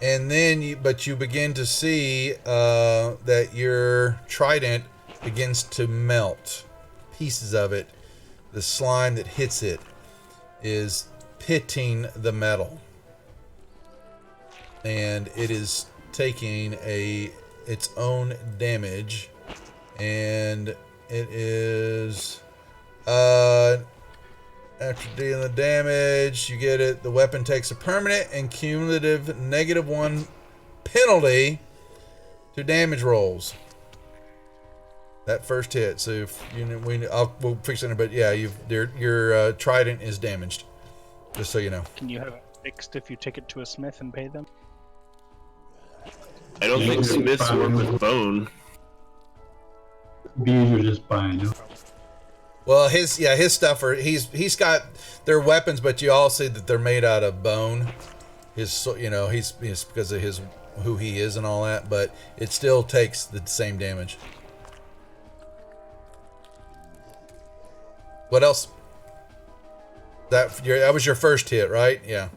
and then you begin to see that your trident begins to melt. Pieces of it, the slime that hits it, is pitting the metal. And it is taking its own damage. And it is after dealing the damage, you get it. The weapon takes a permanent and cumulative -1 penalty to damage rolls. That first hit. So if we'll fix it, but yeah, your trident is damaged. Just so you know. Can you have it fixed if you take it to a smith and pay them? I don't think smiths work with bone. Bees are just buying you. Well, his stuff he's got their weapons, but you all see that they're made out of bone. He's because of who he is and all that, but it still takes the same damage. What else? That was your first hit, right? Yeah.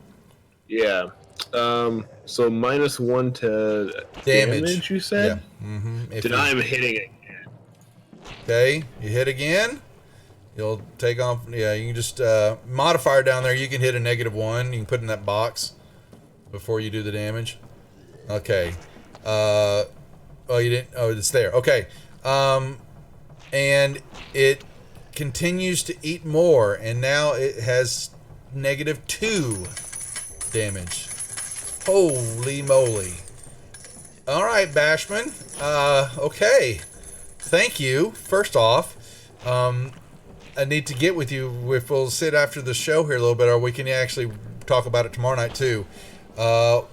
Yeah. So -1 to damage, you said? Yeah. Mm-hmm. I'm hitting it. Okay, you hit again. You'll take off. Yeah, you can just modifier down there. You can hit a -1. You can put in that box before you do the damage. Okay. Oh, you didn't. Oh, it's there. Okay. And it continues to eat more, and now it has -2 damage. Holy moly! All right, Bashman. Okay. Thank you. First off, I need to get with you. If we'll sit after the show here a little bit, or we can actually talk about it tomorrow night too.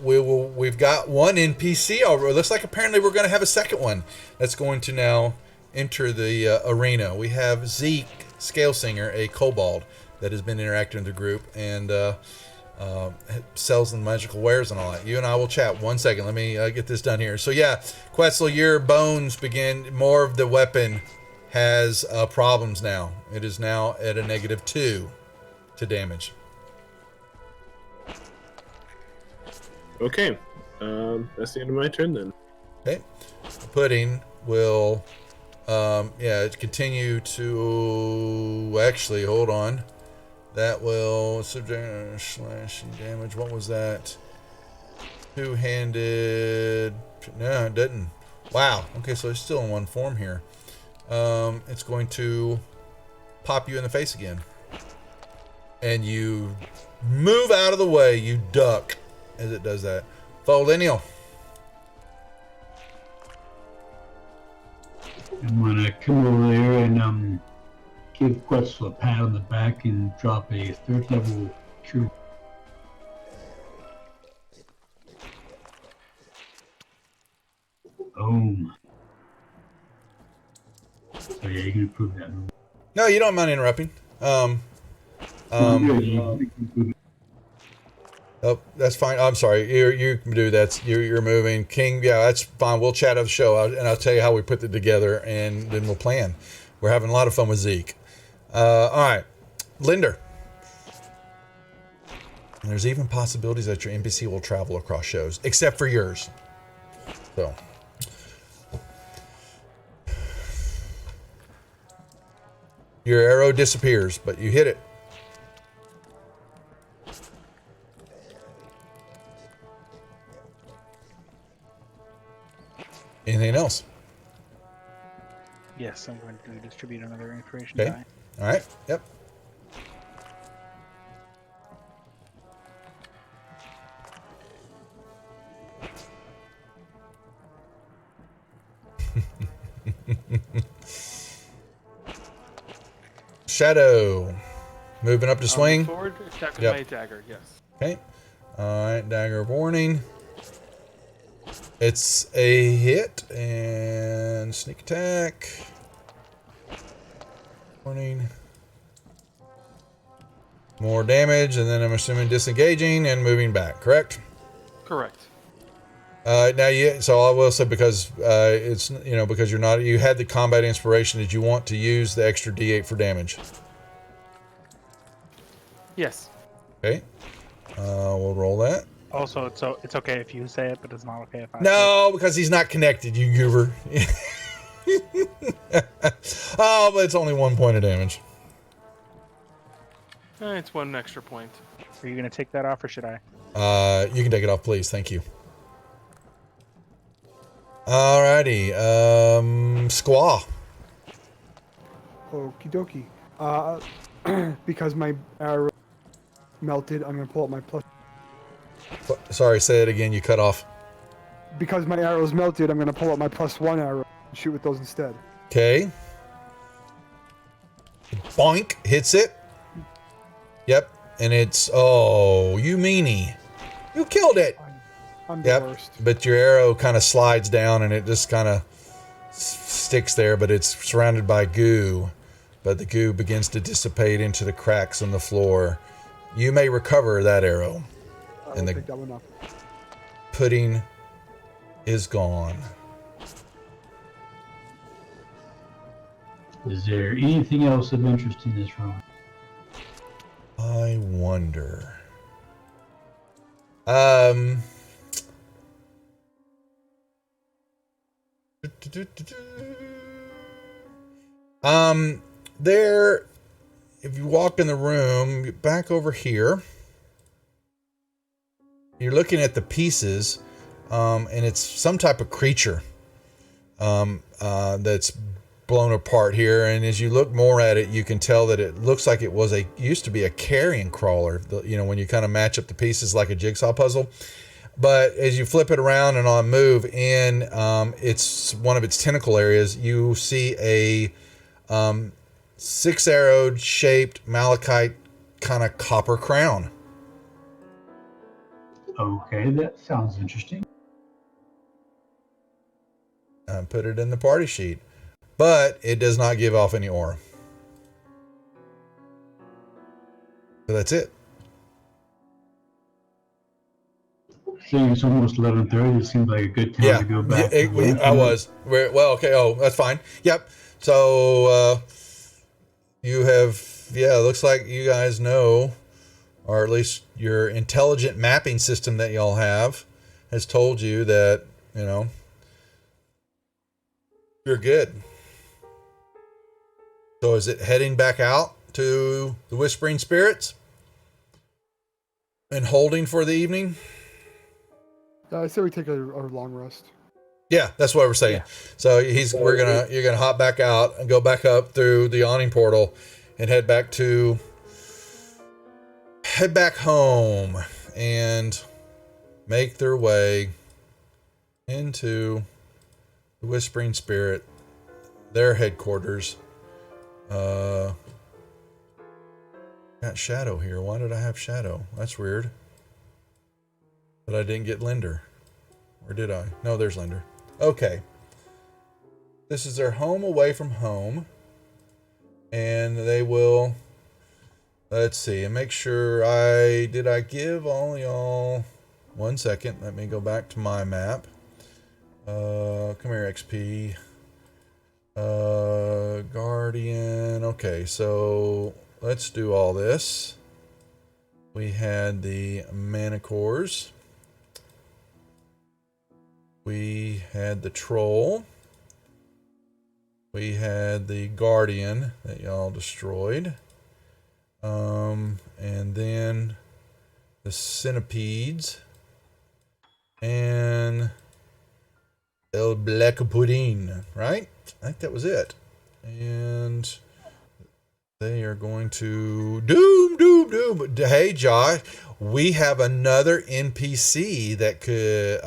We've got one NPC already. It looks like apparently we're going to have a second one that's going to now enter the arena. We have Zeke, Scale Singer, a kobold, that has been interacting with the group and sells the magical wares and all that. You and I will chat. 1 second. Let me get this done here. So yeah, Quetzal, your bones begin. More of the weapon has problems now. It is now at a -2 to damage. Okay. That's the end of my turn then. Okay. Pudding will continue to actually hold on. That will subject slashing damage. What was that? Two-handed. No, it didn't. Wow. Okay, so it's still in one form here. It's going to pop you in the face again. And you move out of the way. You duck as it does that. Foldinial. I'm gonna come over there and give Quetzal a pat on the back and drop a 3rd level cure. Boom. So yeah, you can improve that. No, you don't mind interrupting. Good, you can improve it. Oh, that's fine. I'm sorry. You can do that. You're moving. King, yeah, that's fine. We'll chat on the show, and I'll tell you how we put it together, and then we'll plan. We're having a lot of fun with Zeke. All right. Linder. And there's even possibilities that your NPC will travel across shows, except for yours. So. Your arrow disappears, but you hit it. Anything else? Yes, I'm going to distribute another information Okay. die. All right. Yep. Shadow. Moving up to swing. Forward, attack with Yep. my dagger, yes. Okay. All right. Dagger of warning. It's a hit and sneak attack. Warning. More damage, and then I'm assuming disengaging and moving back. Correct. Correct. So I will say because it's because you had the combat inspiration. Did you want to use the extra D8 for damage? Yes. Okay. We'll roll that. Also, it's okay if you say it, but it's not okay if I say No, because he's not connected, you goober. Oh, but it's only 1 point of damage. It's 1 extra point. it. Are you going to take that off, or should I? You can take it off, please. Thank you. Alrighty. Squaw. Okie dokie. Because my arrow melted, I'm gonna pull up my plus. Sorry, say it again. You cut off. Because my arrow's melted, I'm gonna pull up my +1 arrow and shoot with those instead. Okay. Boink. Hits it. Yep. And it's... Oh, you meanie. You killed it. I'm the Yep. worst. But your arrow kind of slides down and it just kind of sticks there, but it's surrounded by goo. But the goo begins to dissipate into the cracks in the floor. You may recover that arrow. I'll And the pick that one up. pudding is gone. Is there anything else of interest in this room? I wonder. There, if you walk in the room, back over here, you're looking at the pieces, and it's some type of creature that's blown apart here. And as you look more at it, you can tell that it looks like it was used to be a carrion crawler. When you kind of match up the pieces like a jigsaw puzzle. But as you flip it around and on move in, it's one of its tentacle areas. You see a 6-arrowed shaped malachite kind of copper crown. Okay, that sounds interesting. Put it in the party sheet, but it does not give off any aura. But that's it. Seeing it's almost 11:30, it seems like a good time to go back. I was. Well, okay. Oh, that's fine. Yep. So you have, yeah, it looks like you guys know, or at least your intelligent mapping system that y'all have has told you that, you know, you're good. So is it heading back out to the Whispering Spirits and holding for the evening? I say we take a long rest. Yeah, that's what we're saying. Yeah. So you're gonna hop back out and go back up through the awning portal and head back home and make their way into the Whispering Spirit, their headquarters. Got Shadow here. Why did I have Shadow? That's weird. But I didn't get Linder. Or did I? No, there's Linder. Okay. This is their home away from home. And they will... Let's see. And make sure Did I give all y'all... 1 second. Let me go back to my map. Come here, XP. Guardian. Okay, so... Let's do all this. We had the Manticores. We had the Troll. We had the Guardian that y'all destroyed. And then the Centipedes. And El Black Pudding, right? I think that was it. And... they are going to doom. Hey, Josh, we have another NPC that could,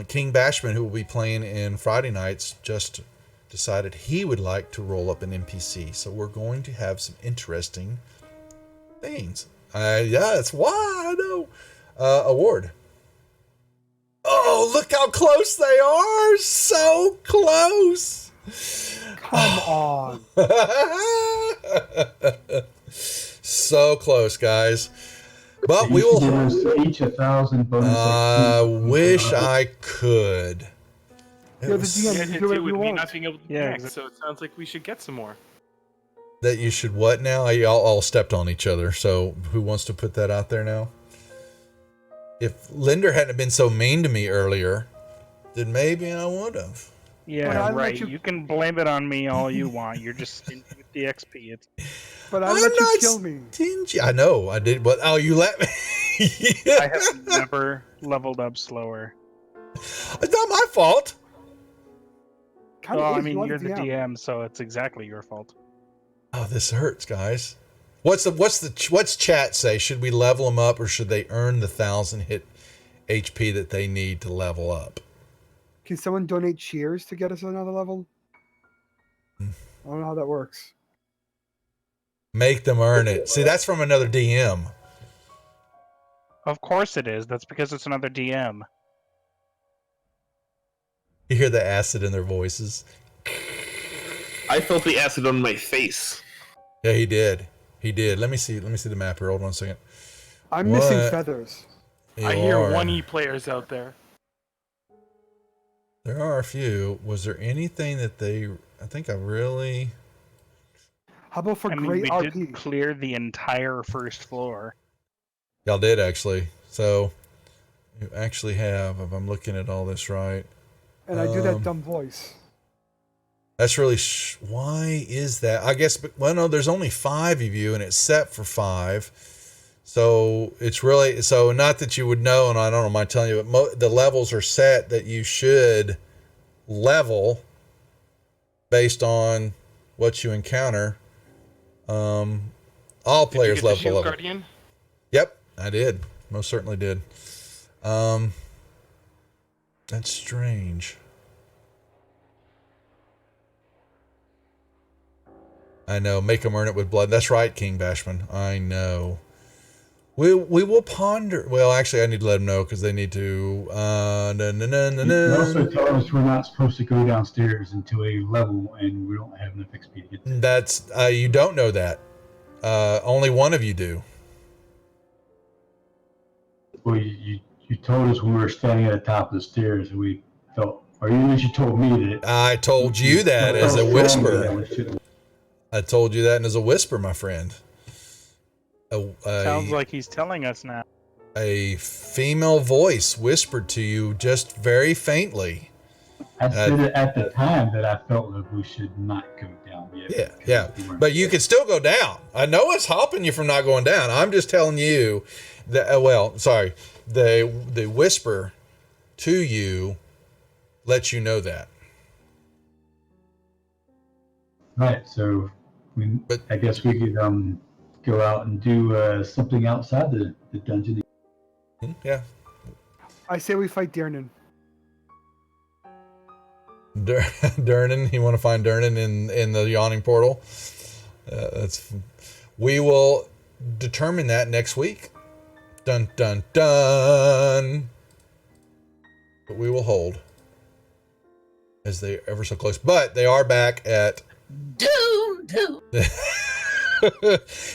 King Bashman, who will be playing in Friday nights, just decided he would like to roll up an NPC. So we're going to have some interesting things. Yeah, that's why I know. Award. Oh, look how close they are. So close. Come on. So close, guys. But we will. Each 1,000 bonus. I wish I could. Yeah, the DM, Yeah, you it do whatever would you be want. not being able to Yeah, connect, so it sounds like we should get some more. That you should what now? Y'all all stepped on each other. So who wants to put that out there now? If Linder hadn't been so mean to me earlier, then maybe I would have. But Yeah, I let right. you- You can blame it on me all you want. You're just stingy with the XP. It's But I I'm let you not kill me. stingy. I know I did, but oh, you let me. I have never leveled up slower. It's not my fault. Kinda Well, I is, mean, are you're the DM, so it's exactly your fault. Oh, this hurts, guys. What's chat say? Should we level them up, or should they earn the 1,000 hit HP that they need to level up? Can someone donate cheers to get us another level? I don't know how that works. Make them earn it. See, that's from another DM. Of course it is. That's because it's another DM. You hear the acid in their voices. I felt the acid on my face. Yeah, he did. He did. Let me see the map here. Hold on a second. I'm missing What? feathers. I You hear are. 1E players out there. There are a few. Was there anything that I think I really... How about for I mean, great we RP? did clear the entire first floor. Y'all did, actually. So, you actually have, if I'm looking at all this right. And I do that dumb voice. That's really... why is that? I guess... well, no, there's only 5 of you, and it's set for 5. So, it's really... so, not that you would know, and I don't mind telling you, but the levels are set that you should level based on what you encounter. All Did you players get the level Shield level. Guardian? Yep, I did. Most certainly did. That's strange. I know. Make them earn it with blood. That's right, King Bashman. I know. We will ponder. Well, actually, I need to let them know because they need to. They also tell us we're not supposed to go downstairs into a level, and we don't have enough XP to get there. That's you don't know that. Only one of you do. Well, you told us when we were standing at the top of the stairs, and we felt, or you at least told me that. I told you that as a whisper. I told you that as a whisper, my friend. Sounds like he's telling us now. A female voice whispered to you just very faintly. I said it at the time that I felt like we should not go down yet. Yeah. But you could still go down. I know it's helping you from not going down. I'm just telling you that, the whisper to you lets you know that. Right, so I guess we could go out and do something outside the dungeon. Yeah. I say we fight Diernan. Durnan, you want to find Durnan in the yawning portal? We will determine that next week. Dun dun dun. But we will hold as they ever so close. But they are back at Doom.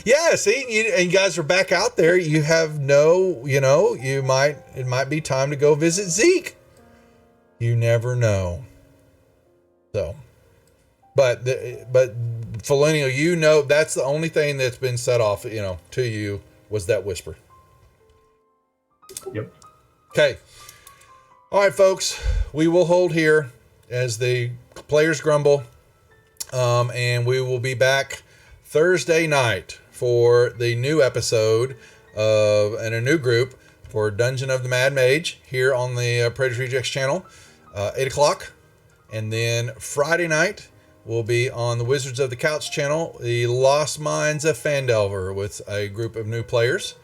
Yeah, see, and you guys are back out there. You have it might be time to go visit Zeke. You never know. So, but Felinio, that's the only thing that's been set off, to you was that whisper. Yep. Okay. All right, folks, we will hold here as the players grumble, and we will be back Thursday night for the new episode and a new group for Dungeon of the Mad Mage here on the Predator Rejects channel, 8 o'clock. And then Friday night will be on the Wizards of the Couch channel, the Lost Minds of Phandelver with a group of new players.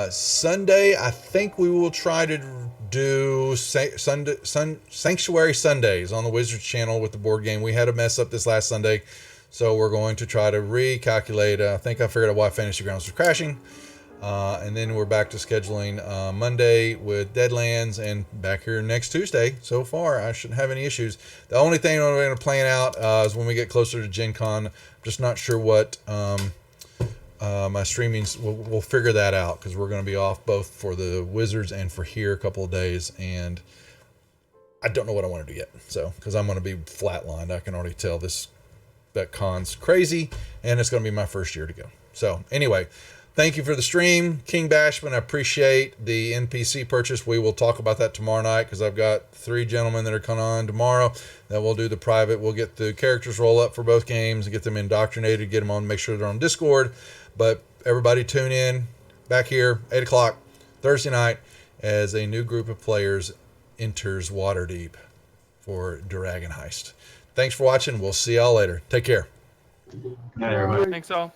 Sunday, I think we will try to do Sanctuary Sundays on the Wizards channel with the board game. We had a mess up this last Sunday, so we're going to try to recalculate. I think I figured out why Fantasy Grounds was crashing. And then we're back to scheduling Monday with Deadlands and back here next Tuesday. So far, I shouldn't have any issues. The only thing we're going to plan out is when we get closer to Gen Con. I'm just not sure what my streamings, we'll figure that out because we're going to be off both for the Wizards and for here a couple of days. And I don't know what I want to do yet. So, because I'm going to be flatlined. I can already tell that con's crazy and it's going to be my first year to go. So anyway, thank you for the stream, King Bashman. I appreciate the NPC purchase. We will talk about that tomorrow night because I've got 3 gentlemen that are coming on tomorrow that will do the private. We'll get the characters roll up for both games and get them indoctrinated, get them on, make sure they're on Discord. But everybody tune in back here, 8 o'clock, Thursday night, as a new group of players enters Waterdeep for Dragon Heist. Thanks for watching. We'll see y'all later. Take care. Good night, everybody. Thanks all.